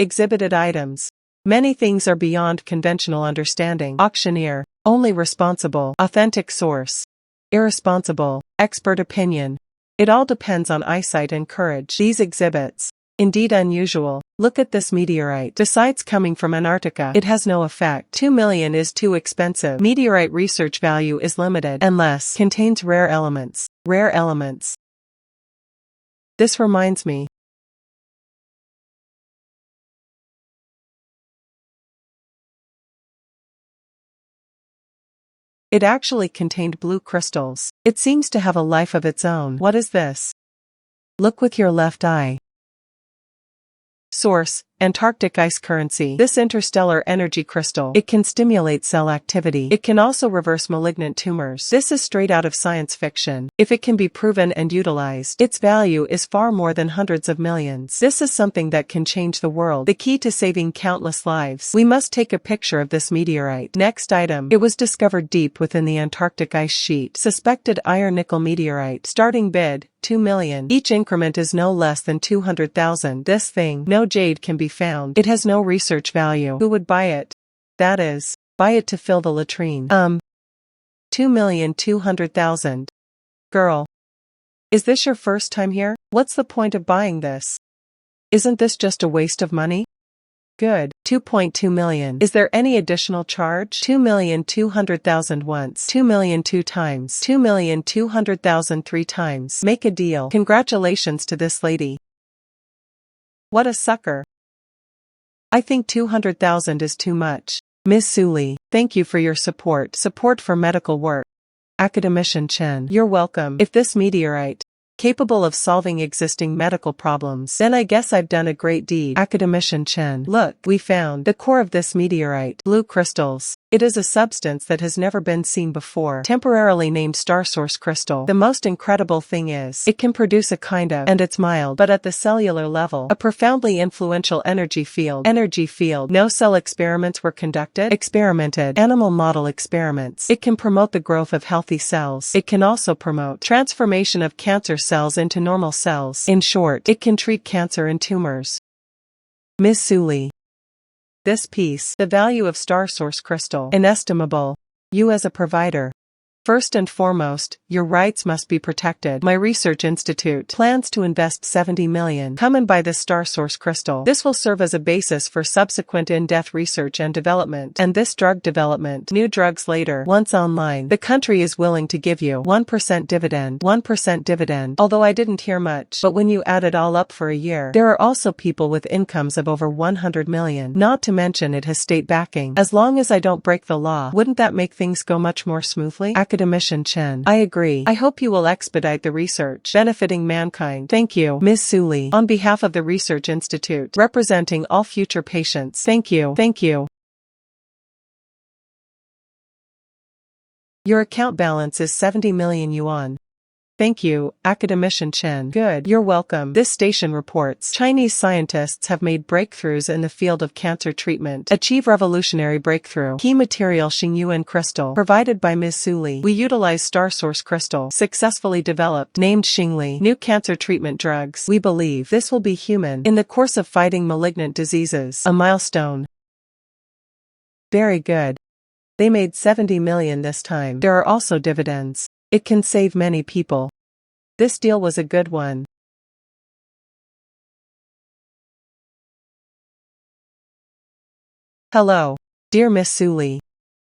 Exhibited items. Many things are beyond conventional understanding. Auctioneer. Only responsible. Authentic source. Irresponsible. Expert opinion. It all depends on eyesight and courage. These exhibits. Indeed unusual. Look at this meteorite. Besides coming from Antarctica, it has no effect. 2 million is too expensive. Meteorite research value is limited unless contains rare elements. Rare elements. This reminds me. It actually contained blue crystals. It seems to have a life of its own. What is this? Look with your left eye. Source, Antarctic ice currency. This interstellar energy crystal. It can stimulate cell activity. It can also reverse malignant tumors. This is straight out of science fiction. If it can be proven and utilized, its value is far more than hundreds of millions. This is something that can change the world. The key to saving countless lives. We must take a picture of this meteorite. Next item. It was discovered deep within the Antarctic ice sheet. Suspected iron-nickel meteorite. Starting bid. 2 million. Each increment is no less than 200,000. This thing, no jade can be found. It has no research value. Who would buy it? That is, buy it to fill the latrine. 2,200,000. Girl. Is this your first time here? What's the point of buying this? Isn't this just a waste of money? Good. 2.2 million. Is there any additional charge? 2,200,000 once. 2 million 2 times. 2,200,000 3 times. Make a deal. Congratulations to this lady. What a sucker. I think 200,000 is too much. Ms. Suli, thank you for your support. Support for medical work. Academician Chen. You're welcome. If this meteorite capable of solving existing medical problems, then I guess I've done a great deed. Academician Chen. Look, we found the core of this meteorite. Blue crystals. It is a substance that has never been seen before, temporarily named star source crystal. The most incredible thing is, it can produce a kind of, and it's mild, but at the cellular level, a profoundly influential energy field. No cell experiments were conducted. Animal model experiments. It can promote the growth of healthy cells. It can also promote transformation of cancer cells into normal cells. In short, it can treat cancer and tumors. Ms. Suley. This piece, the value of star source crystal, inestimable. You as a provider. First and foremost, your rights must be protected. My research institute plans to invest $70 million. Come and buy this star source crystal. This will serve as a basis for subsequent in-depth research and development. And this drug development, new drugs later, once online, the country is willing to give you 1% dividend. 1% dividend. Although I didn't hear much, but when you add it all up for a year, there are also people with incomes of over 100 million. Not to mention it has state backing. As long as I don't break the law, wouldn't that make things go much more smoothly? Academician Chen. I agree. I hope you will expedite the research, benefiting mankind. Thank you, Ms. Suley. On behalf of the Research Institute, representing all future patients. Thank you. Thank you. Your account balance is 70 million yuan. Thank you, Academician Chen. Good. You're welcome. This station reports Chinese scientists have made breakthroughs in the field of cancer treatment. Achieve revolutionary breakthrough. Key material Xingyuan crystal. Provided by Ms. Suley. We utilize star source crystal. Successfully developed. Named Xingli. New cancer treatment drugs. We believe this will be human. In the course of fighting malignant diseases. A milestone. Very good. They made 70 million this time. There are also dividends. It can save many people. This deal was a good one. Hello, dear Miss Suley.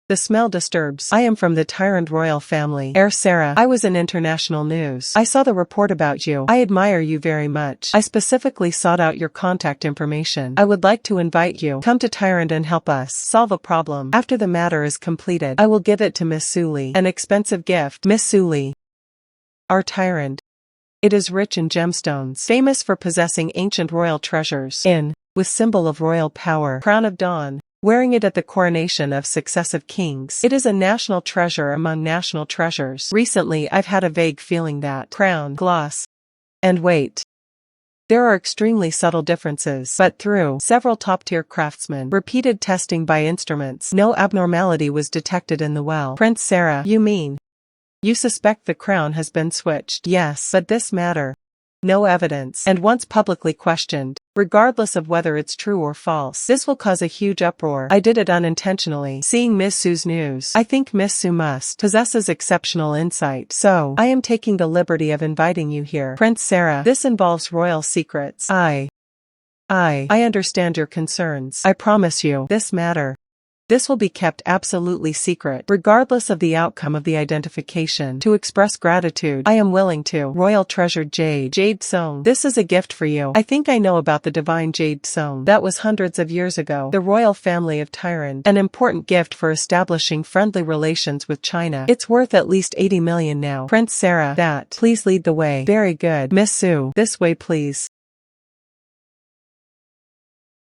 The smell disturbs. I am from the Tyrant royal family. Air Sarah. I was in international news. I saw the report about you. I admire you very much. I specifically sought out your contact information. I would like to invite you. Come to Tyrant and help us solve a problem. After the matter is completed, I will give it to Miss Suley. An expensive gift. Miss Suley. Our Tyrant. It is rich in gemstones. Famous for possessing ancient royal treasures. With symbol of royal power. Crown of Dawn. Wearing it at the coronation of successive kings. It is a national treasure among national treasures. Recently I've had a vague feeling that crown, gloss, and weight. There are extremely subtle differences, but through several top-tier craftsmen, repeated testing by instruments, no abnormality was detected in the well. Prince Sarah, you mean? You suspect the crown has been switched? Yes, but this matter. No evidence, and once publicly questioned, regardless of whether it's true or false, this will cause a huge uproar. I did it unintentionally. Seeing Miss Su's news, I think Miss Su possesses exceptional insight, so I am taking the liberty of inviting you here. Prince Sarah, this involves royal secrets. I understand your concerns. I promise you, this matter. This will be kept absolutely secret, regardless of the outcome of the identification. To express gratitude, I am willing to. Royal treasured jade. Jade sewn. This is a gift for you. I think I know about the divine jade sewn. That was hundreds of years ago. The royal family of Tyrant. An important gift for establishing friendly relations with China. It's worth at least 80 million now. Prince Sarah, that. Please lead the way. Very good. Miss Su, this way please.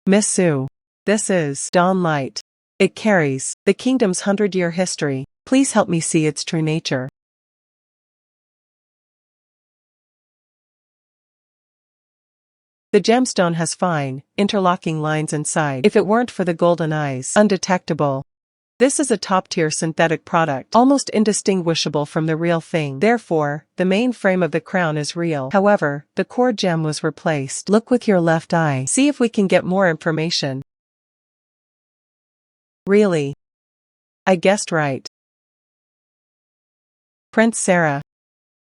Miss Su. This is Dawn Light. It carries the kingdom's 100-year history. Please help me see its true nature. The gemstone has fine, interlocking lines inside. If it weren't for the golden eyes, undetectable. This is a top-tier synthetic product, almost indistinguishable from the real thing. Therefore, the main frame of the crown is real. However, the core gem was replaced. Look with your left eye. See if we can get more information. Really? I guessed right. Prince Sarah.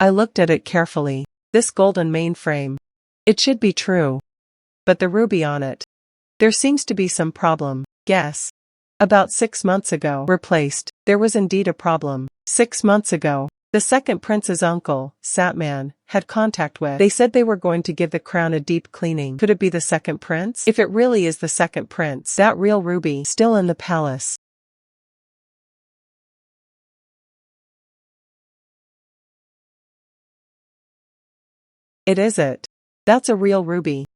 I looked at it carefully. This golden mainframe. It should be true. But the ruby on it. There seems to be some problem. Guess. About 6 months ago. Replaced. There was indeed a problem. 6 months ago. The second prince's uncle, Satman, had contact with. They said they were going to give the crown a deep cleaning. Could it be the second prince? If it really is the second prince, that real ruby, still in the palace. It is it. That's a real ruby.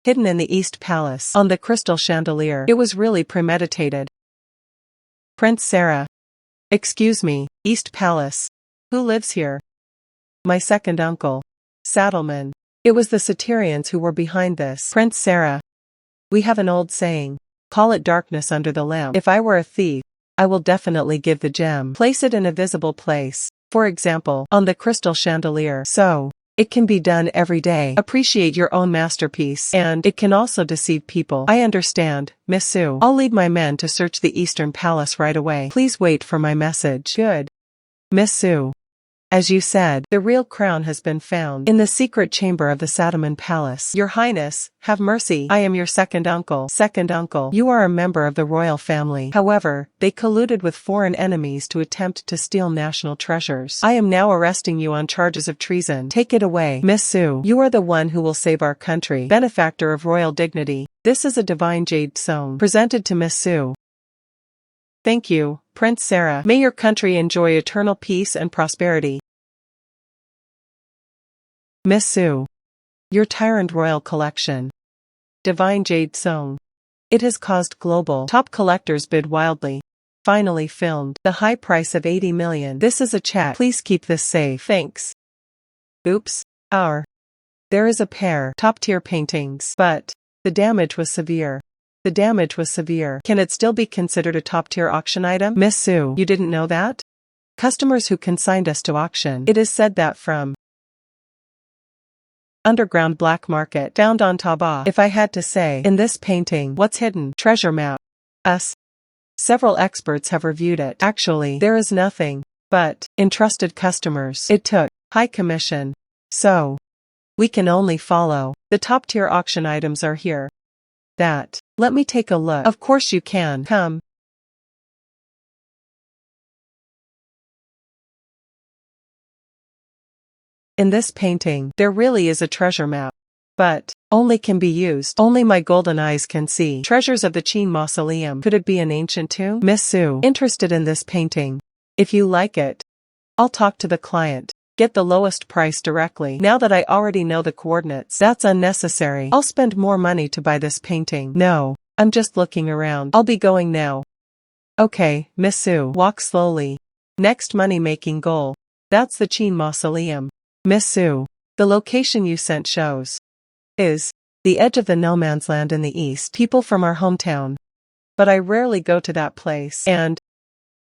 Hidden in the East Palace, on the crystal chandelier. It was really premeditated. Prince Sarah. Excuse me, East Palace. Who lives here? My second uncle. Saddleman. It was the Satyrians who were behind this. Prince Sarah. We have an old saying. Call it darkness under the lamp. If I were a thief, I will definitely give the gem. Place it in a visible place. For example, on the crystal chandelier. So, it can be done every day. Appreciate your own masterpiece. And it can also deceive people. I understand, Miss Sue. I'll lead my men to search the Eastern Palace right away. Please wait for my message. Good. Miss Sue. As you said, the real crown has been found in the secret chamber of the Saddleman Palace. Your Highness, have mercy. I am your second uncle. Second uncle. You are a member of the royal family. However, they colluded with foreign enemies to attempt to steal national treasures. I am now arresting you on charges of treason. Take it away. Miss Sue, you are the one who will save our country. Benefactor of royal dignity. This is a divine jade stone. Presented to Miss Sue. Thank you, Prince Sarah. May your country enjoy eternal peace and prosperity. Miss Sue. Your Tyrant Royal Collection. Divine Jade Sewn. It has caused global top collectors bid wildly. Finally filmed. The high price of 80 million. This is a chat. Please keep this safe. Thanks. Oops. There is a pair. Top-tier paintings. But the damage was severe. The damage was severe. Can it still be considered a top-tier auction item? Miss Sue, you didn't know that? Customers who consigned us to auction. It is said that from underground black market found on Taba. If I had to say, in this painting, what's hidden? Treasure map. Several experts have reviewed it. Actually, there is nothing but entrusted customers. It took high commission. So, we can only follow. The top-tier auction items are here. Let me take a look. Of course you can. Come. In this painting, there really is a treasure map. But only can be used. Only my golden eyes can see. Treasures of the Qin Mausoleum. Could it be an ancient tomb? Miss Sue, interested in this painting. If you like it, I'll talk to the client. Get the lowest price directly. Now that I already know the coordinates, that's unnecessary. I'll spend more money to buy this painting. No, I'm just looking around. I'll be going now. Okay, Miss Sue, walk slowly. Next money-making goal. That's the Qin Mausoleum. Miss Sue, the location you sent shows is the edge of the no man's land in the east. People from our hometown. But I rarely go to that place. And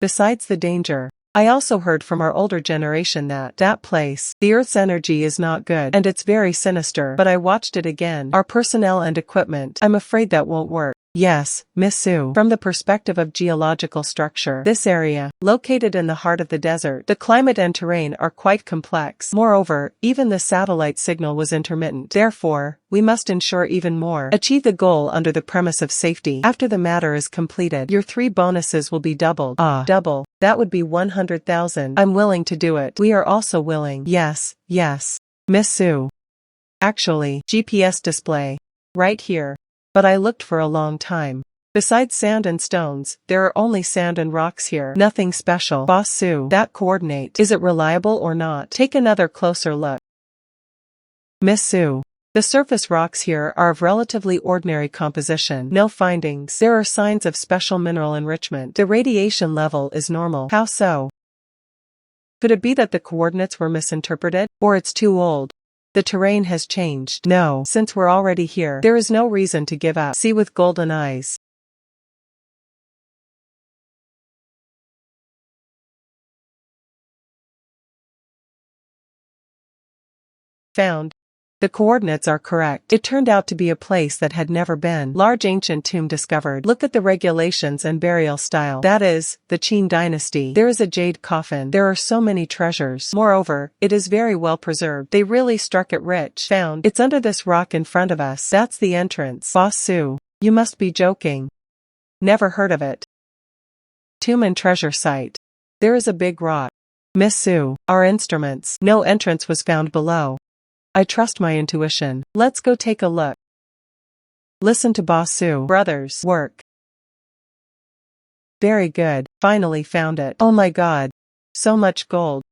besides the danger, I also heard from our older generation that place, the Earth's energy is not good and it's very sinister. But I watched it again. Our personnel and equipment. I'm afraid that won't work. Yes, Miss Sue. From the perspective of geological structure, this area, located in the heart of the desert, the climate and terrain are quite complex. Moreover, even the satellite signal was intermittent. Therefore, we must ensure even more. Achieve the goal under the premise of safety. After the matter is completed, your 3 bonuses will be doubled. Double. That would be 100,000. I'm willing to do it. We are also willing. Yes, Miss Sue. Actually, GPS display. Right here. But I looked for a long time. Besides sand and stones, there are only sand and rocks here. Nothing special. Boss Sue, that coordinate. Is it reliable or not? Take another closer look. Miss Sue. The surface rocks here are of relatively ordinary composition. No findings. There are signs of special mineral enrichment. The radiation level is normal. How so? Could it be that the coordinates were misinterpreted? Or it's too old? The terrain has changed. No, since we're already here, there is no reason to give up. See with golden eyes. Found. The coordinates are correct. It turned out to be a place that had never been. Large ancient tomb discovered. Look at the regulations and burial style. That is, the Qin dynasty. There is a jade coffin. There are so many treasures. Moreover, it is very well preserved. They really struck it rich. Found. It's under this rock in front of us. That's the entrance. Boss Sue, you must be joking. Never heard of it. Tomb and treasure site. There is a big rock. Miss Sue, our instruments. No entrance was found below. I trust my intuition. Let's go take a look. Listen to Boss Sue. Brothers, work. Very good. Finally found it. Oh my god. So much gold.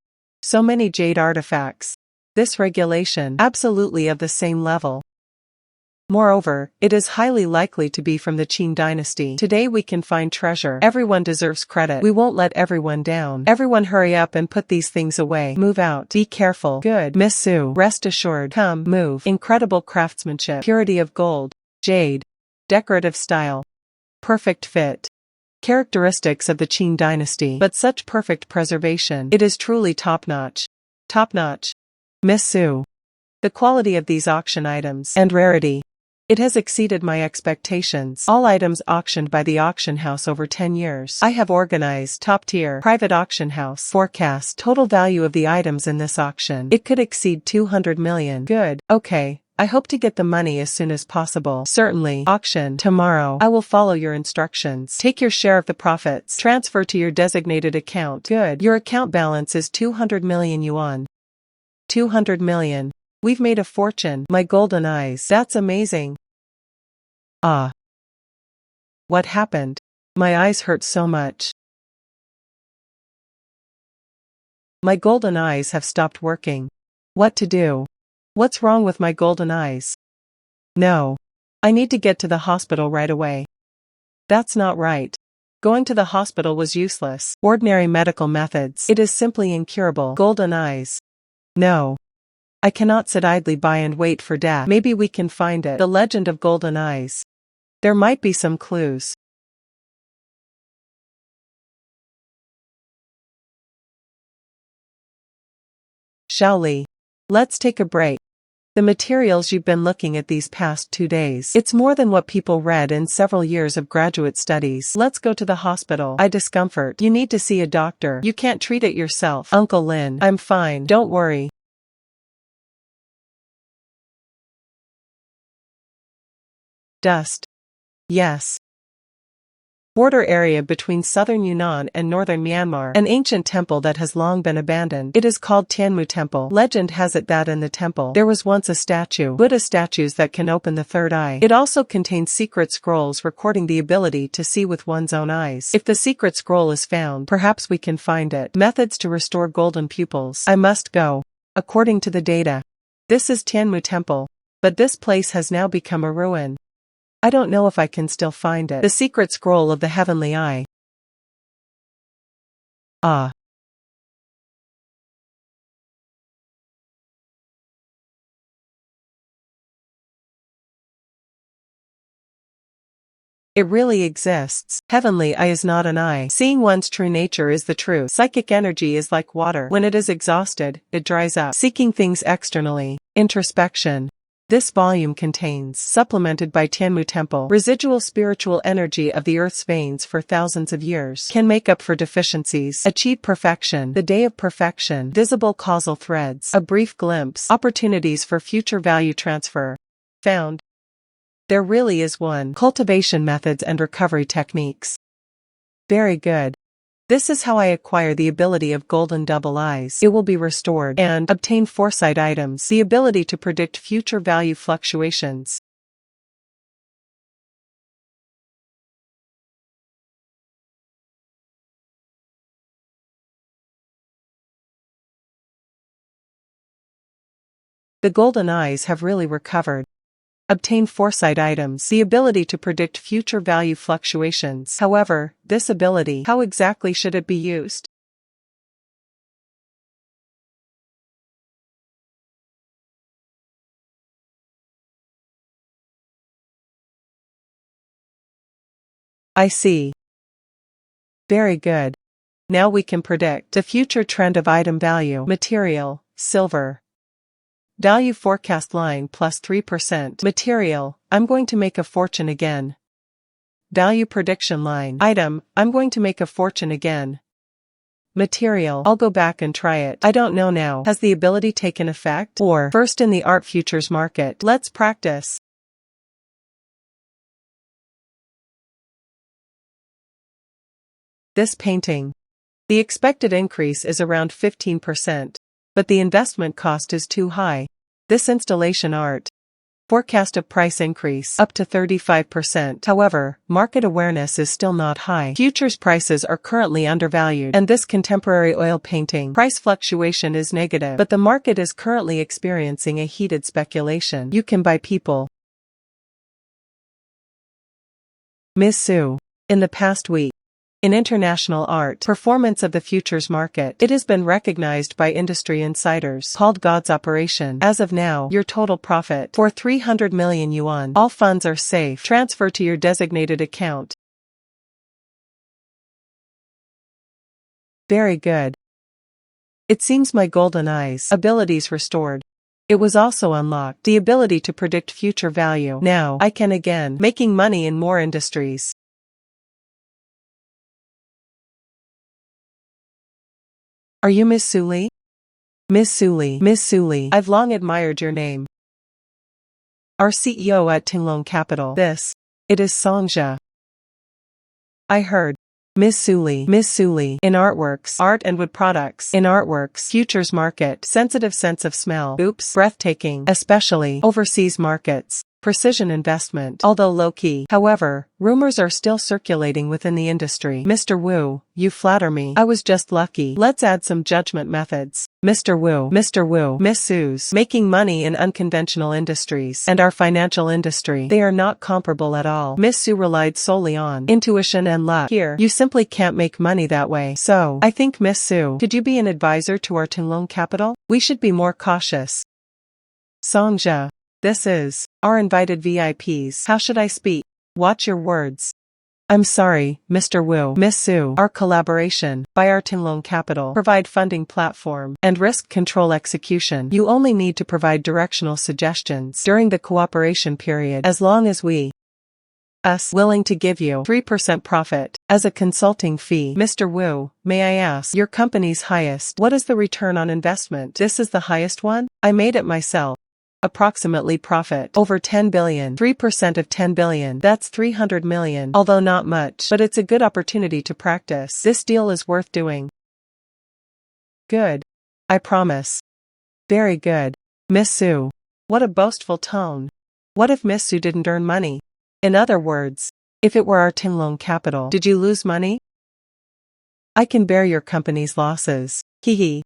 So many jade artifacts. This regulation, absolutely of the same level. Moreover, it is highly likely to be from the Qing dynasty. Today we can find treasure. Everyone deserves credit. We won't let everyone down. Everyone hurry up and put these things away. Move out. Be careful. Good. Miss Sue. Rest assured. Come. Move. Incredible craftsmanship. Purity of gold. Jade. Decorative style. Perfect fit. Characteristics of the Qing dynasty. But such perfect preservation. It is truly top-notch. Top-notch. Miss Sue. The quality of these auction items. And rarity. It has exceeded my expectations. All items auctioned by the auction house over 10 years. I have organized top-tier private auction house. Forecast total value of the items in this auction. It could exceed 200 million. Good. Okay. I hope to get the money as soon as possible. Certainly. Auction. Tomorrow. I will follow your instructions. Take your share of the profits. Transfer to your designated account. Good. Your account balance is 200 million yuan. 200 million. We've made a fortune. My golden eyes. That's amazing. Ah. What happened? My eyes hurt so much. My golden eyes have stopped working. What to do? What's wrong with my golden eyes? No. I need to get to the hospital right away. That's not right. Going to the hospital was useless. Ordinary medical methods. It is simply incurable. Golden eyes. No. I cannot sit idly by and wait for death. Maybe we can find it. The legend of golden eyes. There might be some clues. Shaoli. Let's take a break. The materials you've been looking at these past 2 days. It's more than what people read in several years of graduate studies. Let's go to the hospital. Eye discomfort. You need to see a doctor. You can't treat it yourself. Uncle Lin. I'm fine. Don't worry. Dust. Yes. Border area between southern Yunnan and northern Myanmar. An ancient temple that has long been abandoned. It is called Tianmu Temple. Legend has it that in the temple there was once a statue. Buddha statues that can open the third eye. It also contains secret scrolls recording the ability to see with one's own eyes. If the secret scroll is found, perhaps we can find it. Methods to restore golden pupils. I must go. According to the data, this is Tianmu Temple. But this place has now become a ruin. I don't know if I can still find it. The secret scroll of the heavenly eye. Ah. It really exists. Heavenly eye is not an eye. Seeing one's true nature is the truth. Psychic energy is like water. When it is exhausted, it dries up. Seeking things externally. Introspection. This volume contains, supplemented by Tianmu Temple, residual spiritual energy of the Earth's veins for thousands of years, can make up for deficiencies, achieve perfection, the day of perfection, visible causal threads, a brief glimpse, opportunities for future value transfer. Found. There really is one. Cultivation methods and recovery techniques. Very good. This is how I acquire the ability of golden double eyes. It will be restored. And obtain foresight items, the ability to predict future value fluctuations. The golden eyes have really recovered. Obtain foresight items, the ability to predict future value fluctuations. However, this ability, how exactly should it be used? I see. Very good. Now we can predict the future trend of item value. Material, silver. Value forecast line plus 3%. Material, I'm going to make a fortune again. Value prediction line. Item, I'm going to make a fortune again. Material, I'll go back and try it. I don't know now. Has the ability taken effect? Or, first in the art futures market. Let's practice. This painting. The expected increase is around 15%. But the investment cost is too high. This installation art. Forecast of price increase up to 35%. However, market awareness is still not high. Futures prices are currently undervalued. And this contemporary oil painting price fluctuation is negative. But the market is currently experiencing a heated speculation. You can buy people. Ms. Su. In the past week, in international art performance of the futures market, it has been recognized by industry insiders called God's operation. As of now, your total profit for 300 million yuan. All funds are safe. Transfer to your designated account. Very good. It seems my golden eyes abilities restored. It was also unlocked the ability to predict future value. Now, I can again making money in more industries. Are you Miss Su Li? Miss Su Li. Miss Su Li, I've long admired your name. Our CEO at Tinglong Capital. It is Song Jia. I heard. Miss Su Li. Miss Su Li. In artworks, art and wood products. In artworks, futures market, sensitive sense of smell. Oops, breathtaking, especially overseas markets. Precision investment, although low-key. However, rumors are still circulating within the industry. Mr. Wu, you flatter me. I was just lucky. Let's add some judgment methods. Mr. Wu, Miss Su's making money in unconventional industries and our financial industry. They are not comparable at all. Miss Su relied solely on intuition and luck. Here, you simply can't make money that way. So, I think Miss Su, could you be an advisor to our Tinglong Capital? We should be more cautious. Song Jia. This is our invited VIPs. How should I speak? Watch your words. I'm sorry, Mr. Wu. Miss Su. Our collaboration by our Tinglong Capital provide funding platform and risk control execution. You only need to provide directional suggestions during the cooperation period as long as we willing to give you 3% profit as a consulting fee. Mr. Wu, may I ask your company's highest? What is the return on investment? This is the highest one? I made it myself. Approximately profit over 10 billion. 3% of 10 billion. That's 300 million. Although not much, but it's a good opportunity to practice. This deal is worth doing. Good. I promise. Very good. Miss Su. What a boastful tone. What if Miss Su didn't earn money? In other words, if it were our Tinglong Capital, did you lose money? I can bear your company's losses. Hee.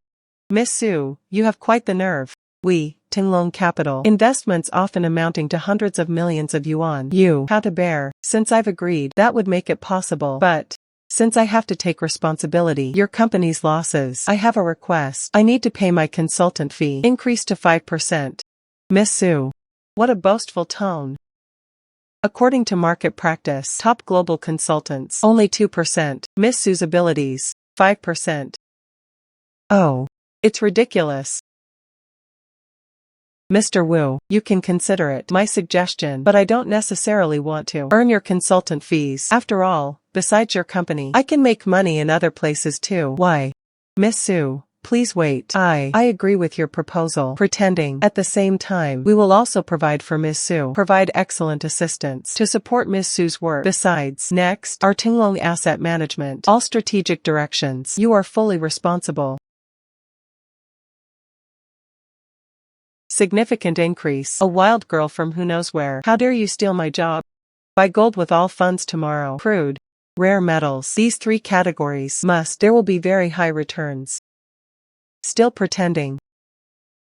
Miss Su, you have quite the nerve. We, Tinglong Capital, investments often amounting to hundreds of millions of yuan. You have to bear. Since I've agreed, that would make it possible. But since I have to take responsibility, your company's losses, I have a request. I need to pay my consultant fee. Increase to 5%. Miss Su. What a boastful tone. According to market practice, top global consultants, only 2%. Miss Su's abilities, 5%. Oh. It's ridiculous. Mr. Wu, you can consider it my suggestion, but I don't necessarily want to earn your consultant fees. After all, besides your company, I can make money in other places too. Why? Miss Su, please wait. I agree with your proposal. Pretending. At the same time, we will also provide for Miss Su. Provide excellent assistance to support Miss Su's work. Besides, next, our Tinglong Asset Management. All strategic directions. You are fully responsible. Significant increase. A wild girl from who knows where. How dare you steal my job? Buy gold with all funds tomorrow. Crude. Rare metals. These three categories must. There will be very high returns. Still pretending.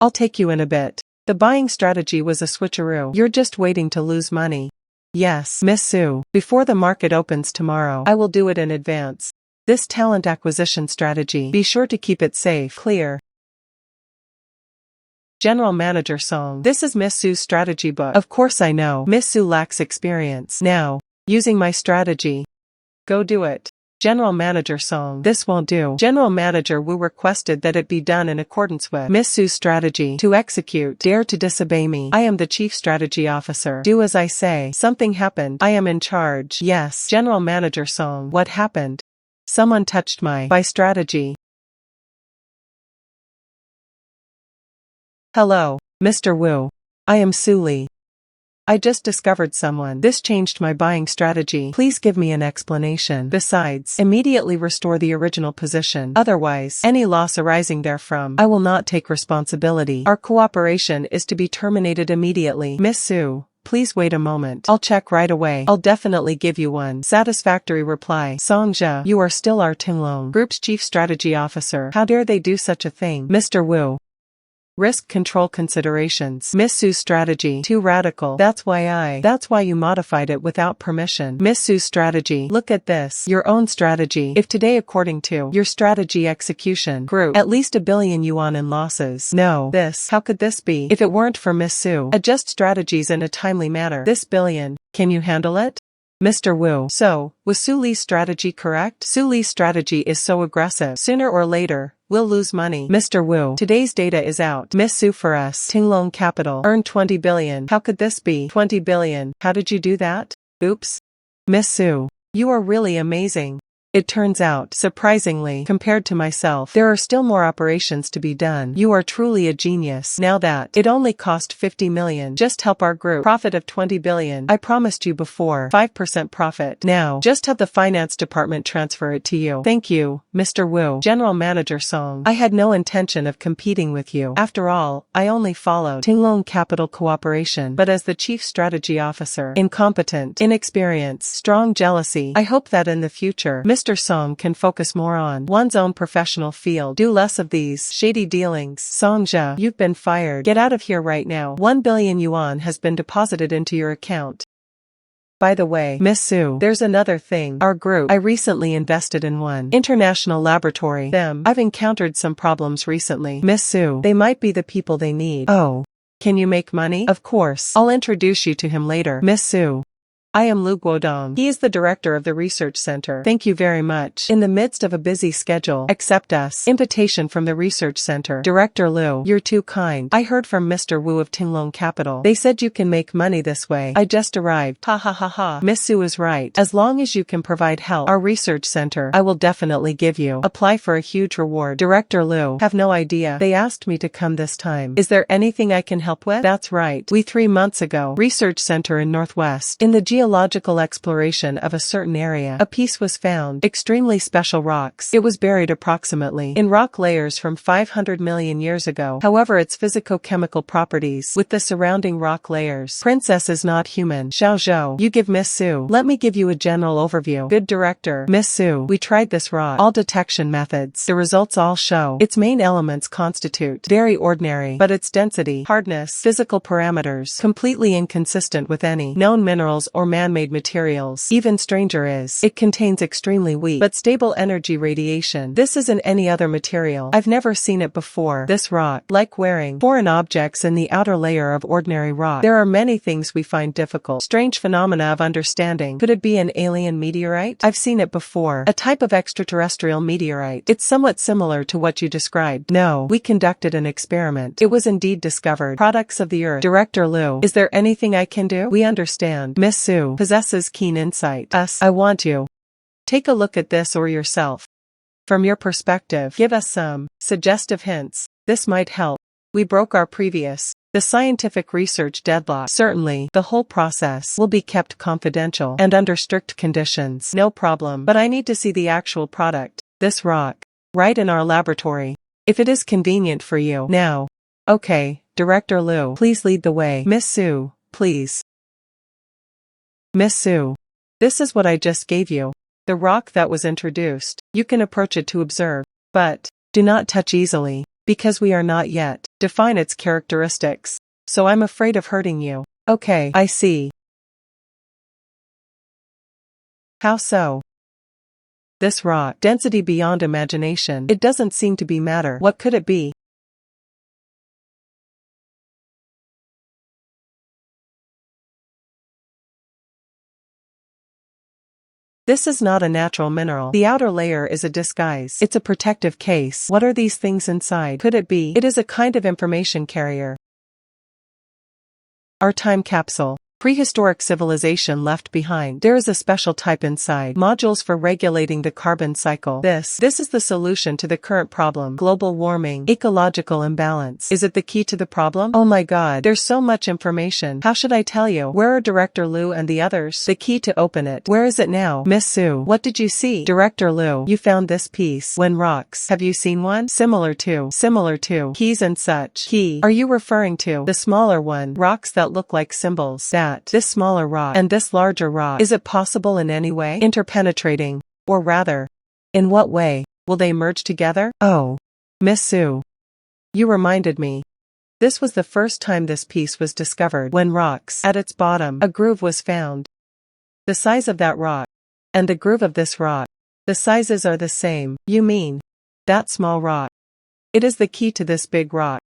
I'll take you in a bit. The buying strategy was a switcheroo. You're just waiting to lose money. Yes, Miss Su. Before the market opens tomorrow, I will do it in advance. This talent acquisition strategy. Be sure to keep it safe. Clear. General Manager Song. This is Miss Su's strategy book. Of course I know. Miss Su lacks experience. Now, using my strategy. Go do it. General Manager Song. This won't do. General Manager Wu requested that it be done in accordance with Miss Su's strategy. To execute. Dare to disobey me. I am the Chief Strategy Officer. Do as I say. Something happened. I am in charge. Yes. General Manager Song. What happened? Someone touched my strategy. Hello, Mr. Wu. I am Su Li. I just discovered someone. This changed my buying strategy. Please give me an explanation. Besides, immediately restore the original position. Otherwise, any loss arising therefrom, I will not take responsibility. Our cooperation is to be terminated immediately. Miss Su, please wait a moment. I'll check right away. I'll definitely give you one satisfactory reply. Song Jia, you are still our Tinglong Group's Chief Strategy Officer. How dare they do such a thing? Mr. Wu. Risk control considerations. Miss Sue's strategy. Too radical. That's why you modified it without permission. Miss Sue's strategy. Look at this. Your own strategy. If today according to your strategy execution group, at least a billion yuan in losses. No. How could this be? If it weren't for Miss Sue. Adjust strategies in a timely manner. This billion. Can you handle it? Mr. Wu. So, was Su Li's strategy correct? Su Li's strategy is so aggressive. Sooner or later, we'll lose money. Mr. Wu. Today's data is out. Miss Su for us. Tinglong Capital. Earned 20 billion. How could this be? 20 billion. How did you do that? Oops. Miss Su. You are really amazing. It turns out, surprisingly, compared to myself, there are still more operations to be done. You are truly a genius. Now that it only cost 50 million, just help our group. Profit of 20 billion. I promised you before. 5% profit. Now, just have the finance department transfer it to you. Thank you, Mr. Wu. General Manager Song. I had no intention of competing with you. After all, I only followed Tinglong Capital cooperation. But as the chief strategy officer, incompetent, inexperienced, strong jealousy. I hope that in the future, Mr. Song can focus more on one's own professional field. Do less of these shady dealings. Song Jia, you've been fired. Get out of here right now. 1 billion yuan has been deposited into your account. By the way, Miss Su, there's another thing. Our group, I recently invested in one international laboratory. I've encountered some problems recently. Miss Su, they might be the people they need. Oh. Can you make money? Of course. I'll introduce you to him later. Miss Su. I am Lu Guodong. He is the director of the research center. Thank you very much. In the midst of a busy schedule, accept us. Invitation from the research center. Director Lu, you're too kind. I heard from Mr. Wu of Tinglong Capital. They said you can make money this way. I just arrived. Ha ha ha ha. Miss Su is right. As long as you can provide help, our research center, I will definitely give you. Apply for a huge reward. Director Lu, have no idea. They asked me to come this time. Is there anything I can help with? That's right. 3 months ago, research center in Northwest. In the geological exploration of a certain area, a piece was found. Extremely special rocks. It was buried approximately in rock layers from 500 million years ago. However, its physico-chemical properties with the surrounding rock layers. Princess is not human. Xiao Zhou, you give Miss Su. Let me give you a general overview. Good director. Miss Su, we tried this rock. All detection methods. The results all show its main elements constitute very ordinary, but its density, hardness, physical parameters, completely inconsistent with any known minerals or man-made materials. Even stranger is, it contains extremely weak but stable energy radiation. This isn't any other material. I've never seen it before. This rock, like wearing foreign objects in the outer layer of ordinary rock. There are many things we find difficult. Strange phenomena of understanding. Could it be an alien meteorite? I've seen it before. A type of extraterrestrial meteorite. It's somewhat similar to what you described. No, we conducted an experiment. It was indeed discovered. Products of the Earth. Director Lu, is there anything I can do? We understand. Miss Su possesses keen insight. I want you. Take a look at this or yourself. From your perspective, give us some suggestive hints. This might help. We broke our previous the scientific research deadlock. Certainly, the whole process will be kept confidential and under strict conditions. No problem. But I need to see the actual product. This rock. Right in our laboratory. If it is convenient for you. Now. Okay, Director Lu, please lead the way. Miss Su, please. Miss Su. This is what I just gave you. The rock that was introduced. You can approach it to observe. But, do not touch easily, because we are not yet define its characteristics. So I'm afraid of hurting you. Okay, I see. How so? This rock, density beyond imagination. It doesn't seem to be matter. What could it be? This is not a natural mineral. The outer layer is a disguise. It's a protective case. What are these things inside? Could it be? It is a kind of information carrier. Our time capsule. Prehistoric civilization left behind. There is a special type inside. Modules for regulating the carbon cycle. This is the solution to the current problem. Global warming. Ecological imbalance. Is it the key to the problem? Oh my god, there's so much information. How should I tell you? Where are Director Lu and the others? The key to open it. Where is it now? Miss Su, what did you see? Director Lu, you found this piece. When rocks. Have you seen one? Similar to. Keys and such. Key. Are you referring to the smaller one? Rocks that look like symbols. This smaller rock and this larger rock. Is it possible in any way? Interpenetrating. Or rather, in what way? Will they merge together? Oh. Miss Su. You reminded me. This was the first time this piece was discovered when rocks at its bottom a groove was found. The size of that rock and the groove of this rock, the sizes are the same. You mean that small rock? It is the key to this big rock.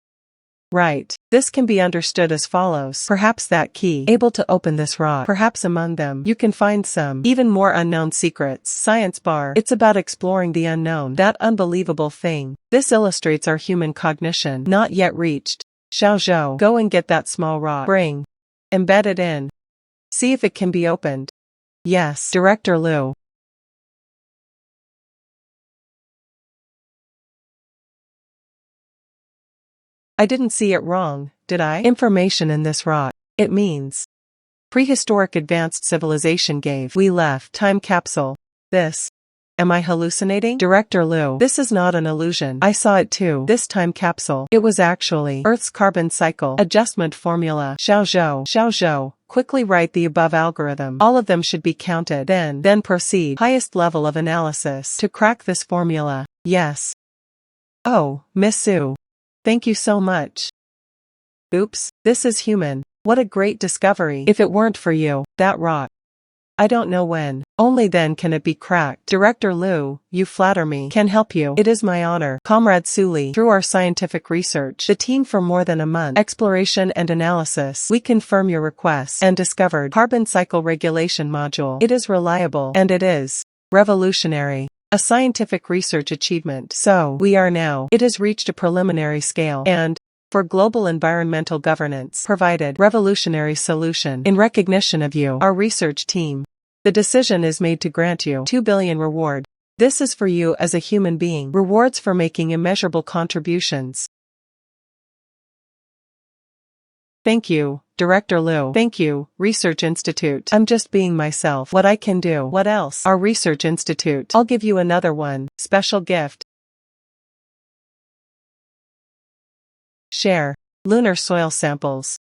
Right. This can be understood as follows. Perhaps that key able to open this rock. Perhaps among them you can find some even more unknown secrets. Science bar. It's about exploring the unknown. That unbelievable thing. This illustrates our human cognition not yet reached. Xiao Zhou. Go and get that small rock. Bring. Embed it in. See if it can be opened. Yes, Director Liu. I didn't see it wrong, did I? Information in this rock. It means prehistoric advanced civilization gave. We left. Time capsule. This. Am I hallucinating? Director Liu. This is not an illusion. I saw it too. This time capsule. It was actually Earth's carbon cycle adjustment formula. Xiao Zhou. Quickly write the above algorithm. All of them should be counted. Then proceed. Highest level of analysis to crack this formula. Yes. Oh, Miss Su. Thank you so much. Oops, this is human. What a great discovery. If it weren't for you, that rock. I don't know when. Only then can it be cracked. Director Liu, you flatter me. Can help you. It is my honor. Comrade Suli, through our scientific research, the team for more than a month, exploration and analysis, we confirm your request and discovered carbon cycle regulation module. It is reliable and it is revolutionary. A scientific research achievement. So, we are now. It has reached a preliminary scale and, for global environmental governance, provided revolutionary solution in recognition of you, our research team. The decision is made to grant you 2 billion reward. This is for you as a human being. Rewards for making immeasurable contributions. Thank you, Director Liu. Thank you, Research Institute. I'm just being myself. What I can do. What else? Our Research Institute. I'll give you another one. Special gift. Share. Lunar soil samples.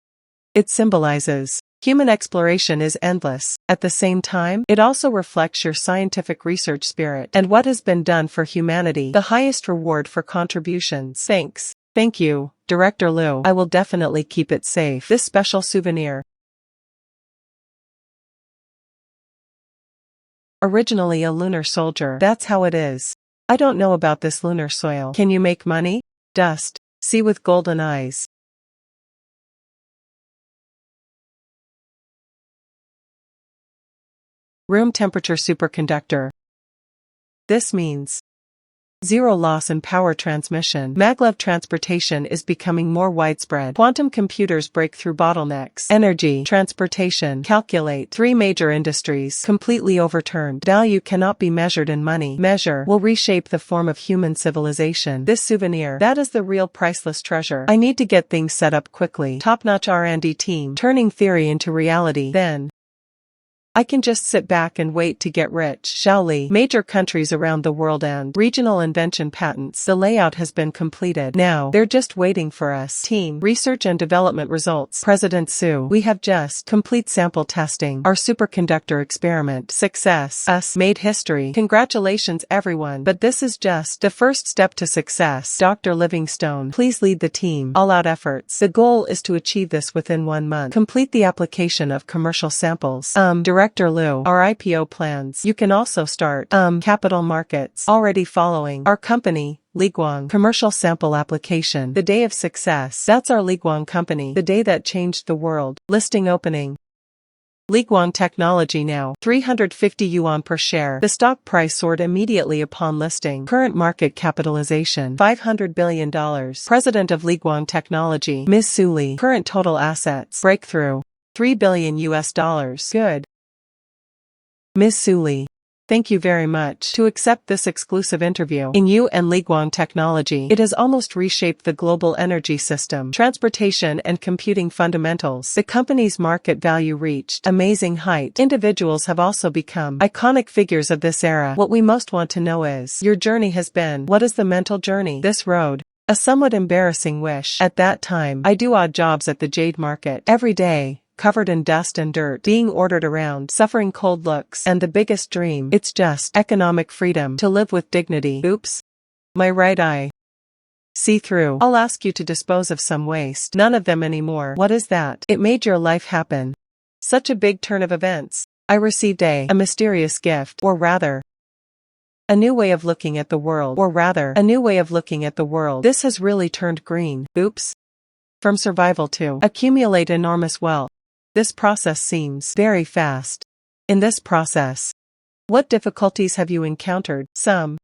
It symbolizes human exploration is endless. At the same time, it also reflects your scientific research spirit and what has been done for humanity. The highest reward for contributions. Thanks. Thank you, Director Liu. I will definitely keep it safe. This special souvenir. Originally a lunar soldier. That's how it is. I don't know about this lunar soil. Can you make money? Dust. See with golden eyes. Room temperature superconductor. This means zero loss in power transmission. Maglev transportation is becoming more widespread. Quantum computers break through bottlenecks. Energy, transportation, calculate. 3 major industries completely overturned. Value cannot be measured in money. Measure will reshape the form of human civilization. This souvenir, that is the real priceless treasure. I need to get things set up quickly. Top-notch R&D team, turning theory into reality. Then I can just sit back and wait to get rich. Shaoli. Major countries around the world and regional invention patents. The layout has been completed. Now, they're just waiting for us. Team. Research and development results. President Su. We have just complete sample testing. Our superconductor experiment. Success. Us. Made history. Congratulations everyone. But this is just the first step to success. Dr. Livingstone. Please lead the team. All out efforts. The goal is to achieve this within 1 month. Complete the application of commercial samples. Director Liu, our IPO plans. You can also start, capital markets. Already following. Our company, Liguang. Commercial sample application. The day of success. That's our Liguang company. The day that changed the world. Listing opening. Liguang Technology now. 350 yuan per share. The stock price soared immediately upon listing. Current market capitalization. $500 billion. President of Liguang Technology. Ms. Su Li. Current total assets. Breakthrough. $3 billion US. Good. Ms. Su Li. Thank you very much to accept this exclusive interview. In you and Liguang Technology, it has almost reshaped the global energy system, transportation and computing fundamentals. The company's market value reached amazing height. Individuals have also become iconic figures of this era. What we most want to know is, your journey has been, what is the mental journey? This road. A somewhat embarrassing wish. At that time, I do odd jobs at the jade market. Every day. Covered in dust and dirt, being ordered around, suffering cold looks, and the biggest dream, it's just economic freedom to live with dignity. Oops. My right eye. See through. I'll ask you to dispose of some waste. None of them anymore. What is that? It made your life happen. Such a big turn of events. I received a mysterious gift, or rather, a new way of looking at the world, a new way of looking at the world. This has really turned green. Oops. From survival to accumulate enormous wealth. This process seems very fast. In this process, what difficulties have you encountered? Some.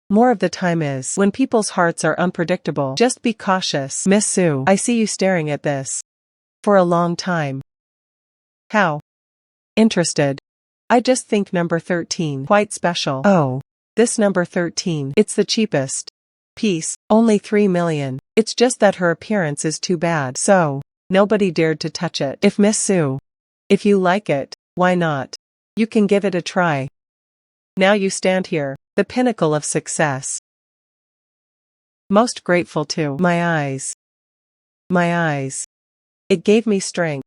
More of the time is when people's hearts are unpredictable. Just be cautious. Miss Sue, I see you staring at this for a long time. How interested. I just think number 13 quite special. Oh, this number 13, it's the cheapest piece, only 3 million. It's just that her appearance is too bad, so nobody dared to touch it. If Miss Sue, if you like it, why not? You can give it a try. Now you stand here, the pinnacle of success. Most grateful to my eyes. My eyes. It gave me strength.